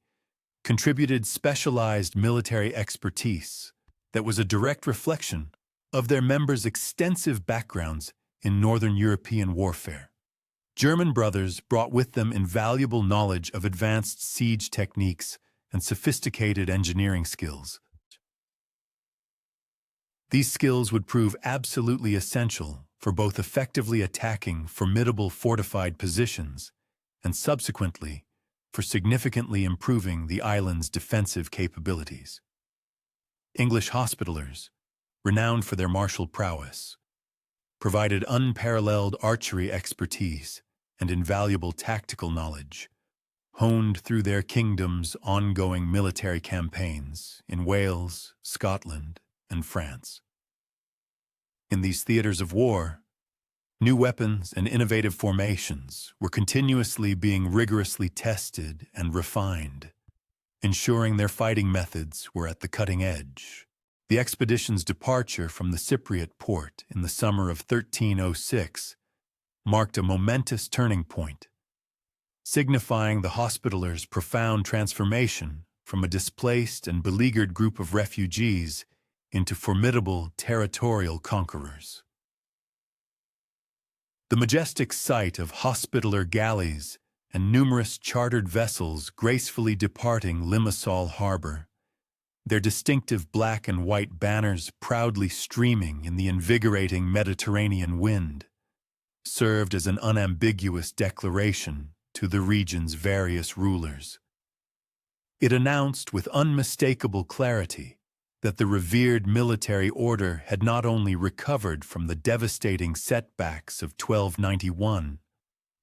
contributed specialized military expertise that was a direct reflection of their members' extensive backgrounds in Northern European warfare. German brothers brought with them invaluable knowledge of advanced siege techniques and sophisticated engineering skills. These skills would prove absolutely essential for both effectively attacking formidable fortified positions and subsequently for significantly improving the island's defensive capabilities. English Hospitallers, renowned for their martial prowess, provided unparalleled archery expertise and invaluable tactical knowledge, honed through their kingdom's ongoing military campaigns in Wales, Scotland, and France. In these theaters of war, new weapons and innovative formations were continuously being rigorously tested and refined, ensuring their fighting methods were at the cutting edge. The expedition's departure from the Cypriot port in the summer of 1306 marked a momentous turning point, signifying the Hospitallers' profound transformation from a displaced and beleaguered group of refugees into formidable territorial conquerors. The majestic sight of Hospitaller galleys and numerous chartered vessels gracefully departing Limassol harbor, their distinctive black and white banners proudly streaming in the invigorating Mediterranean wind, served as an unambiguous declaration to the region's various rulers. It announced with unmistakable clarity that the revered military order had not only recovered from the devastating setbacks of 1291,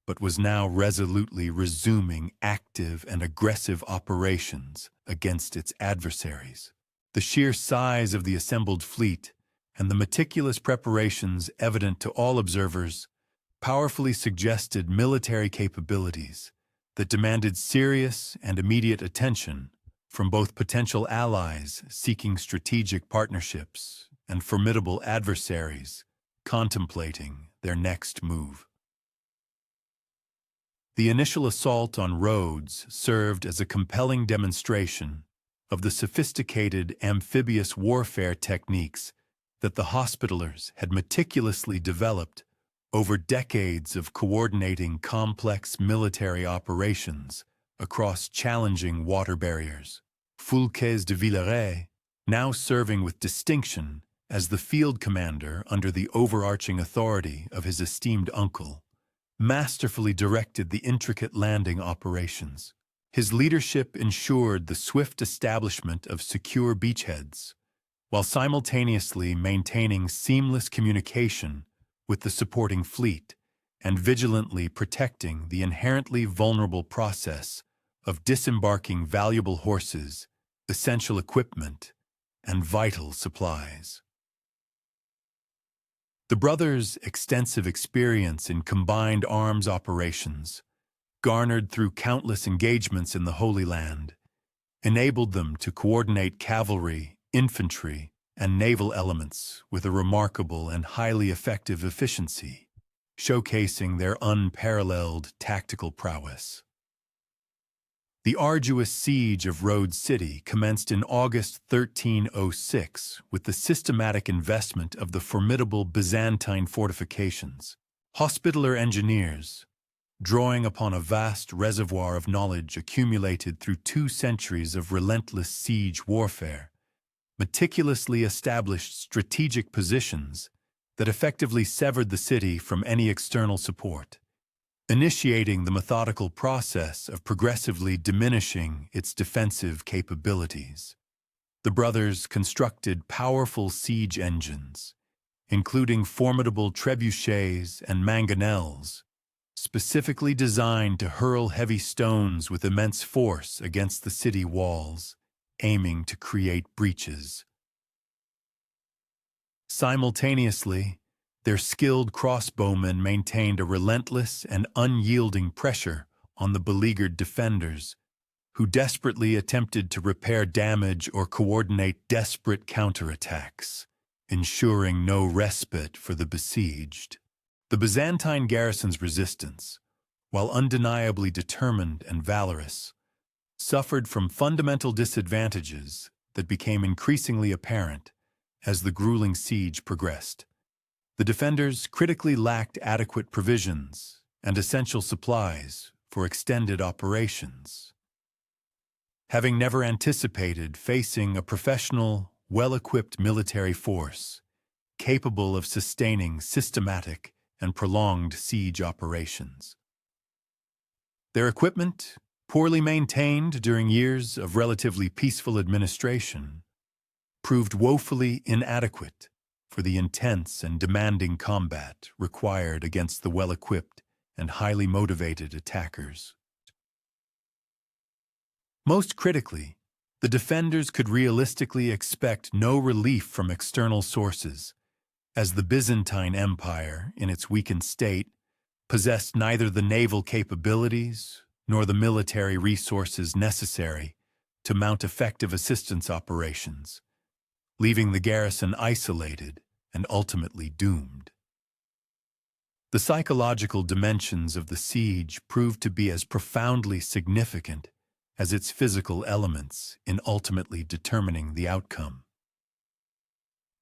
but was now resolutely resuming active and aggressive operations against its adversaries. The sheer size of the assembled fleet and the meticulous preparations evident to all observers powerfully suggested military capabilities that demanded serious and immediate attention from both potential allies seeking strategic partnerships and formidable adversaries contemplating their next move. The initial assault on Rhodes served as a compelling demonstration of the sophisticated amphibious warfare techniques that the Hospitallers had meticulously developed over decades of coordinating complex military operations across challenging water barriers. Foulques de Villeret, now serving with distinction as the field commander under the overarching authority of his esteemed uncle, masterfully directed the intricate landing operations. His leadership ensured the swift establishment of secure beachheads, while simultaneously maintaining seamless communication with the supporting fleet and vigilantly protecting the inherently vulnerable process of disembarking valuable horses, essential equipment, and vital supplies. The brothers' extensive experience in combined arms operations, garnered through countless engagements in the Holy Land, enabled them to coordinate cavalry, infantry, and naval elements with a remarkable and highly effective efficiency, showcasing their unparalleled tactical prowess. The arduous siege of Rhodes City commenced in August 1306 with the systematic investment of the formidable Byzantine fortifications. Hospitaller engineers, drawing upon a vast reservoir of knowledge accumulated through 2 centuries of relentless siege warfare, meticulously established strategic positions that effectively severed the city from any external support, initiating the methodical process of progressively diminishing its defensive capabilities. The brothers constructed powerful siege engines, including formidable trebuchets and mangonels, specifically designed to hurl heavy stones with immense force against the city walls, aiming to create breaches. Simultaneously, their skilled crossbowmen maintained a relentless and unyielding pressure on the beleaguered defenders, who desperately attempted to repair damage or coordinate desperate counterattacks, ensuring no respite for the besieged. The Byzantine garrison's resistance, while undeniably determined and valorous, suffered from fundamental disadvantages that became increasingly apparent as the grueling siege progressed. The defenders critically lacked adequate provisions and essential supplies for extended operations. Having never anticipated facing a professional, well-equipped military force capable of sustaining systematic and prolonged siege operations. Their equipment, poorly maintained during years of relatively peaceful administration, proved woefully inadequate for the intense and demanding combat required against the well-equipped and highly motivated attackers. Most critically, the defenders could realistically expect no relief from external sources, as the Byzantine Empire, in its weakened state, possessed neither the naval capabilities nor the military resources necessary to mount effective assistance operations, leaving the garrison isolated and ultimately doomed. The psychological dimensions of the siege proved to be as profoundly significant as its physical elements in ultimately determining the outcome.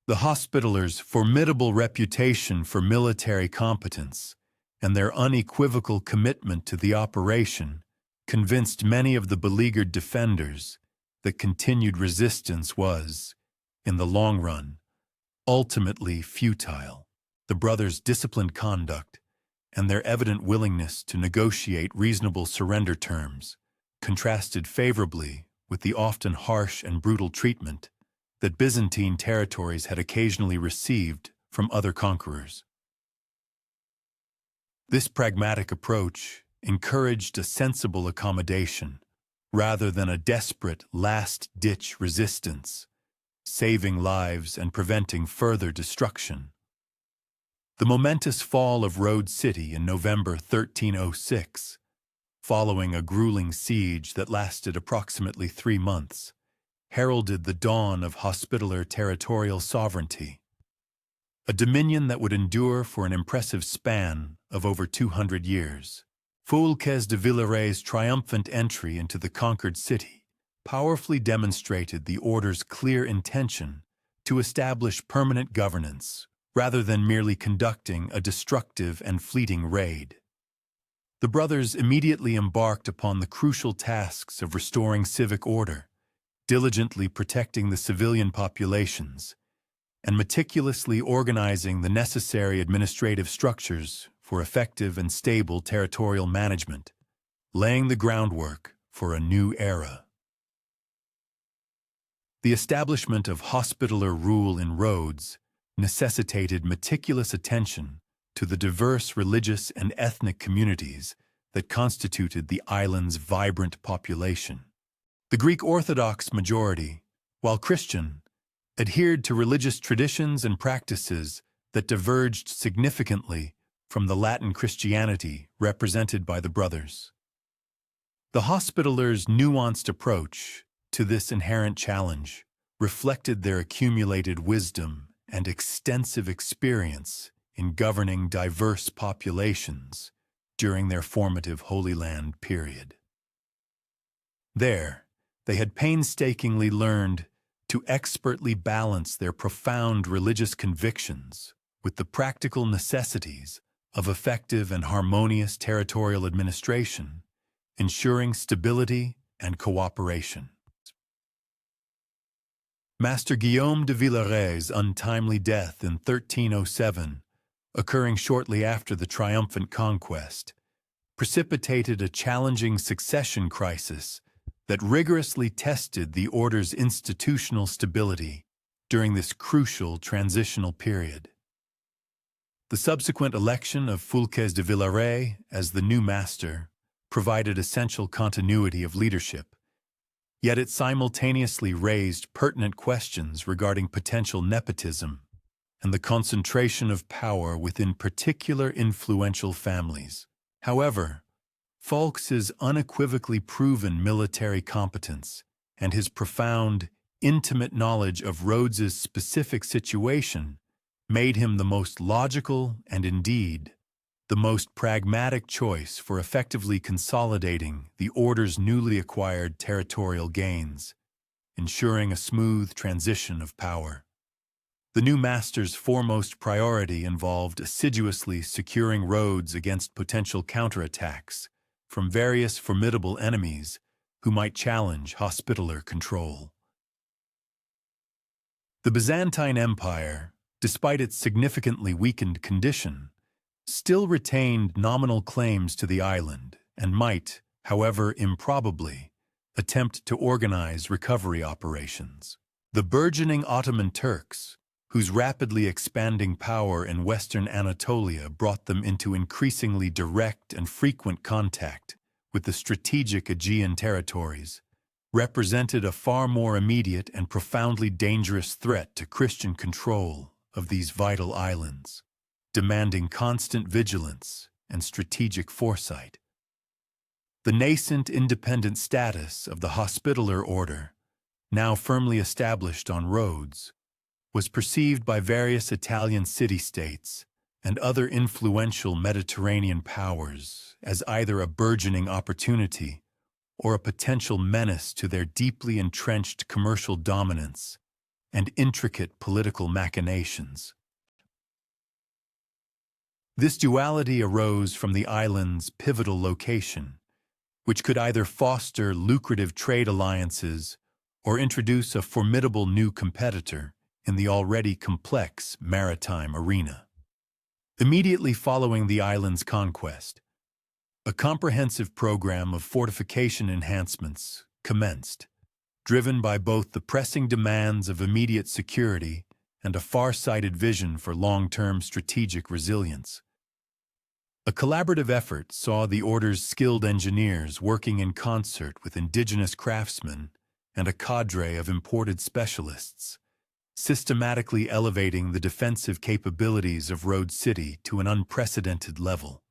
The Hospitallers' formidable reputation for military competence and their unequivocal commitment to the operation convinced many of the beleaguered defenders that continued resistance was, in the long run, ultimately futile. The brothers' disciplined conduct and their evident willingness to negotiate reasonable surrender terms contrasted favorably with the often harsh and brutal treatment that Byzantine territories had occasionally received from other conquerors. This pragmatic approach encouraged a sensible accommodation rather than a desperate last-ditch resistance, saving lives and preventing further destruction. The momentous fall of Rhodes City in November 1306, following a grueling siege that lasted approximately 3 months, heralded the dawn of Hospitaller territorial sovereignty, a dominion that would endure for an impressive span of over 200 years. Foulques de Villeray's triumphant entry into the conquered city powerfully demonstrated the order's clear intention to establish permanent governance rather than merely conducting a destructive and fleeting raid. The brothers immediately embarked upon the crucial tasks of restoring civic order, diligently protecting the civilian populations, and meticulously organizing the necessary administrative structures for effective and stable territorial management, laying the groundwork for a new era. The establishment of Hospitaller rule in Rhodes necessitated meticulous attention to the diverse religious and ethnic communities that constituted the island's vibrant population. The Greek Orthodox majority, while Christian, adhered to religious traditions and practices that diverged significantly from the Latin Christianity represented by the brothers. The Hospitallers' nuanced approach to this inherent challenge reflected their accumulated wisdom and extensive experience in governing diverse populations during their formative Holy Land period. There, they had painstakingly learned to expertly balance their profound religious convictions with the practical necessities of effective and harmonious territorial administration, ensuring stability and cooperation. Master Guillaume de Villeray's untimely death in 1307, occurring shortly after the triumphant conquest, precipitated a challenging succession crisis that rigorously tested the order's institutional stability during this crucial transitional period. The subsequent election of Foulques de Villaray as the new master provided essential continuity of leadership, yet it simultaneously raised pertinent questions regarding potential nepotism and the concentration of power within particular influential families. However, Foulques's unequivocally proven military competence and his profound, intimate knowledge of Rhodes's specific situation made him the most logical and, indeed, the most pragmatic choice for effectively consolidating the order's newly acquired territorial gains, ensuring a smooth transition of power. The new master's foremost priority involved assiduously securing Rhodes against potential counterattacks from various formidable enemies who might challenge Hospitaller control. The Byzantine Empire, despite its significantly weakened condition, still retained nominal claims to the island and might, however improbably, attempt to organize recovery operations. The burgeoning Ottoman Turks, whose rapidly expanding power in western Anatolia brought them into increasingly direct and frequent contact with the strategic Aegean territories, represented a far more immediate and profoundly dangerous threat to Christian control of these vital islands, demanding constant vigilance and strategic foresight. The nascent independent status of the Hospitaller order, now firmly established on Rhodes, was perceived by various Italian city-states and other influential Mediterranean powers as either a burgeoning opportunity or a potential menace to their deeply entrenched commercial dominance and intricate political machinations. This duality arose from the island's pivotal location, which could either foster lucrative trade alliances or introduce a formidable new competitor in the already complex maritime arena. Immediately following the island's conquest, a comprehensive program of fortification enhancements commenced, driven by both the pressing demands of immediate security and a far-sighted vision for long-term strategic resilience. A collaborative effort saw the order's skilled engineers working in concert with indigenous craftsmen and a cadre of imported specialists, systematically elevating the defensive capabilities of Rhodes City to an unprecedented level.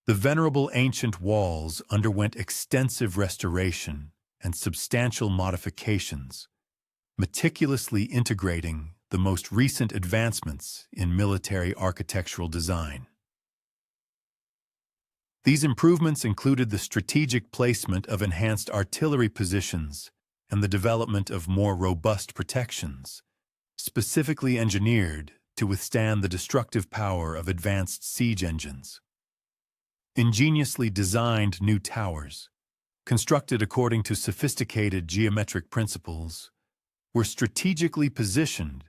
The venerable ancient walls underwent extensive restoration and substantial modifications, meticulously integrating the most recent advancements in military architectural design. These improvements included the strategic placement of enhanced artillery positions and the development of more robust protections, specifically engineered to withstand the destructive power of advanced siege engines. Ingeniously designed new towers, constructed according to sophisticated geometric principles, were strategically positioned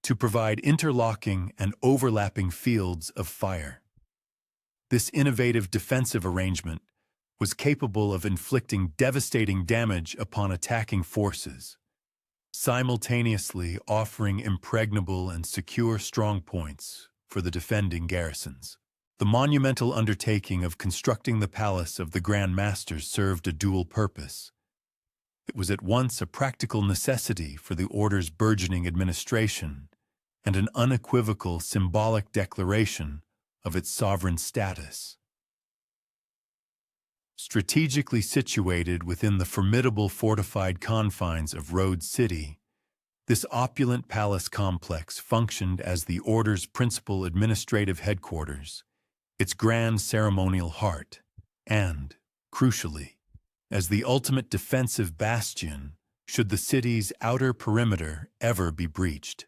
to provide interlocking and overlapping fields of fire. This innovative defensive arrangement was capable of inflicting devastating damage upon attacking forces, simultaneously offering impregnable and secure strongpoints for the defending garrisons. The monumental undertaking of constructing the palace of the Grand Masters served a dual purpose. It was at once a practical necessity for the order's burgeoning administration and an unequivocal symbolic declaration of its sovereign status. Strategically situated within the formidable fortified confines of Rhodes City, this opulent palace complex functioned as the order's principal administrative headquarters, its grand ceremonial heart, and, crucially, as the ultimate defensive bastion should the city's outer perimeter ever be breached.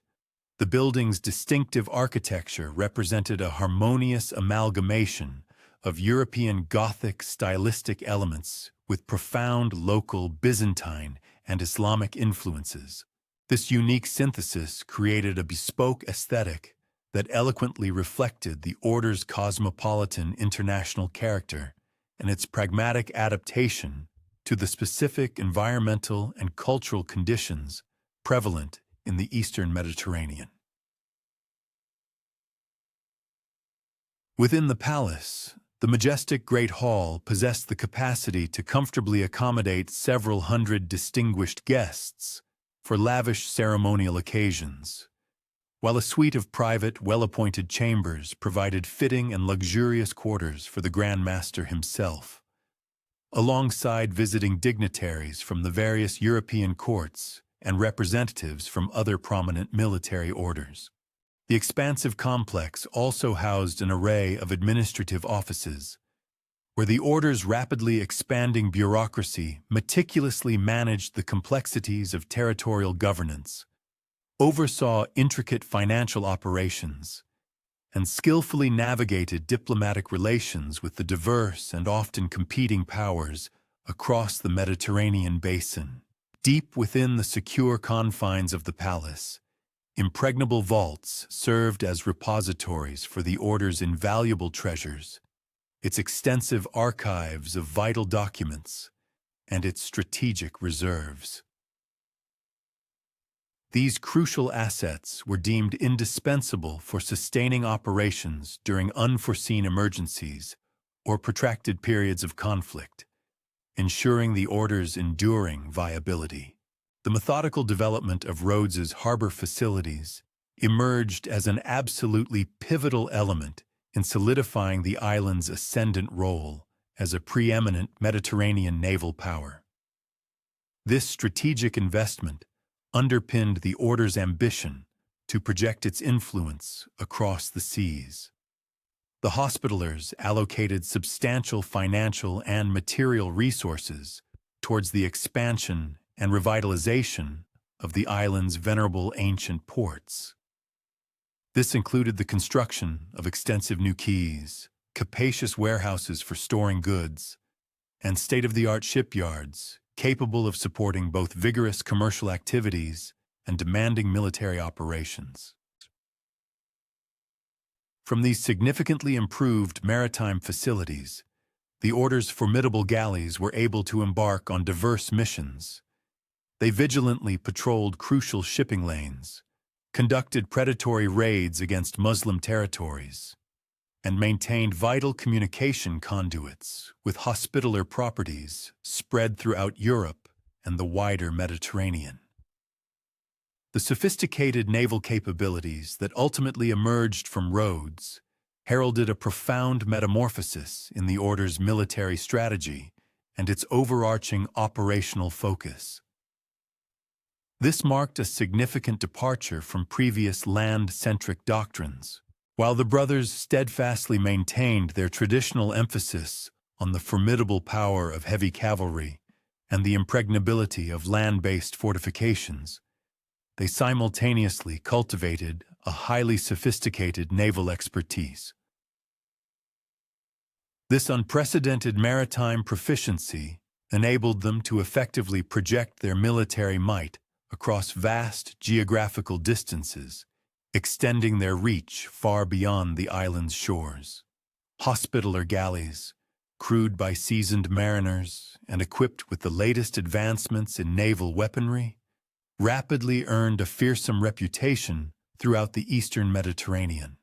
The building's distinctive architecture represented a harmonious amalgamation of European Gothic stylistic elements with profound local Byzantine and Islamic influences. This unique synthesis created a bespoke aesthetic that eloquently reflected the order's cosmopolitan international character and its pragmatic adaptation to the specific environmental and cultural conditions prevalent in the Eastern Mediterranean. Within the palace, the majestic Great Hall possessed the capacity to comfortably accommodate several hundred distinguished guests for lavish ceremonial occasions, while a suite of private, well-appointed chambers provided fitting and luxurious quarters for the Grand Master himself, alongside visiting dignitaries from the various European courts and representatives from other prominent military orders. The expansive complex also housed an array of administrative offices, where the order's rapidly expanding bureaucracy meticulously managed the complexities of territorial governance, oversaw intricate financial operations, and skillfully navigated diplomatic relations with the diverse and often competing powers across the Mediterranean basin. Deep within the secure confines of the palace, impregnable vaults served as repositories for the order's invaluable treasures, its extensive archives of vital documents, and its strategic reserves. These crucial assets were deemed indispensable for sustaining operations during unforeseen emergencies or protracted periods of conflict, ensuring the order's enduring viability. The methodical development of Rhodes's harbor facilities emerged as an absolutely pivotal element in solidifying the island's ascendant role as a preeminent Mediterranean naval power. This strategic investment underpinned the order's ambition to project its influence across the seas. The Hospitallers allocated substantial financial and material resources towards the expansion and revitalization of the island's venerable ancient ports. This included the construction of extensive new quays, capacious warehouses for storing goods, and state-of-the-art shipyards capable of supporting both vigorous commercial activities and demanding military operations. From these significantly improved maritime facilities, the order's formidable galleys were able to embark on diverse missions. They vigilantly patrolled crucial shipping lanes, conducted predatory raids against Muslim territories, and maintained vital communication conduits with hospitaller properties spread throughout Europe and the wider Mediterranean. The sophisticated naval capabilities that ultimately emerged from Rhodes heralded a profound metamorphosis in the Order's military strategy and its overarching operational focus. This marked a significant departure from previous land-centric doctrines. While the brothers steadfastly maintained their traditional emphasis on the formidable power of heavy cavalry and the impregnability of land-based fortifications, they simultaneously cultivated a highly sophisticated naval expertise. This unprecedented maritime proficiency enabled them to effectively project their military might across vast geographical distances, extending their reach far beyond the island's shores. Hospitaller galleys, crewed by seasoned mariners and equipped with the latest advancements in naval weaponry, rapidly earned a fearsome reputation throughout the eastern Mediterranean.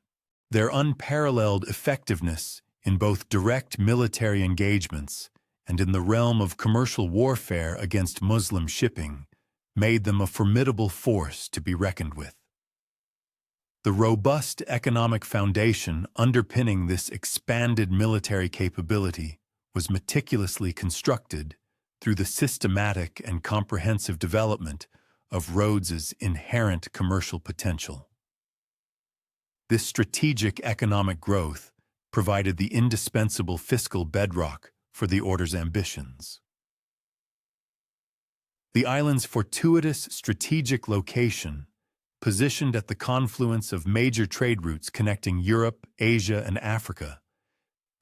Their unparalleled effectiveness in both direct military engagements and in the realm of commercial warfare against Muslim shipping made them a formidable force to be reckoned with. The robust economic foundation underpinning this expanded military capability was meticulously constructed through the systematic and comprehensive development of Rhodes's inherent commercial potential. This strategic economic growth provided the indispensable fiscal bedrock for the Order's ambitions. The island's fortuitous strategic location, positioned at the confluence of major trade routes connecting Europe, Asia, and Africa,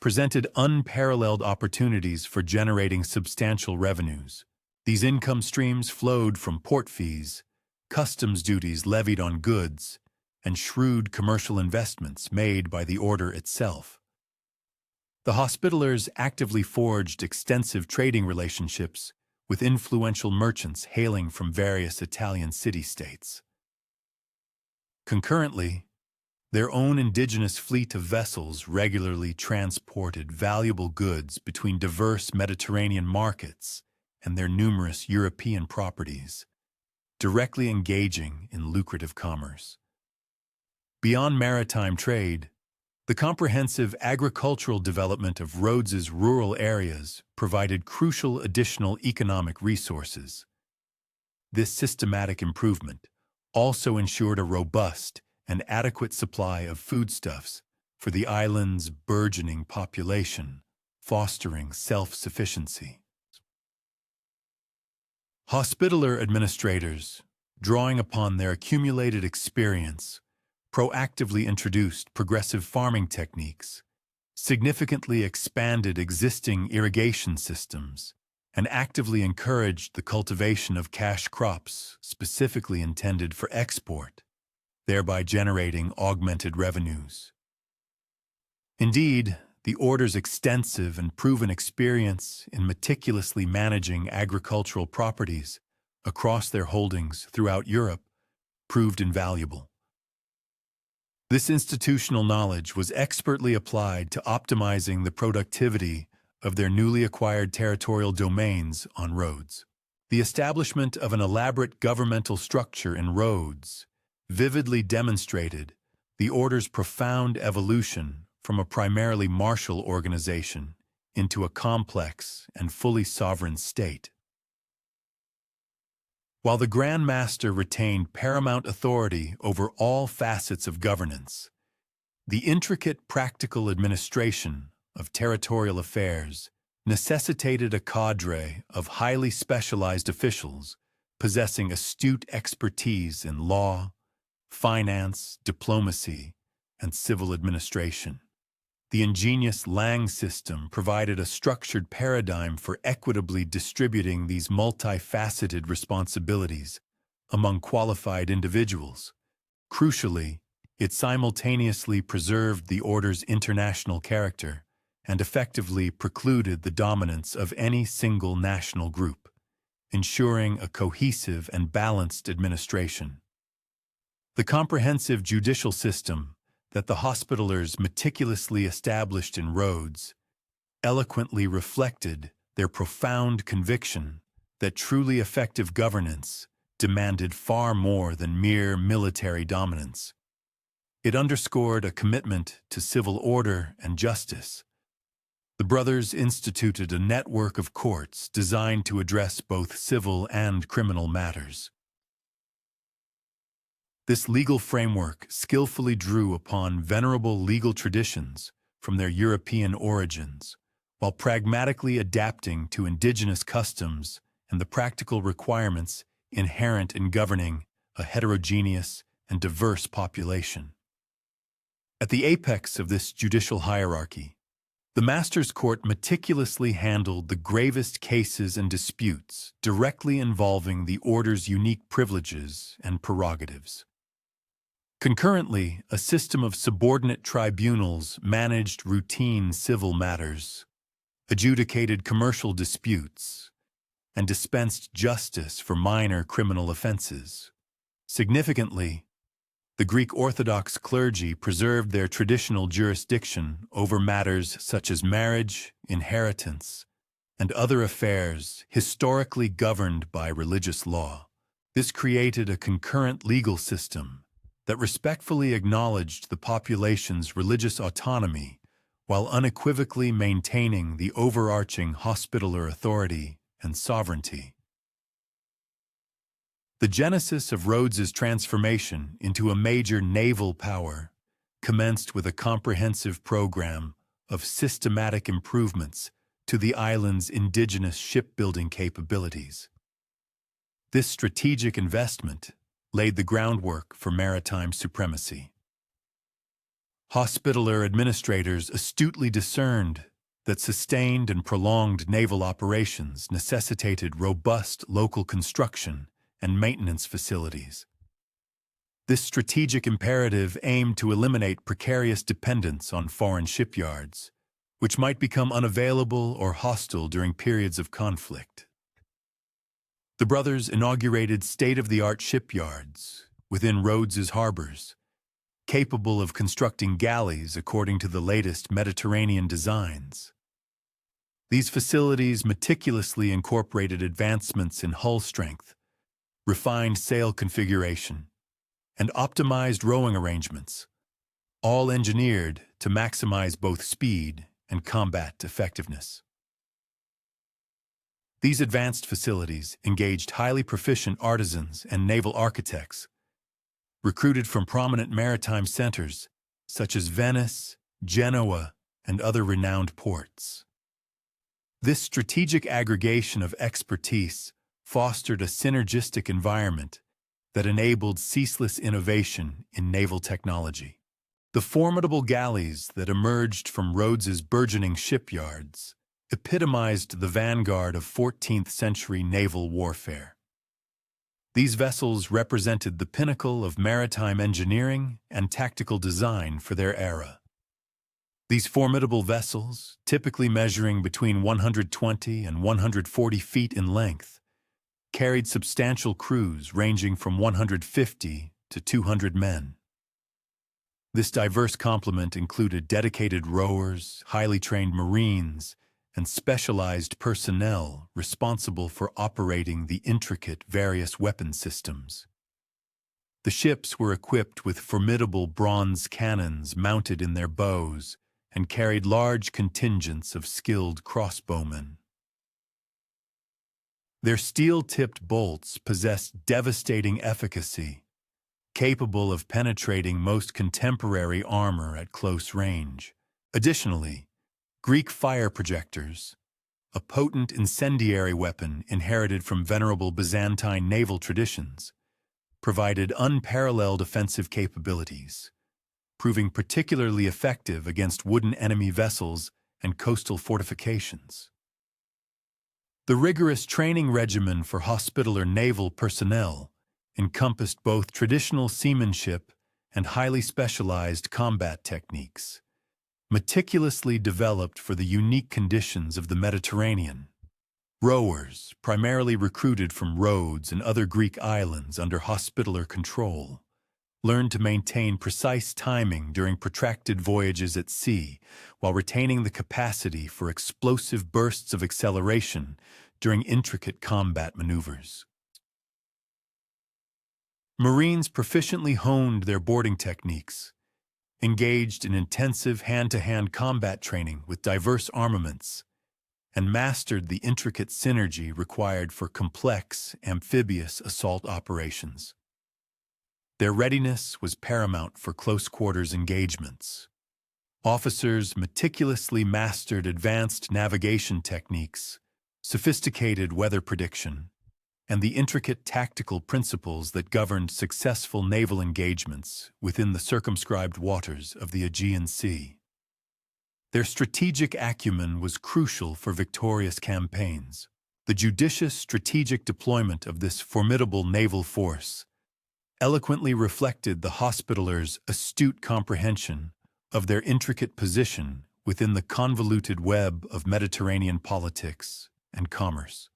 presented unparalleled opportunities for generating substantial revenues. These income streams flowed from port fees, customs duties levied on goods, and shrewd commercial investments made by the Order itself. The Hospitallers actively forged extensive trading relationships with influential merchants hailing from various Italian city-states. Concurrently, their own indigenous fleet of vessels regularly transported valuable goods between diverse Mediterranean markets and their numerous European properties, directly engaging in lucrative commerce. Beyond maritime trade, the comprehensive agricultural development of Rhodes's rural areas provided crucial additional economic resources. This systematic improvement also ensured a robust and adequate supply of foodstuffs for the island's burgeoning population, fostering self-sufficiency. Hospitaller administrators, drawing upon their accumulated experience, proactively introduced progressive farming techniques, significantly expanded existing irrigation systems, and actively encouraged the cultivation of cash crops specifically intended for export, thereby generating augmented revenues. Indeed, the Order's extensive and proven experience in meticulously managing agricultural properties across their holdings throughout Europe proved invaluable. This institutional knowledge was expertly applied to optimizing the productivity of their newly acquired territorial domains on Rhodes. The establishment of an elaborate governmental structure in Rhodes vividly demonstrated the Order's profound evolution from a primarily martial organization into a complex and fully sovereign state. While the Grand Master retained paramount authority over all facets of governance, the intricate practical administration of territorial affairs necessitated a cadre of highly specialized officials possessing astute expertise in law, finance, diplomacy, and civil administration. The ingenious Lang system provided a structured paradigm for equitably distributing these multifaceted responsibilities among qualified individuals. Crucially, it simultaneously preserved the Order's international character and effectively precluded the dominance of any single national group, ensuring a cohesive and balanced administration. The comprehensive judicial system that the Hospitallers meticulously established in Rhodes eloquently reflected their profound conviction that truly effective governance demanded far more than mere military dominance. It underscored a commitment to civil order and justice. The brothers instituted a network of courts designed to address both civil and criminal matters. This legal framework skillfully drew upon venerable legal traditions from their European origins, while pragmatically adapting to indigenous customs and the practical requirements inherent in governing a heterogeneous and diverse population. At the apex of this judicial hierarchy, the Master's Court meticulously handled the gravest cases and disputes directly involving the Order's unique privileges and prerogatives. Concurrently, a system of subordinate tribunals managed routine civil matters, adjudicated commercial disputes, and dispensed justice for minor criminal offenses. Significantly, the Greek Orthodox clergy preserved their traditional jurisdiction over matters such as marriage, inheritance, and other affairs historically governed by religious law. This created a concurrent legal system that respectfully acknowledged the population's religious autonomy while unequivocally maintaining the overarching hospitaller authority and sovereignty. The genesis of Rhodes's transformation into a major naval power commenced with a comprehensive program of systematic improvements to the island's indigenous shipbuilding capabilities. This strategic investment laid the groundwork for maritime supremacy. Hospitaller administrators astutely discerned that sustained and prolonged naval operations necessitated robust local construction and maintenance facilities. This strategic imperative aimed to eliminate precarious dependence on foreign shipyards, which might become unavailable or hostile during periods of conflict. The brothers inaugurated state-of-the-art shipyards within Rhodes's harbors, capable of constructing galleys according to the latest Mediterranean designs. These facilities meticulously incorporated advancements in hull strength, refined sail configuration, and optimized rowing arrangements, all engineered to maximize both speed and combat effectiveness. These advanced facilities engaged highly proficient artisans and naval architects, recruited from prominent maritime centers such as Venice, Genoa, and other renowned ports. This strategic aggregation of expertise fostered a synergistic environment that enabled ceaseless innovation in naval technology. The formidable galleys that emerged from Rhodes's burgeoning shipyards epitomized the vanguard of 14th-century naval warfare. These vessels represented the pinnacle of maritime engineering and tactical design for their era. These formidable vessels, typically measuring between 120 and 140 feet in length, carried substantial crews ranging from 150 to 200 men. This diverse complement included dedicated rowers, highly trained Marines, and specialized personnel responsible for operating the intricate various weapon systems. The ships were equipped with formidable bronze cannons mounted in their bows and carried large contingents of skilled crossbowmen. Their steel-tipped bolts possessed devastating efficacy, capable of penetrating most contemporary armor at close range. Additionally, Greek fire projectors, a potent incendiary weapon inherited from venerable Byzantine naval traditions, provided unparalleled offensive capabilities, proving particularly effective against wooden enemy vessels and coastal fortifications. The rigorous training regimen for Hospitaller naval personnel encompassed both traditional seamanship and highly specialized combat techniques, meticulously developed for the unique conditions of the Mediterranean. Rowers, primarily recruited from Rhodes and other Greek islands under Hospitaller control, learned to maintain precise timing during protracted voyages at sea, while retaining the capacity for explosive bursts of acceleration during intricate combat maneuvers. Marines proficiently honed their boarding techniques, engaged in intensive hand-to-hand combat training with diverse armaments, and mastered the intricate synergy required for complex, amphibious assault operations. Their readiness was paramount for close-quarters engagements. Officers meticulously mastered advanced navigation techniques, sophisticated weather prediction, and the intricate tactical principles that governed successful naval engagements within the circumscribed waters of the Aegean Sea. Their strategic acumen was crucial for victorious campaigns. The judicious strategic deployment of this formidable naval force eloquently reflected the Hospitallers' astute comprehension of their intricate position within the convoluted web of Mediterranean politics and commerce.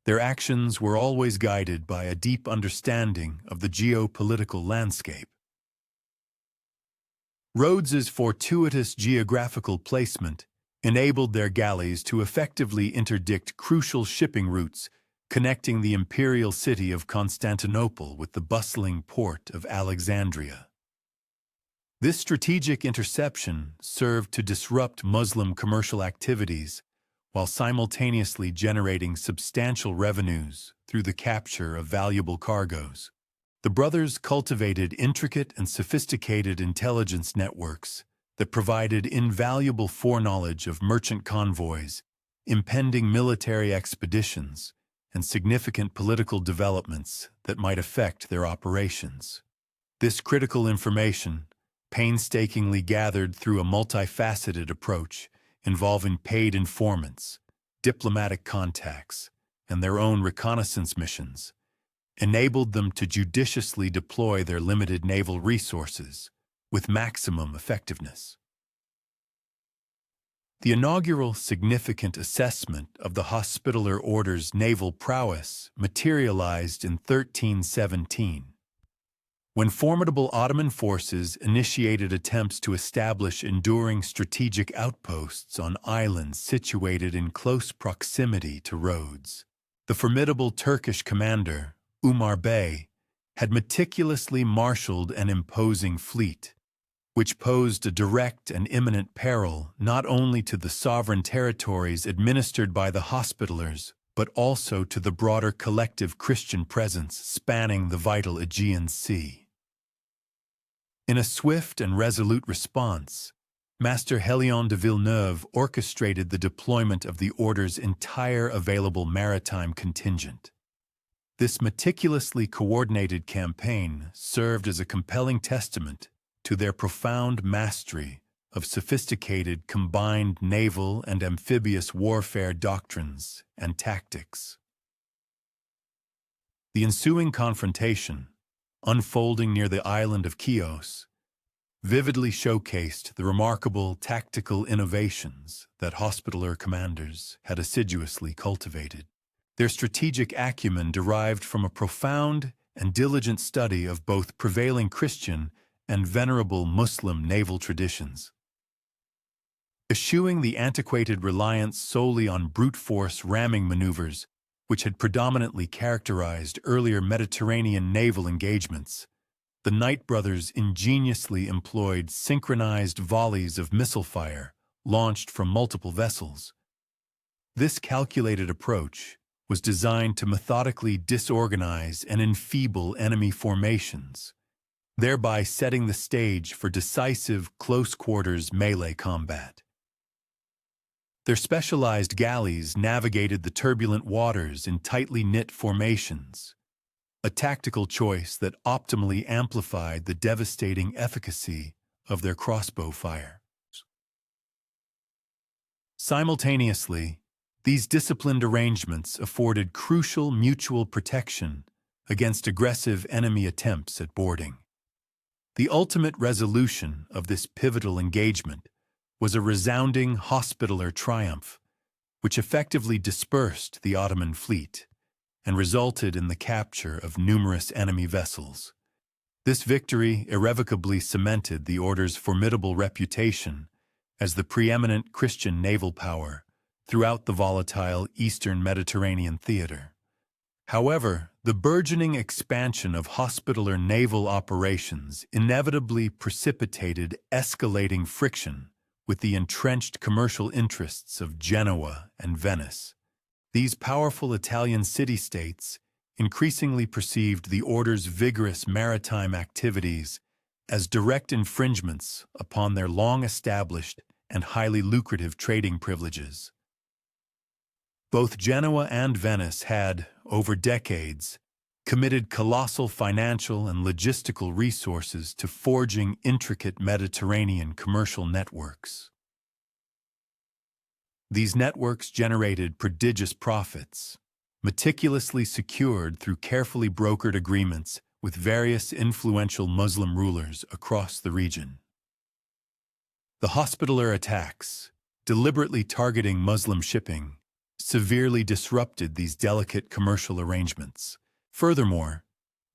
Their actions were always guided by a deep understanding of the geopolitical landscape. Rhodes's fortuitous geographical placement enabled their galleys to effectively interdict crucial shipping routes connecting the imperial city of Constantinople with the bustling port of Alexandria. This strategic interception served to disrupt Muslim commercial activities while simultaneously generating substantial revenues through the capture of valuable cargoes. The brothers cultivated intricate and sophisticated intelligence networks that provided invaluable foreknowledge of merchant convoys, impending military expeditions, and significant political developments that might affect their operations. This critical information, painstakingly gathered through a multifaceted approach involving paid informants, diplomatic contacts, and their own reconnaissance missions, enabled them to judiciously deploy their limited naval resources with maximum effectiveness. The inaugural significant assessment of the Hospitaller Order's naval prowess materialized in 1317, when formidable Ottoman forces initiated attempts to establish enduring strategic outposts on islands situated in close proximity to Rhodes. The formidable Turkish commander, Umar Bey, had meticulously marshaled an imposing fleet, which posed a direct and imminent peril not only to the sovereign territories administered by the Hospitallers, but also to the broader collective Christian presence spanning the vital Aegean Sea. In a swift and resolute response, Master Hélion de Villeneuve orchestrated the deployment of the Order's entire available maritime contingent. This meticulously coordinated campaign served as a compelling testament to their profound mastery of sophisticated combined naval and amphibious warfare doctrines and tactics. The ensuing confrontation, unfolding near the island of Chios, vividly showcased the remarkable tactical innovations that Hospitaller commanders had assiduously cultivated. Their strategic acumen derived from a profound and diligent study of both prevailing Christian and venerable Muslim naval traditions. Eschewing the antiquated reliance solely on brute force ramming maneuvers, which had predominantly characterized earlier Mediterranean naval engagements, the Knight brothers ingeniously employed synchronized volleys of missile fire launched from multiple vessels. This calculated approach was designed to methodically disorganize and enfeeble enemy formations, thereby setting the stage for decisive close-quarters melee combat. Their specialized galleys navigated the turbulent waters in tightly knit formations, a tactical choice that optimally amplified the devastating efficacy of their crossbow fire. Simultaneously, these disciplined arrangements afforded crucial mutual protection against aggressive enemy attempts at boarding. The ultimate resolution of this pivotal engagement was a resounding Hospitaller triumph, which effectively dispersed the Ottoman fleet and resulted in the capture of numerous enemy vessels, This victory irrevocably cemented the order's formidable reputation as the preeminent Christian naval power throughout the volatile Eastern Mediterranean theater. However, the burgeoning expansion of hospitaller naval operations inevitably precipitated escalating friction with the entrenched commercial interests of Genoa and Venice. These powerful Italian city-states increasingly perceived the order's vigorous maritime activities as direct infringements upon their long-established and highly lucrative trading privileges. Both Genoa and Venice had, over decades, committed colossal financial and logistical resources to forging intricate Mediterranean commercial networks. These networks generated prodigious profits, meticulously secured through carefully brokered agreements with various influential Muslim rulers across the region. The Hospitaller attacks, deliberately targeting Muslim shipping, severely disrupted these delicate commercial arrangements. Furthermore,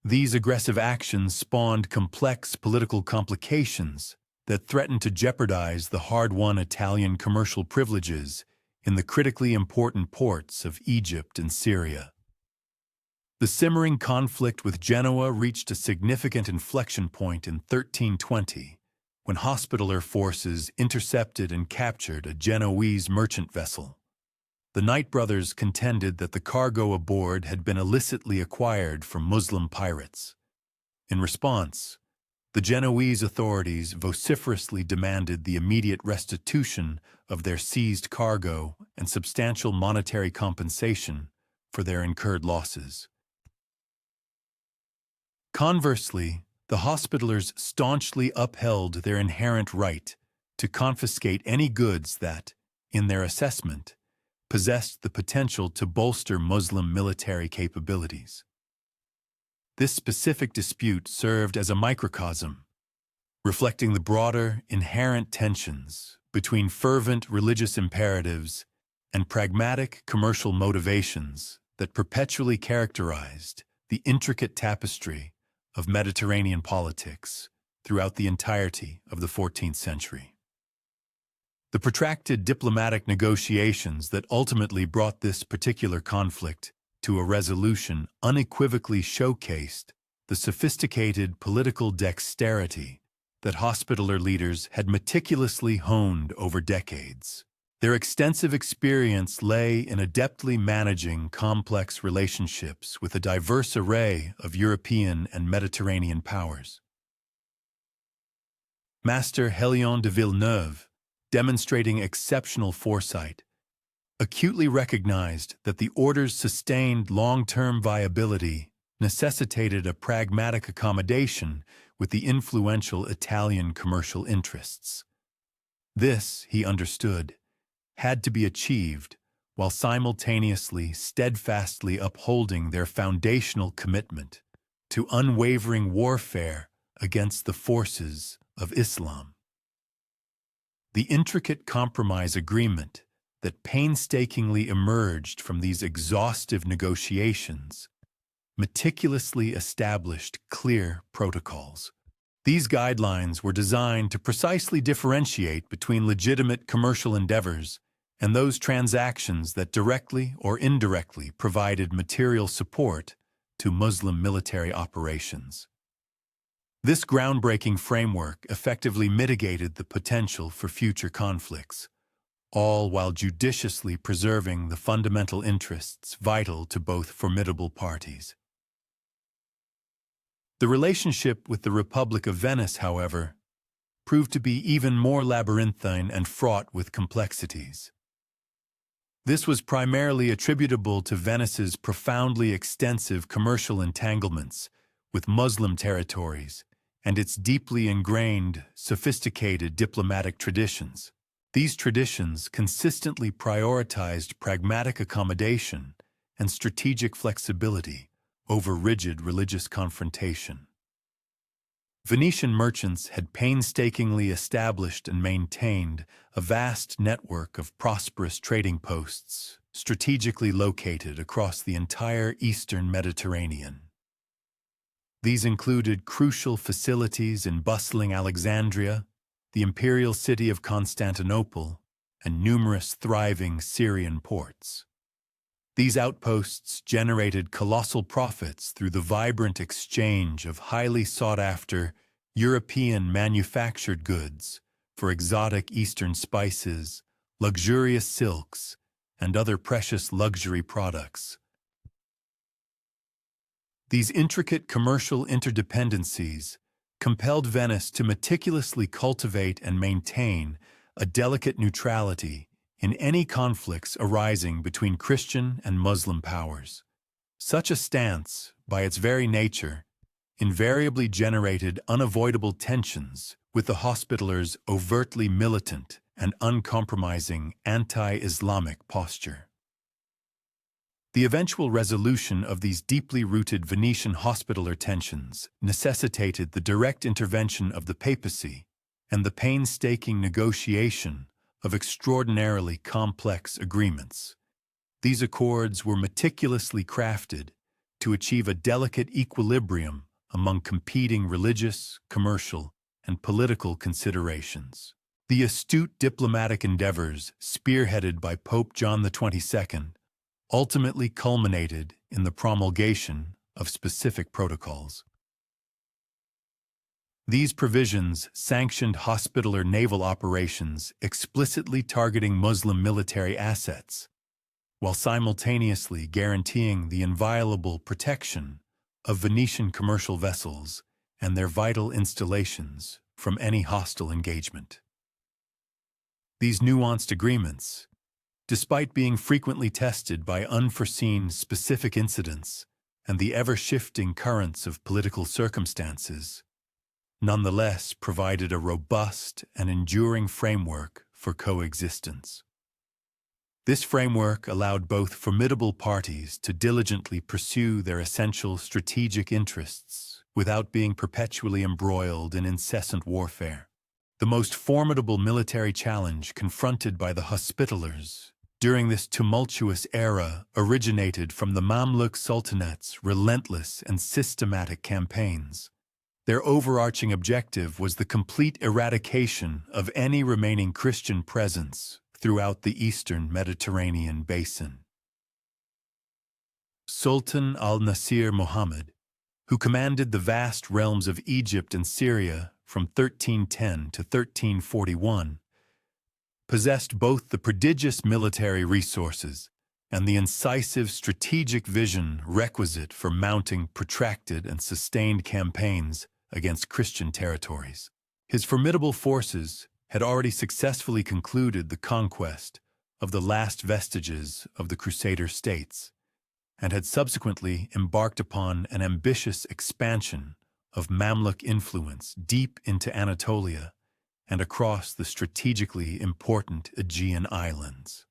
these aggressive actions spawned complex political complications that threatened to jeopardize the hard-won Italian commercial privileges in the critically important ports of Egypt and Syria. The simmering conflict with Genoa reached a significant inflection point in 1320, when Hospitaller forces intercepted and captured a Genoese merchant vessel. The Knight brothers contended that the cargo aboard had been illicitly acquired from Muslim pirates. In response, the Genoese authorities vociferously demanded the immediate restitution of their seized cargo and substantial monetary compensation for their incurred losses. Conversely, the Hospitallers staunchly upheld their inherent right to confiscate any goods that, in their assessment, possessed the potential to bolster Muslim military capabilities. This specific dispute served as a microcosm, reflecting the broader, inherent tensions between fervent religious imperatives and pragmatic commercial motivations that perpetually characterized the intricate tapestry of Mediterranean politics throughout the entirety of the 14th century. The protracted diplomatic negotiations that ultimately brought this particular conflict to a resolution unequivocally showcased the sophisticated political dexterity that Hospitaller leaders had meticulously honed over decades. Their extensive experience lay in adeptly managing complex relationships with a diverse array of European and Mediterranean powers. Master Hélion de Villeneuve, demonstrating exceptional foresight, acutely recognized that the order's sustained long-term viability necessitated a pragmatic accommodation with the influential Italian commercial interests. This, he understood, had to be achieved while simultaneously steadfastly upholding their foundational commitment to unwavering warfare against the forces of Islam. The intricate compromise agreement that painstakingly emerged from these exhaustive negotiations meticulously established clear protocols. These guidelines were designed to precisely differentiate between legitimate commercial endeavors and those transactions that directly or indirectly provided material support to Muslim military operations. This groundbreaking framework effectively mitigated the potential for future conflicts, all while judiciously preserving the fundamental interests vital to both formidable parties. The relationship with the Republic of Venice, however, proved to be even more labyrinthine and fraught with complexities. This was primarily attributable to Venice's profoundly extensive commercial entanglements with Muslim territories and its deeply ingrained, sophisticated diplomatic traditions. These traditions consistently prioritized pragmatic accommodation and strategic flexibility over rigid religious confrontation. Venetian merchants had painstakingly established and maintained a vast network of prosperous trading posts, strategically located across the entire Eastern Mediterranean. These included crucial facilities in bustling Alexandria, the imperial city of Constantinople, and numerous thriving Syrian ports. These outposts generated colossal profits through the vibrant exchange of highly sought-after European manufactured goods for exotic Eastern spices, luxurious silks, and other precious luxury products. These intricate commercial interdependencies compelled Venice to meticulously cultivate and maintain a delicate neutrality in any conflicts arising between Christian and Muslim powers. Such a stance, by its very nature, invariably generated unavoidable tensions with the Hospitallers' overtly militant and uncompromising anti-Islamic posture. The eventual resolution of these deeply rooted Venetian Hospitaller tensions necessitated the direct intervention of the papacy and the painstaking negotiation of extraordinarily complex agreements. These accords were meticulously crafted to achieve a delicate equilibrium among competing religious, commercial, and political considerations. The astute diplomatic endeavors spearheaded by Pope John XXII ultimately culminated in the promulgation of specific protocols. These provisions sanctioned Hospitaller naval operations explicitly targeting Muslim military assets, while simultaneously guaranteeing the inviolable protection of Venetian commercial vessels and their vital installations from any hostile engagement. These nuanced agreements, despite being frequently tested by unforeseen specific incidents and the ever-shifting currents of political circumstances, nonetheless provided a robust and enduring framework for coexistence. This framework allowed both formidable parties to diligently pursue their essential strategic interests without being perpetually embroiled in incessant warfare. The most formidable military challenge confronted by the Hospitallers during this tumultuous era originated from the Mamluk Sultanate's relentless and systematic campaigns. Their overarching objective was the complete eradication of any remaining Christian presence throughout the eastern Mediterranean basin. Sultan al-Nasir Muhammad, who commanded the vast realms of Egypt and Syria from 1310 to 1341, possessed both the prodigious military resources and the incisive strategic vision requisite for mounting protracted and sustained campaigns against Christian territories. His formidable forces had already successfully concluded the conquest of the last vestiges of the Crusader states, and had subsequently embarked upon an ambitious expansion of Mamluk influence deep into Anatolia and across the strategically important Aegean islands.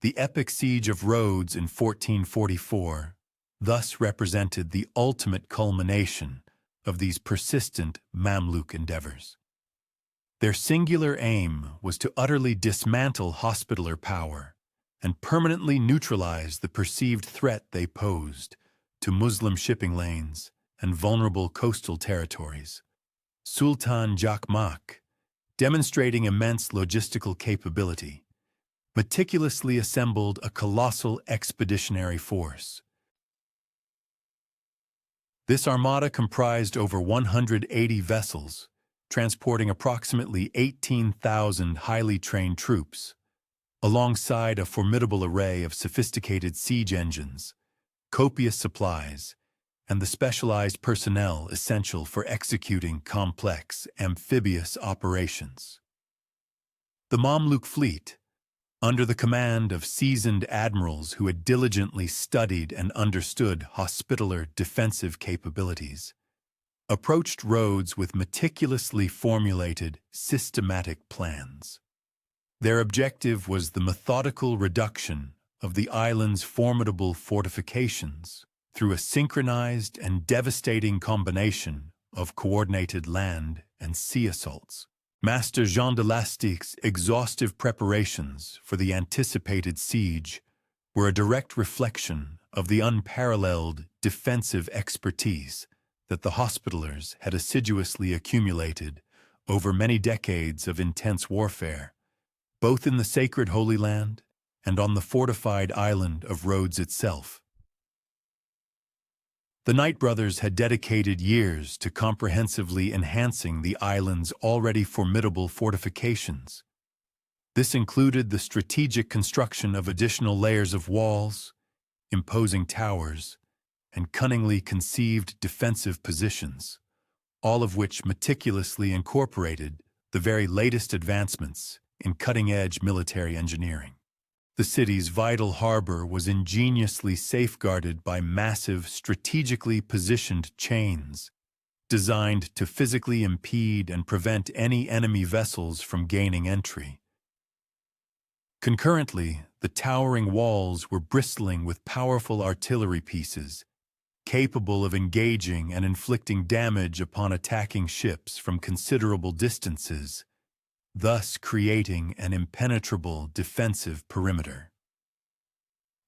The epic siege of Rhodes in 1444 thus represented the ultimate culmination of these persistent Mamluk endeavors. Their singular aim was to utterly dismantle Hospitaller power and permanently neutralize the perceived threat they posed to Muslim shipping lanes and vulnerable coastal territories. Sultan Jahmah, demonstrating immense logistical capability, meticulously assembled a colossal expeditionary force. This armada comprised over 180 vessels, transporting approximately 18,000 highly trained troops, alongside a formidable array of sophisticated siege engines, copious supplies, and the specialized personnel essential for executing complex amphibious operations. The Mamluk fleet, under the command of seasoned admirals who had diligently studied and understood Hospitaller defensive capabilities, approached Rhodes with meticulously formulated, systematic plans. Their objective was the methodical reduction of the island's formidable fortifications through a synchronized and devastating combination of coordinated land and sea assaults. Master Jean de Lastique's exhaustive preparations for the anticipated siege were a direct reflection of the unparalleled defensive expertise that the Hospitallers had assiduously accumulated over many decades of intense warfare, both in the sacred Holy Land and on the fortified island of Rhodes itself. The Knight brothers had dedicated years to comprehensively enhancing the island's already formidable fortifications. This included the strategic construction of additional layers of walls, imposing towers, and cunningly conceived defensive positions, all of which meticulously incorporated the very latest advancements in cutting-edge military engineering. The city's vital harbor was ingeniously safeguarded by massive, strategically positioned chains, designed to physically impede and prevent any enemy vessels from gaining entry. Concurrently, the towering walls were bristling with powerful artillery pieces, capable of engaging and inflicting damage upon attacking ships from considerable distances, thus creating an impenetrable defensive perimeter.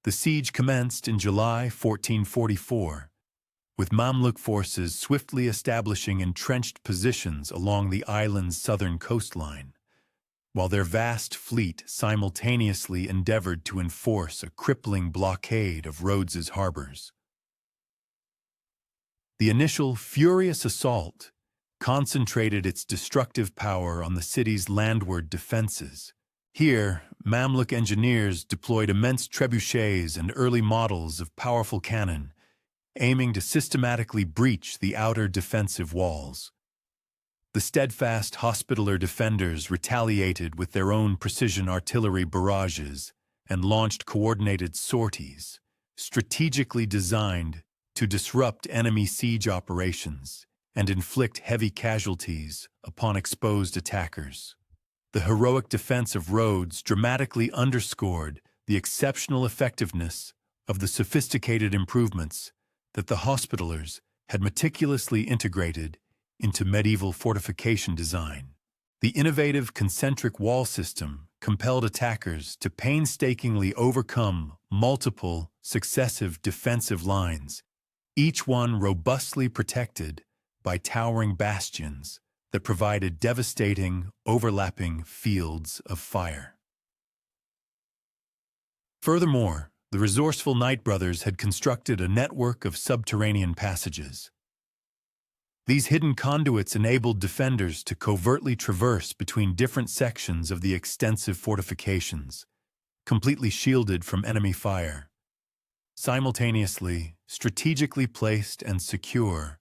The siege commenced in July 1444, with Mamluk forces swiftly establishing entrenched positions along the island's southern coastline, while their vast fleet simultaneously endeavored to enforce a crippling blockade of Rhodes's harbors. The initial furious assault concentrated its destructive power on the city's landward defenses. Here, Mamluk engineers deployed immense trebuchets and early models of powerful cannon, aiming to systematically breach the outer defensive walls. The steadfast Hospitaller defenders retaliated with their own precision artillery barrages and launched coordinated sorties, strategically designed to disrupt enemy siege operations and inflict heavy casualties upon exposed attackers. The heroic defense of Rhodes dramatically underscored the exceptional effectiveness of the sophisticated improvements that the Hospitallers had meticulously integrated into medieval fortification design. The innovative concentric wall system compelled attackers to painstakingly overcome multiple successive defensive lines, each one robustly protected by towering bastions that provided devastating, overlapping fields of fire. Furthermore, the resourceful Knight brothers had constructed a network of subterranean passages. These hidden conduits enabled defenders to covertly traverse between different sections of the extensive fortifications, completely shielded from enemy fire. Simultaneously, strategically placed and secure,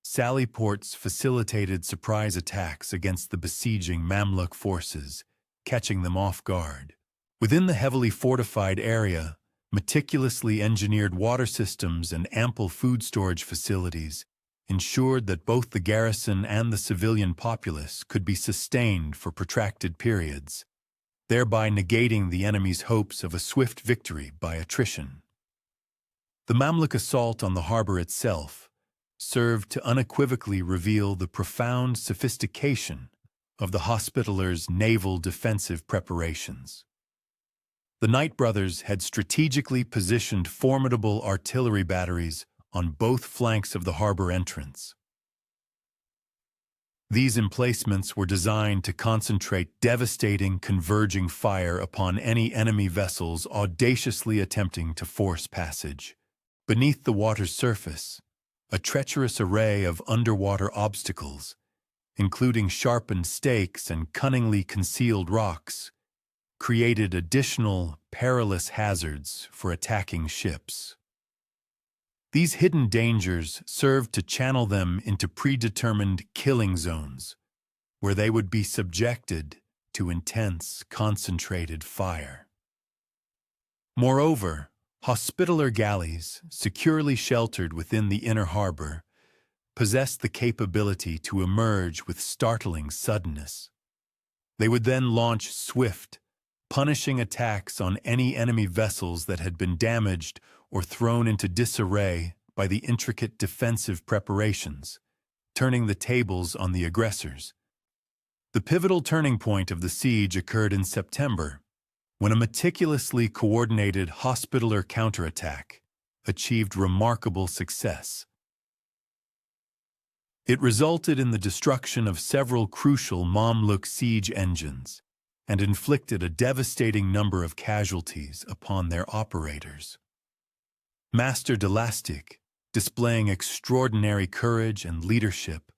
sally ports facilitated surprise attacks against the besieging Mamluk forces, catching them off guard. Within the heavily fortified area, meticulously engineered water systems and ample food storage facilities ensured that both the garrison and the civilian populace could be sustained for protracted periods, thereby negating the enemy's hopes of a swift victory by attrition. The Mamluk assault on the harbor itself served to unequivocally reveal the profound sophistication of the Hospitallers' naval defensive preparations. The Knight brothers had strategically positioned formidable artillery batteries on both flanks of the harbor entrance. These emplacements were designed to concentrate devastating, converging fire upon any enemy vessels audaciously attempting to force passage. Beneath the water's surface, a treacherous array of underwater obstacles, including sharpened stakes and cunningly concealed rocks, created additional perilous hazards for attacking ships. These hidden dangers served to channel them into predetermined killing zones, where they would be subjected to intense, concentrated fire. Moreover, Hospitaller galleys, securely sheltered within the inner harbor, possessed the capability to emerge with startling suddenness. They would then launch swift, punishing attacks on any enemy vessels that had been damaged or thrown into disarray by the intricate defensive preparations, turning the tables on the aggressors. The pivotal turning point of the siege occurred in September, when a meticulously coordinated Hospitaller counterattack achieved remarkable success. It resulted in the destruction of several crucial Mamluk siege engines and inflicted a devastating number of casualties upon their operators. Master Delastic, displaying extraordinary courage and leadership,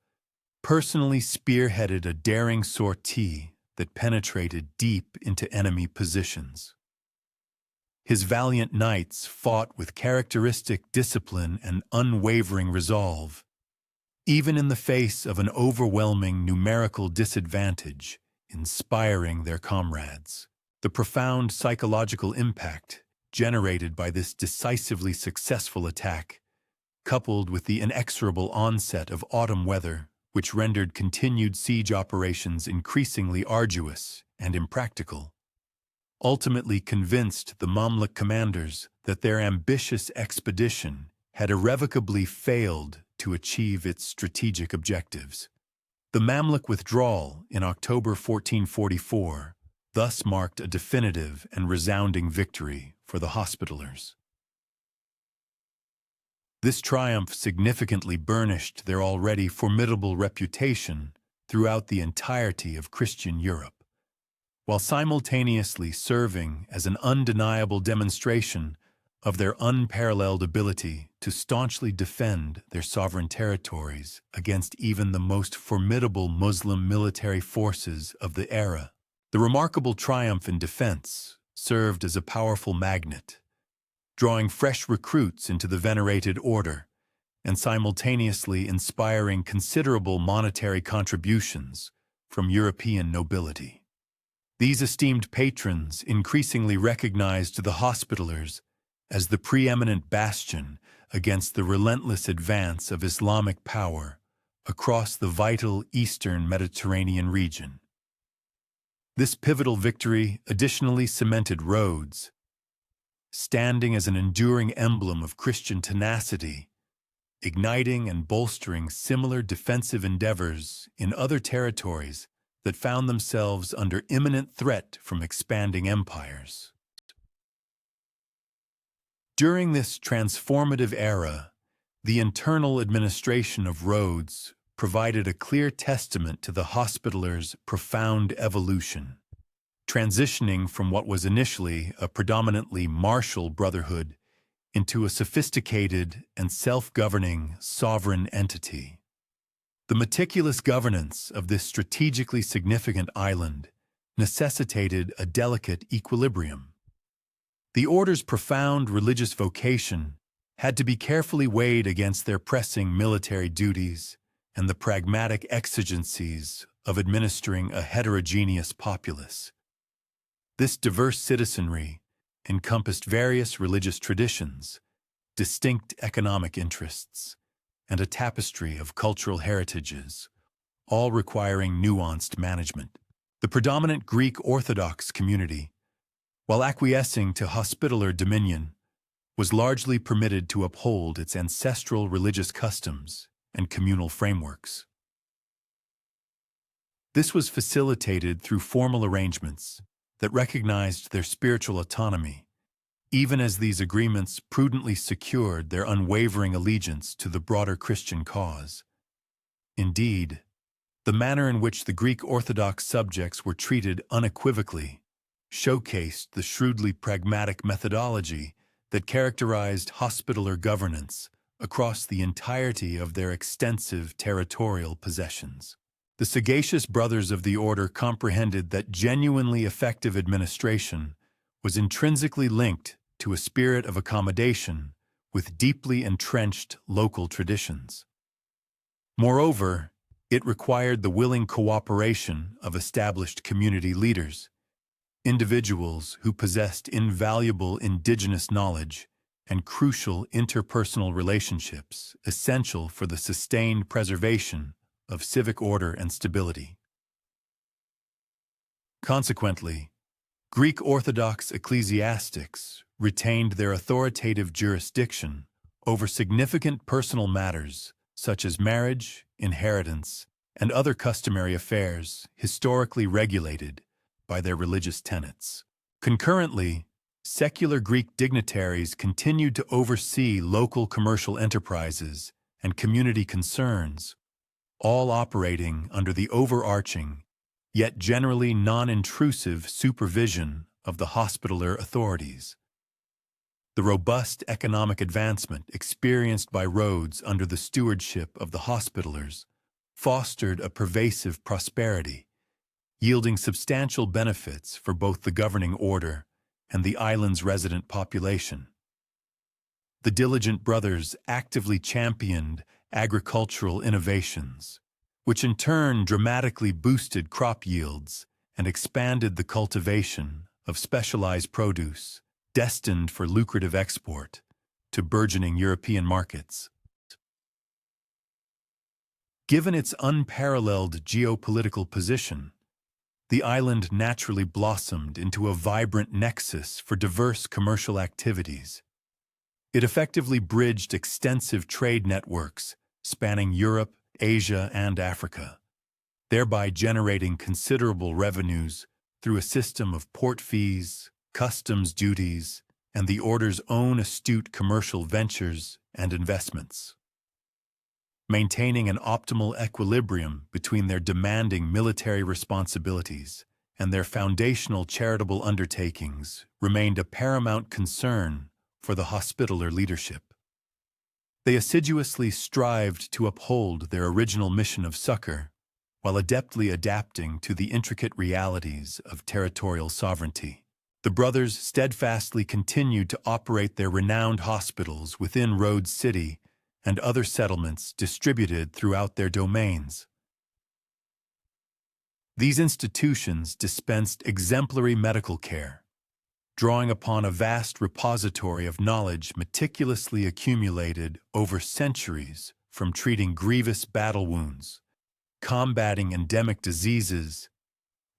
personally spearheaded a daring sortie that penetrated deep into enemy positions. His valiant knights fought with characteristic discipline and unwavering resolve, even in the face of an overwhelming numerical disadvantage, inspiring their comrades. The profound psychological impact generated by this decisively successful attack, coupled with the inexorable onset of autumn weather, which rendered continued siege operations increasingly arduous and impractical, ultimately convinced the Mamluk commanders that their ambitious expedition had irrevocably failed to achieve its strategic objectives. The Mamluk withdrawal in October 1444 thus marked a definitive and resounding victory for the Hospitallers. This triumph significantly burnished their already formidable reputation throughout the entirety of Christian Europe, while simultaneously serving as an undeniable demonstration of their unparalleled ability to staunchly defend their sovereign territories against even the most formidable Muslim military forces of the era. The remarkable triumph in defense served as a powerful magnet, drawing fresh recruits into the venerated order and simultaneously inspiring considerable monetary contributions from European nobility. These esteemed patrons increasingly recognized the Hospitallers as the preeminent bastion against the relentless advance of Islamic power across the vital eastern Mediterranean region. This pivotal victory additionally cemented Rhodes, standing as an enduring emblem of Christian tenacity, igniting and bolstering similar defensive endeavors in other territories that found themselves under imminent threat from expanding empires. During this transformative era, the internal administration of Rhodes provided a clear testament to the Hospitallers' profound evolution, transitioning from what was initially a predominantly martial brotherhood into a sophisticated and self-governing sovereign entity. The meticulous governance of this strategically significant island necessitated a delicate equilibrium. The order's profound religious vocation had to be carefully weighed against their pressing military duties and the pragmatic exigencies of administering a heterogeneous populace. This diverse citizenry encompassed various religious traditions, distinct economic interests, and a tapestry of cultural heritages, all requiring nuanced management. The predominant Greek Orthodox community, while acquiescing to Hospitaller dominion, was largely permitted to uphold its ancestral religious customs and communal frameworks. This was facilitated through formal arrangements that recognized their spiritual autonomy, even as these agreements prudently secured their unwavering allegiance to the broader Christian cause. Indeed, the manner in which the Greek Orthodox subjects were treated unequivocally showcased the shrewdly pragmatic methodology that characterized Hospitaller governance across the entirety of their extensive territorial possessions. The sagacious brothers of the order comprehended that genuinely effective administration was intrinsically linked to a spirit of accommodation with deeply entrenched local traditions. Moreover, it required the willing cooperation of established community leaders, individuals who possessed invaluable indigenous knowledge and crucial interpersonal relationships essential for the sustained preservation of civic order and stability. Consequently, Greek Orthodox ecclesiastics retained their authoritative jurisdiction over significant personal matters such as marriage, inheritance, and other customary affairs historically regulated by their religious tenets. Concurrently, secular Greek dignitaries continued to oversee local commercial enterprises and community concerns, all operating under the overarching, yet generally non-intrusive supervision of the hospitaller authorities. The robust economic advancement experienced by Rhodes under the stewardship of the Hospitallers fostered a pervasive prosperity, yielding substantial benefits for both the governing order and the island's resident population. The diligent brothers actively championed agricultural innovations, which in turn dramatically boosted crop yields and expanded the cultivation of specialized produce destined for lucrative export to burgeoning European markets. Given its unparalleled geopolitical position, the island naturally blossomed into a vibrant nexus for diverse commercial activities. It effectively bridged extensive trade networks spanning Europe, Asia, and Africa, thereby generating considerable revenues through a system of port fees, customs duties, and the Order's own astute commercial ventures and investments. Maintaining an optimal equilibrium between their demanding military responsibilities and their foundational charitable undertakings remained a paramount concern for the Hospitaller leadership. They assiduously strived to uphold their original mission of succor, while adeptly adapting to the intricate realities of territorial sovereignty. The brothers steadfastly continued to operate their renowned hospitals within Rhodes City and other settlements distributed throughout their domains. These institutions dispensed exemplary medical care, drawing upon a vast repository of knowledge meticulously accumulated over centuries from treating grievous battle wounds, combating endemic diseases,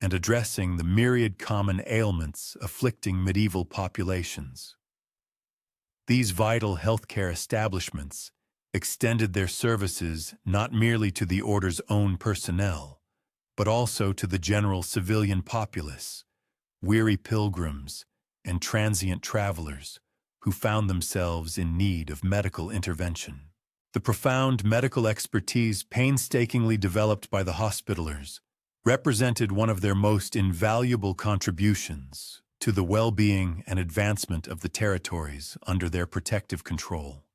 and addressing the myriad common ailments afflicting medieval populations. These vital healthcare establishments extended their services not merely to the Order's own personnel, but also to the general civilian populace, weary pilgrims, and transient travelers who found themselves in need of medical intervention. The profound medical expertise painstakingly developed by the Hospitallers represented one of their most invaluable contributions to the well-being and advancement of the territories under their protective control.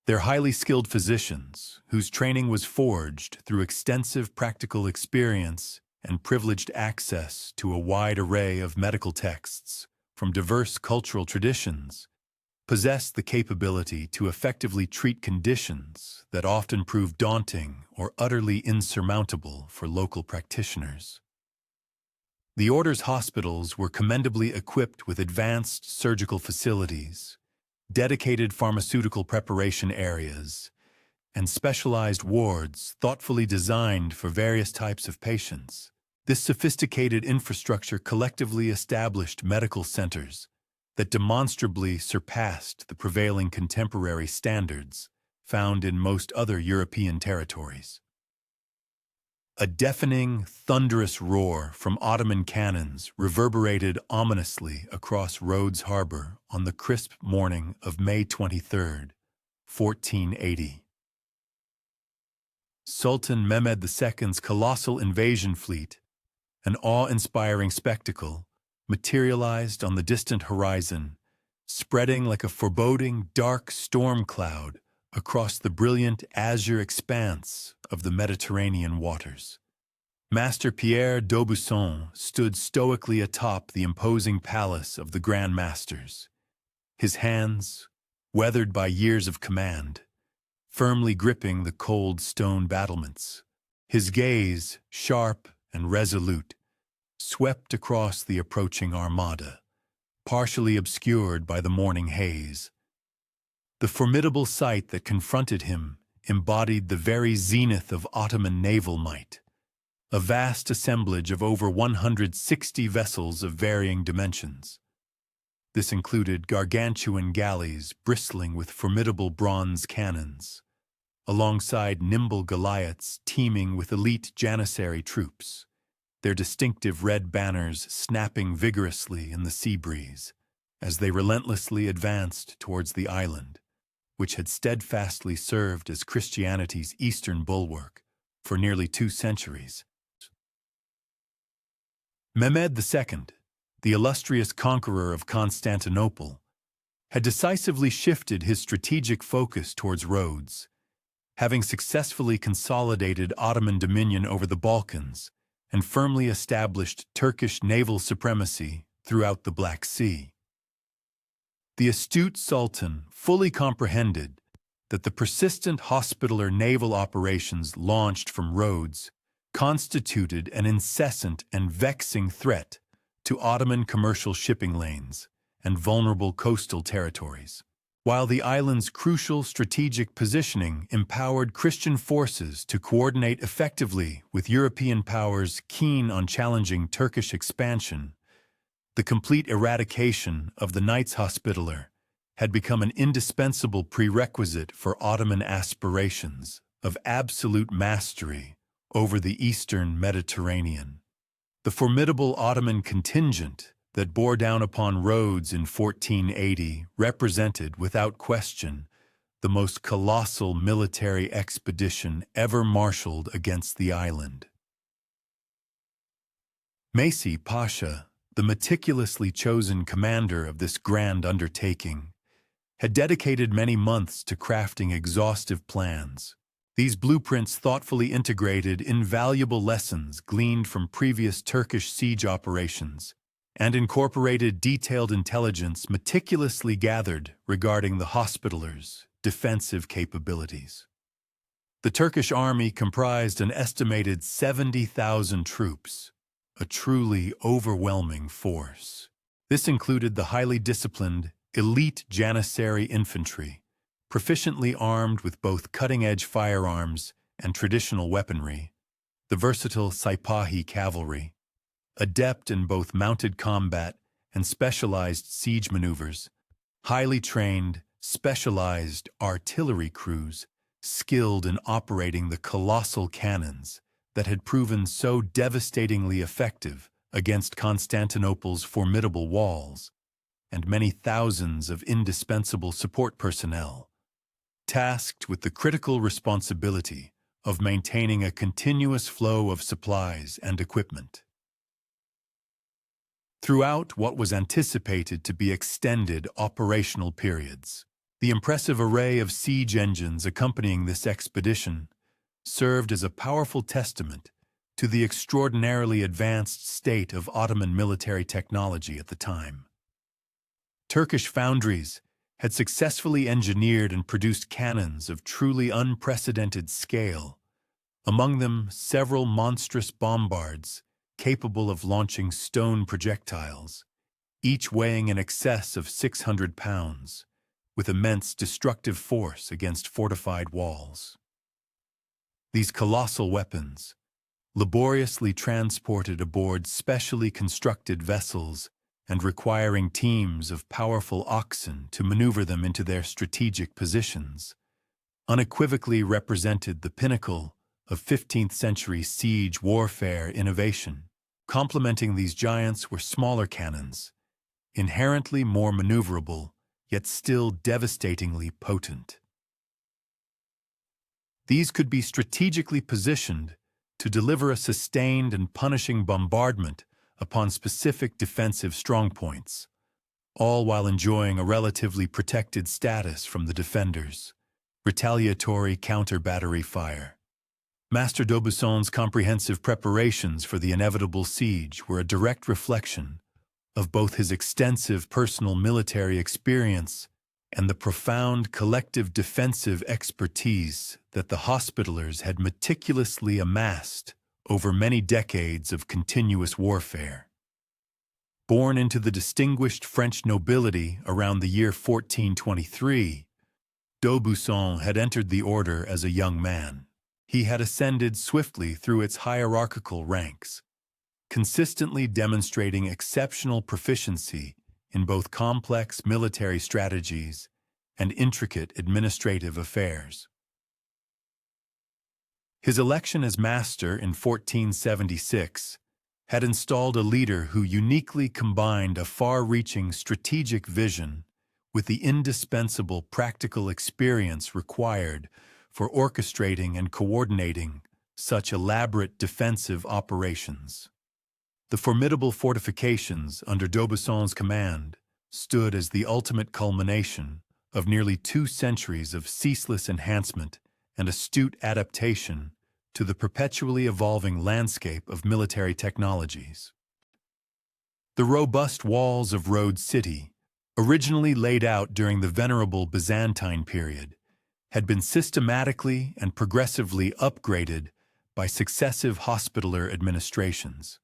Their highly skilled physicians, whose training was forged through extensive practical experience and privileged access to a wide array of medical texts from diverse cultural traditions, possessed the capability to effectively treat conditions that often prove daunting or utterly insurmountable for local practitioners. The Order's hospitals were commendably equipped with advanced surgical facilities, dedicated pharmaceutical preparation areas, and specialized wards thoughtfully designed for various types of patients. This sophisticated infrastructure collectively established medical centers that demonstrably surpassed the prevailing contemporary standards found in most other European territories. A deafening, thunderous roar from Ottoman cannons reverberated ominously across Rhodes Harbor on the crisp morning of May 23, 1480. Sultan Mehmed II's colossal invasion fleet, an awe-inspiring spectacle, materialized on the distant horizon, spreading like a foreboding dark storm cloud across the brilliant azure expanse of the Mediterranean waters. Master Pierre d'Aubusson stood stoically atop the imposing palace of the Grand Masters, his hands, weathered by years of command, firmly gripping the cold stone battlements. His gaze, sharp and resolute, swept across the approaching armada, partially obscured by the morning haze. The formidable sight that confronted him embodied the very zenith of Ottoman naval might, a vast assemblage of over 160 vessels of varying dimensions. This included gargantuan galleys bristling with formidable bronze cannons, alongside nimble Goliaths teeming with elite Janissary troops, their distinctive red banners snapping vigorously in the sea breeze as they relentlessly advanced towards the island, which had steadfastly served as Christianity's eastern bulwark for nearly 2 centuries. Mehmed II, the illustrious conqueror of Constantinople, had decisively shifted his strategic focus towards Rhodes, having successfully consolidated Ottoman dominion over the Balkans and firmly established Turkish naval supremacy throughout the Black Sea. The astute Sultan fully comprehended that the persistent hospitaller naval operations launched from Rhodes constituted an incessant and vexing threat to Ottoman commercial shipping lanes and vulnerable coastal territories, while the island's crucial strategic positioning empowered Christian forces to coordinate effectively with European powers keen on challenging Turkish expansion. The complete eradication of the Knights Hospitaller had become an indispensable prerequisite for Ottoman aspirations of absolute mastery over the eastern Mediterranean. The formidable Ottoman contingent that bore down upon Rhodes in 1480 represented, without question, the most colossal military expedition ever marshaled against the island. Mesi Pasha, the meticulously chosen commander of this grand undertaking, had dedicated many months to crafting exhaustive plans. These blueprints thoughtfully integrated invaluable lessons gleaned from previous Turkish siege operations and incorporated detailed intelligence meticulously gathered regarding the Hospitallers' defensive capabilities. The Turkish army comprised an estimated 70,000 troops, a truly overwhelming force. This included the highly disciplined, elite Janissary infantry, proficiently armed with both cutting-edge firearms and traditional weaponry, the versatile Sipahi cavalry, adept in both mounted combat and specialized siege maneuvers, highly trained, specialized artillery crews skilled in operating the colossal cannons that had proven so devastatingly effective against Constantinople's formidable walls, and many thousands of indispensable support personnel, tasked with the critical responsibility of maintaining a continuous flow of supplies and equipment. Throughout what was anticipated to be extended operational periods, the impressive array of siege engines accompanying this expedition served as a powerful testament to the extraordinarily advanced state of Ottoman military technology at the time. Turkish foundries had successfully engineered and produced cannons of truly unprecedented scale, among them several monstrous bombards capable of launching stone projectiles, each weighing in excess of 600 pounds, with immense destructive force against fortified walls. These colossal weapons, laboriously transported aboard specially constructed vessels and requiring teams of powerful oxen to maneuver them into their strategic positions, unequivocally represented the pinnacle of 15th-century siege warfare innovation. Complementing these giants were smaller cannons, inherently more maneuverable, yet still devastatingly potent. These could be strategically positioned to deliver a sustained and punishing bombardment upon specific defensive strongpoints, all while enjoying a relatively protected status from the defenders. Retaliatory counter-battery fire. Master d'Aubusson's comprehensive preparations for the inevitable siege were a direct reflection of both his extensive personal military experience and the profound collective defensive expertise that the Hospitallers had meticulously amassed over many decades of continuous warfare. Born into the distinguished French nobility around the year 1423, d'Aubusson had entered the order as a young man. He had ascended swiftly through its hierarchical ranks, consistently demonstrating exceptional proficiency in both complex military strategies and intricate administrative affairs. His election as master in 1476 had installed a leader who uniquely combined a far-reaching strategic vision with the indispensable practical experience required for orchestrating and coordinating such elaborate defensive operations. The formidable fortifications under d'Aubusson command stood as the ultimate culmination of nearly 2 centuries of ceaseless enhancement and astute adaptation to the perpetually evolving landscape of military technologies. The robust walls of Rhodes City, originally laid out during the venerable Byzantine period, had been systematically and progressively upgraded by successive hospitaller administrations.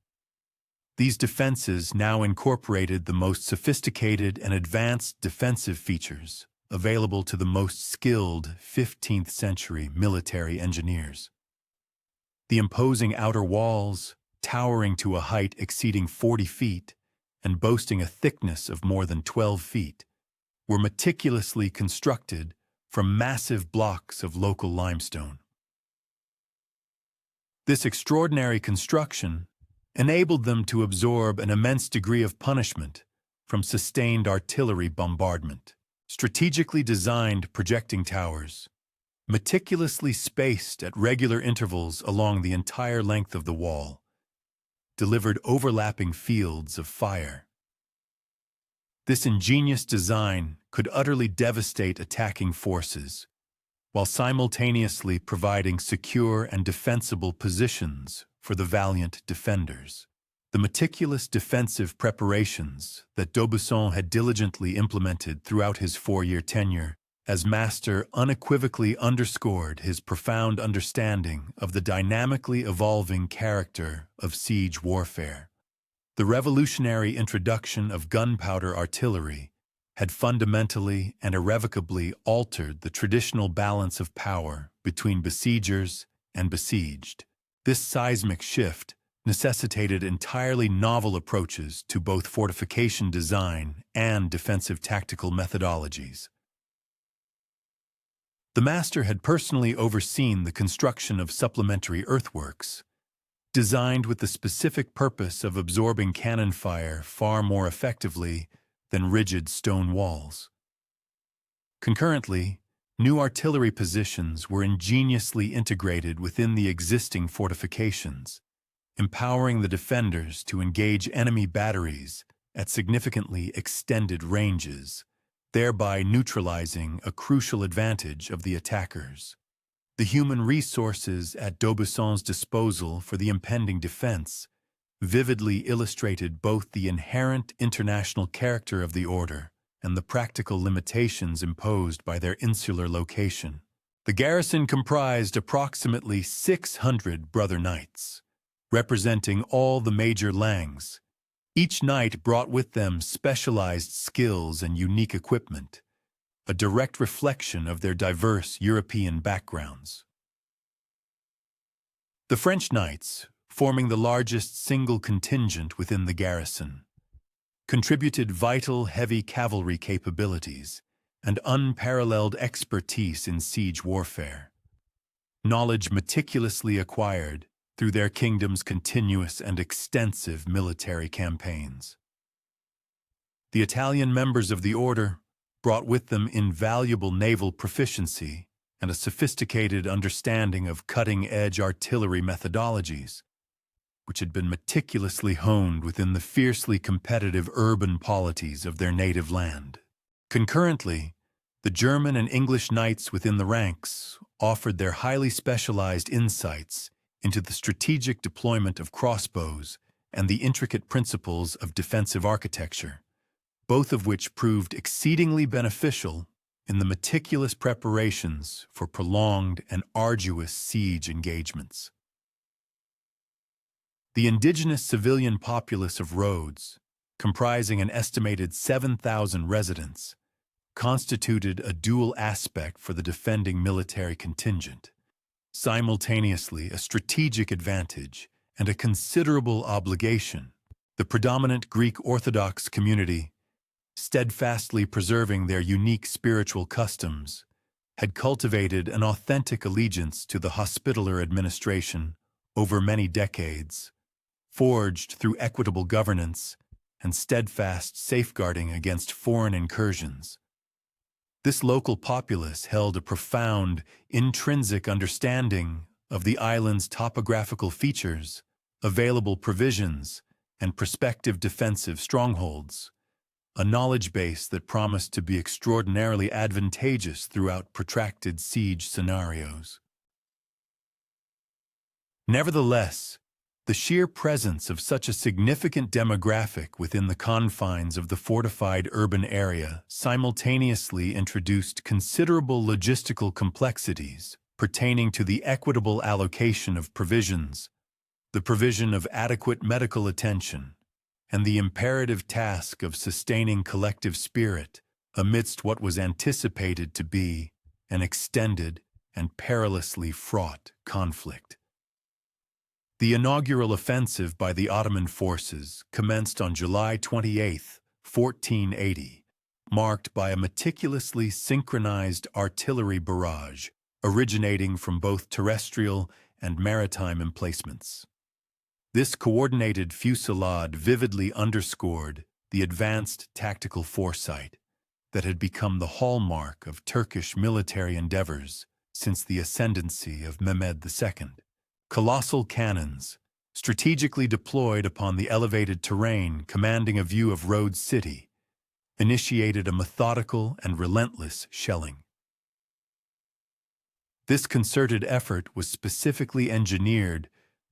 These defenses now incorporated the most sophisticated and advanced defensive features available to the most skilled 15th-century military engineers. The imposing outer walls, towering to a height exceeding 40 feet and boasting a thickness of more than 12 feet, were meticulously constructed from massive blocks of local limestone. This extraordinary construction enabled them to absorb an immense degree of punishment from sustained artillery bombardment. Strategically designed projecting towers, meticulously spaced at regular intervals along the entire length of the wall, delivered overlapping fields of fire. This ingenious design could utterly devastate attacking forces, while simultaneously providing secure and defensible positions for the valiant defenders. The meticulous defensive preparations that d'Aubusson had diligently implemented throughout his 4-year tenure as master unequivocally underscored his profound understanding of the dynamically evolving character of siege warfare. The revolutionary introduction of gunpowder artillery had fundamentally and irrevocably altered the traditional balance of power between besiegers and besieged. This seismic shift necessitated entirely novel approaches to both fortification design and defensive tactical methodologies. The master had personally overseen the construction of supplementary earthworks, designed with the specific purpose of absorbing cannon fire far more effectively than rigid stone walls. Concurrently, new artillery positions were ingeniously integrated within the existing fortifications, empowering the defenders to engage enemy batteries at significantly extended ranges, thereby neutralizing a crucial advantage of the attackers. The human resources at d'Aubusson's disposal for the impending defense vividly illustrated both the inherent international character of the order and the practical limitations imposed by their insular location. The garrison comprised approximately 600 brother knights, representing all the major langues. Each knight brought with them specialized skills and unique equipment, a direct reflection of their diverse European backgrounds. The French knights, forming the largest single contingent within the garrison, contributed vital heavy cavalry capabilities and unparalleled expertise in siege warfare, knowledge meticulously acquired through their kingdom's continuous and extensive military campaigns. The Italian members of the order brought with them invaluable naval proficiency and a sophisticated understanding of cutting-edge artillery methodologies, which had been meticulously honed within the fiercely competitive urban polities of their native land. Concurrently, the German and English knights within the ranks offered their highly specialized insights into the strategic deployment of crossbows and the intricate principles of defensive architecture, both of which proved exceedingly beneficial in the meticulous preparations for prolonged and arduous siege engagements. The indigenous civilian populace of Rhodes, comprising an estimated 7,000 residents, constituted a dual aspect for the defending military contingent, simultaneously a strategic advantage and a considerable obligation. The predominant Greek Orthodox community, steadfastly preserving their unique spiritual customs, had cultivated an authentic allegiance to the Hospitaller administration over many decades, forged through equitable governance and steadfast safeguarding against foreign incursions. This local populace held a profound, intrinsic understanding of the island's topographical features, available provisions, and prospective defensive strongholds, a knowledge base that promised to be extraordinarily advantageous throughout protracted siege scenarios. Nevertheless, the sheer presence of such a significant demographic within the confines of the fortified urban area simultaneously introduced considerable logistical complexities pertaining to the equitable allocation of provisions, the provision of adequate medical attention, and the imperative task of sustaining collective spirit amidst what was anticipated to be an extended and perilously fraught conflict. The inaugural offensive by the Ottoman forces commenced on July 28, 1480, marked by a meticulously synchronized artillery barrage originating from both terrestrial and maritime emplacements. This coordinated fusillade vividly underscored the advanced tactical foresight that had become the hallmark of Turkish military endeavors since the ascendancy of Mehmed II. Colossal cannons, strategically deployed upon the elevated terrain commanding a view of Rhodes City, initiated a methodical and relentless shelling. This concerted effort was specifically engineered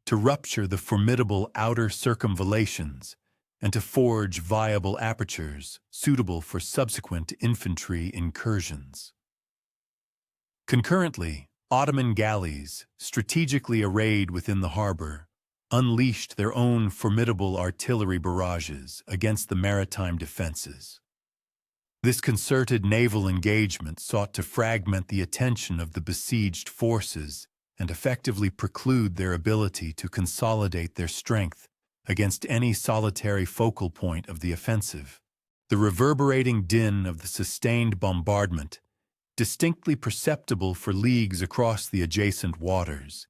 to rupture the formidable outer circumvallations and to forge viable apertures suitable for subsequent infantry incursions. Concurrently, Ottoman galleys, strategically arrayed within the harbor, unleashed their own formidable artillery barrages against the maritime defenses. This concerted naval engagement sought to fragment the attention of the besieged forces and effectively preclude their ability to consolidate their strength against any solitary focal point of the offensive. The reverberating din of the sustained bombardment, distinctly perceptible for leagues across the adjacent waters,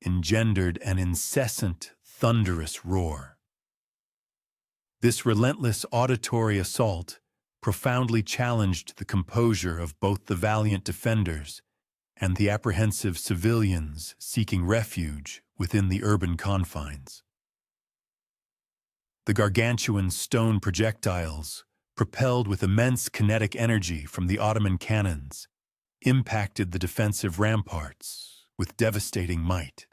engendered an incessant, thunderous roar. This relentless auditory assault profoundly challenged the composure of both the valiant defenders and the apprehensive civilians seeking refuge within the urban confines. The gargantuan stone projectiles, propelled with immense kinetic energy from the Ottoman cannons, impacted the defensive ramparts with devastating might.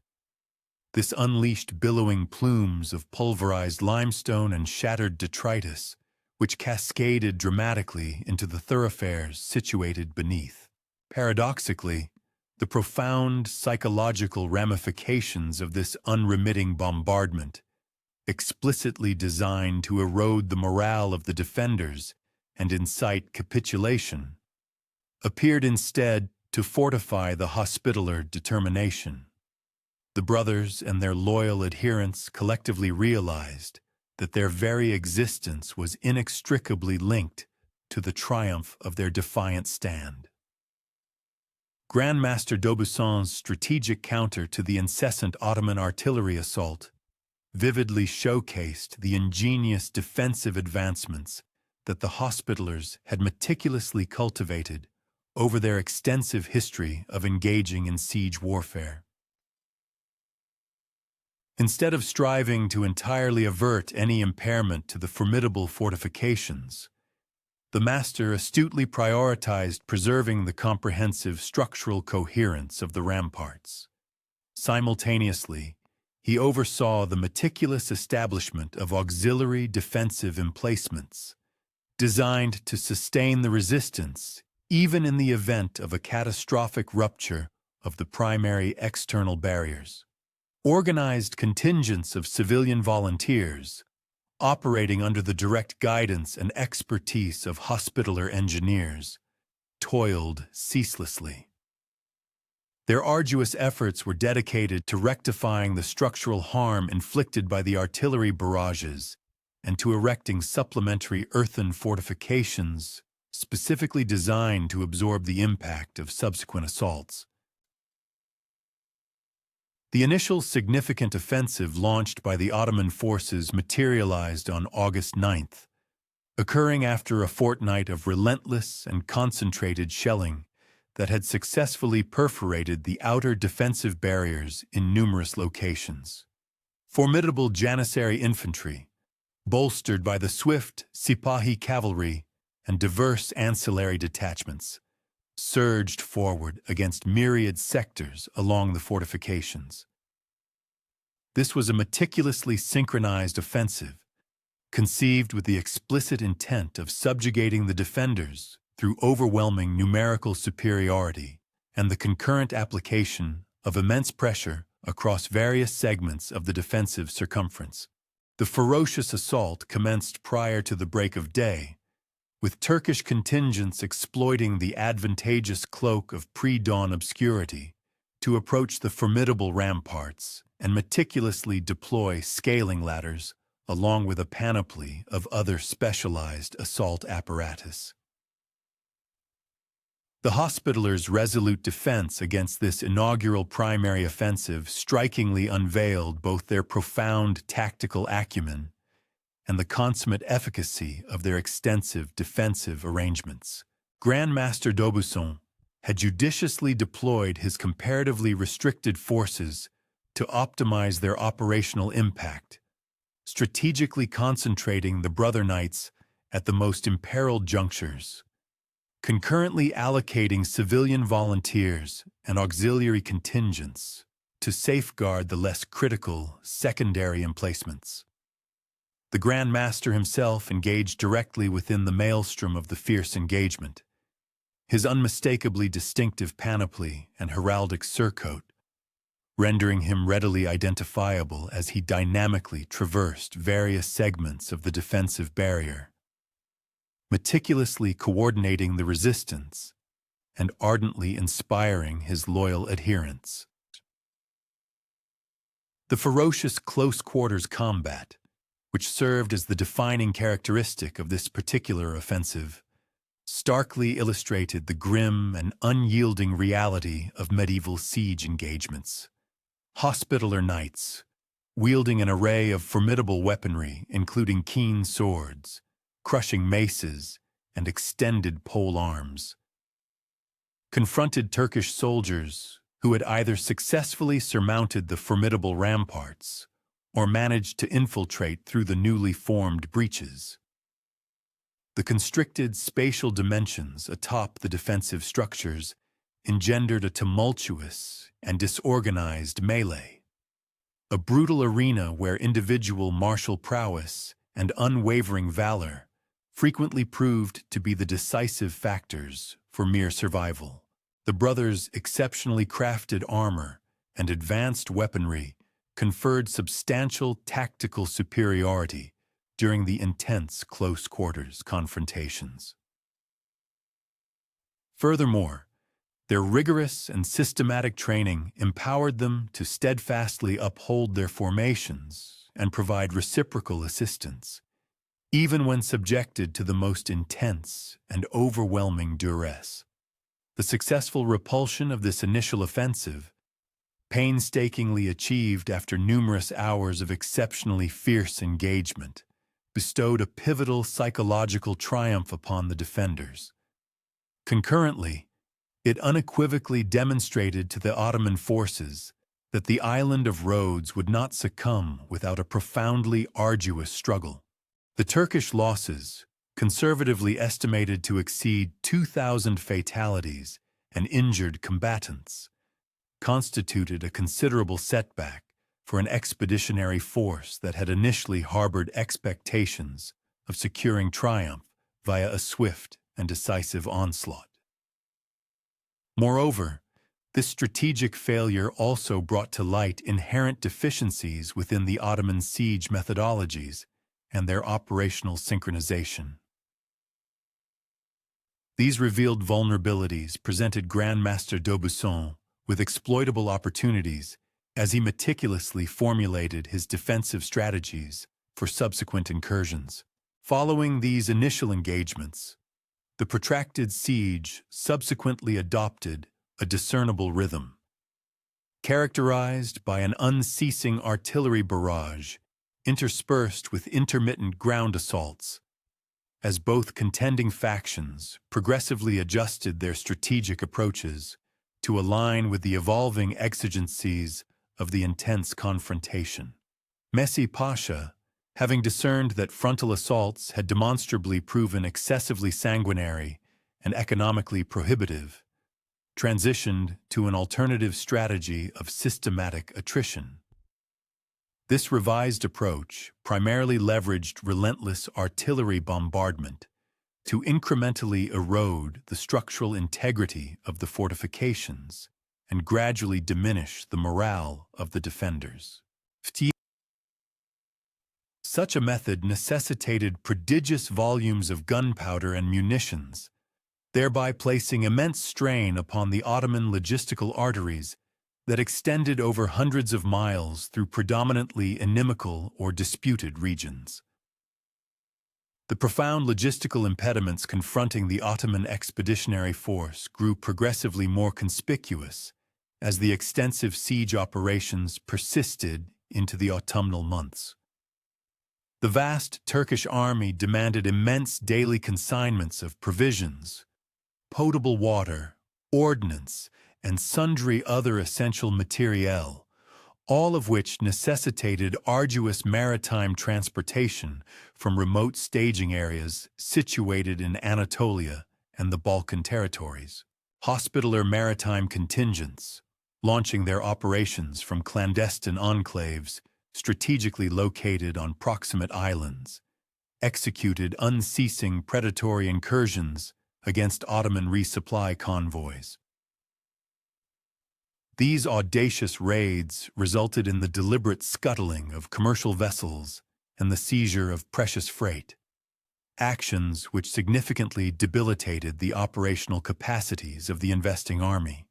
This unleashed billowing plumes of pulverized limestone and shattered detritus, which cascaded dramatically into the thoroughfares situated beneath. Paradoxically, the profound psychological ramifications of this unremitting bombardment, explicitly designed to erode the morale of the defenders and incite capitulation, appeared instead to fortify the Hospitaller determination. The brothers and their loyal adherents collectively realized that their very existence was inextricably linked to the triumph of their defiant stand. Grandmaster d'Aubussan's strategic counter to the incessant Ottoman artillery assault vividly showcased the ingenious defensive advancements that the Hospitallers had meticulously cultivated over their extensive history of engaging in siege warfare. Instead of striving to entirely avert any impairment to the formidable fortifications, the master astutely prioritized preserving the comprehensive structural coherence of the ramparts. Simultaneously, he oversaw the meticulous establishment of auxiliary defensive emplacements, designed to sustain the resistance even in the event of a catastrophic rupture of the primary external barriers. Organized contingents of civilian volunteers, operating under the direct guidance and expertise of Hospitaller engineers, toiled ceaselessly. Their arduous efforts were dedicated to rectifying the structural harm inflicted by the artillery barrages and to erecting supplementary earthen fortifications specifically designed to absorb the impact of subsequent assaults. The initial significant offensive launched by the Ottoman forces materialized on August 9th, occurring after a fortnight of relentless and concentrated shelling that had successfully perforated the outer defensive barriers in numerous locations. Formidable Janissary infantry, bolstered by the swift Sipahi cavalry and diverse ancillary detachments, surged forward against myriad sectors along the fortifications. This was a meticulously synchronized offensive, conceived with the explicit intent of subjugating the defenders through overwhelming numerical superiority and the concurrent application of immense pressure across various segments of the defensive circumference. The ferocious assault commenced prior to the break of day, with Turkish contingents exploiting the advantageous cloak of pre-dawn obscurity to approach the formidable ramparts and meticulously deploy scaling ladders along with a panoply of other specialized assault apparatus. The Hospitallers' resolute defense against this inaugural primary offensive strikingly unveiled both their profound tactical acumen and the consummate efficacy of their extensive defensive arrangements. Grand Master d'Aubusson had judiciously deployed his comparatively restricted forces to optimize their operational impact, strategically concentrating the brother knights at the most imperiled junctures, concurrently allocating civilian volunteers and auxiliary contingents to safeguard the less critical secondary emplacements. The Grand Master himself engaged directly within the maelstrom of the fierce engagement, his unmistakably distinctive panoply and heraldic surcoat rendering him readily identifiable as he dynamically traversed various segments of the defensive barrier, meticulously coordinating the resistance and ardently inspiring his loyal adherents. The ferocious close-quarters combat, which served as the defining characteristic of this particular offensive, starkly illustrated the grim and unyielding reality of medieval siege engagements. Hospitaller knights, wielding an array of formidable weaponry including keen swords, crushing maces, and extended pole arms, confronted Turkish soldiers who had either successfully surmounted the formidable ramparts or managed to infiltrate through the newly formed breaches. The constricted spatial dimensions atop the defensive structures engendered a tumultuous and disorganized melee, a brutal arena where individual martial prowess and unwavering valor frequently proved to be the decisive factors for mere survival. The brothers' exceptionally crafted armor and advanced weaponry conferred substantial tactical superiority during the intense close-quarters confrontations. Furthermore, their rigorous and systematic training empowered them to steadfastly uphold their formations and provide reciprocal assistance, even when subjected to the most intense and overwhelming duress. The successful repulsion of this initial offensive, painstakingly achieved after numerous hours of exceptionally fierce engagement, bestowed a pivotal psychological triumph upon the defenders. Concurrently, it unequivocally demonstrated to the Ottoman forces that the island of Rhodes would not succumb without a profoundly arduous struggle. The Turkish losses, conservatively estimated to exceed 2,000 fatalities and injured combatants, constituted a considerable setback for an expeditionary force that had initially harbored expectations of securing triumph via a swift and decisive onslaught. Moreover, this strategic failure also brought to light inherent deficiencies within the Ottoman siege methodologies and their operational synchronization. These revealed vulnerabilities presented Grand Master d'Aubusson with exploitable opportunities as he meticulously formulated his defensive strategies for subsequent incursions. Following these initial engagements, the protracted siege subsequently adopted a discernible rhythm, characterized by an unceasing artillery barrage interspersed with intermittent ground assaults, as both contending factions progressively adjusted their strategic approaches to align with the evolving exigencies of the intense confrontation. Messi Pasha, having discerned that frontal assaults had demonstrably proven excessively sanguinary and economically prohibitive, transitioned to an alternative strategy of systematic attrition. This revised approach primarily leveraged relentless artillery bombardment to incrementally erode the structural integrity of the fortifications and gradually diminish the morale of the defenders. Such a method necessitated prodigious volumes of gunpowder and munitions, thereby placing immense strain upon the Ottoman logistical arteries that extended over hundreds of miles through predominantly inimical or disputed regions. The profound logistical impediments confronting the Ottoman expeditionary force grew progressively more conspicuous as the extensive siege operations persisted into the autumnal months. The vast Turkish army demanded immense daily consignments of provisions, potable water, ordnance, and sundry other essential materiel, all of which necessitated arduous maritime transportation from remote staging areas situated in Anatolia and the Balkan territories. Hospitaller maritime contingents, launching their operations from clandestine enclaves strategically located on proximate islands, executed unceasing predatory incursions against Ottoman resupply convoys. These audacious raids resulted in the deliberate scuttling of commercial vessels and the seizure of precious freight, actions which significantly debilitated the operational capacities of the investing army.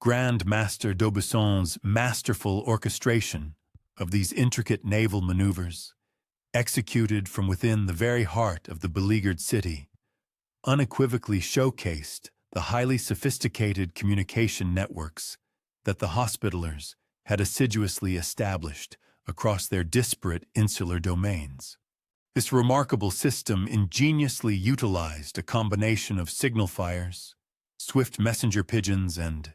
Grand Master d'Aubisson's masterful orchestration of these intricate naval maneuvers, executed from within the very heart of the beleaguered city, unequivocally showcased the highly sophisticated communication networks that the Hospitallers had assiduously established across their disparate insular domains. This remarkable system ingeniously utilized a combination of signal fires, swift messenger pigeons, and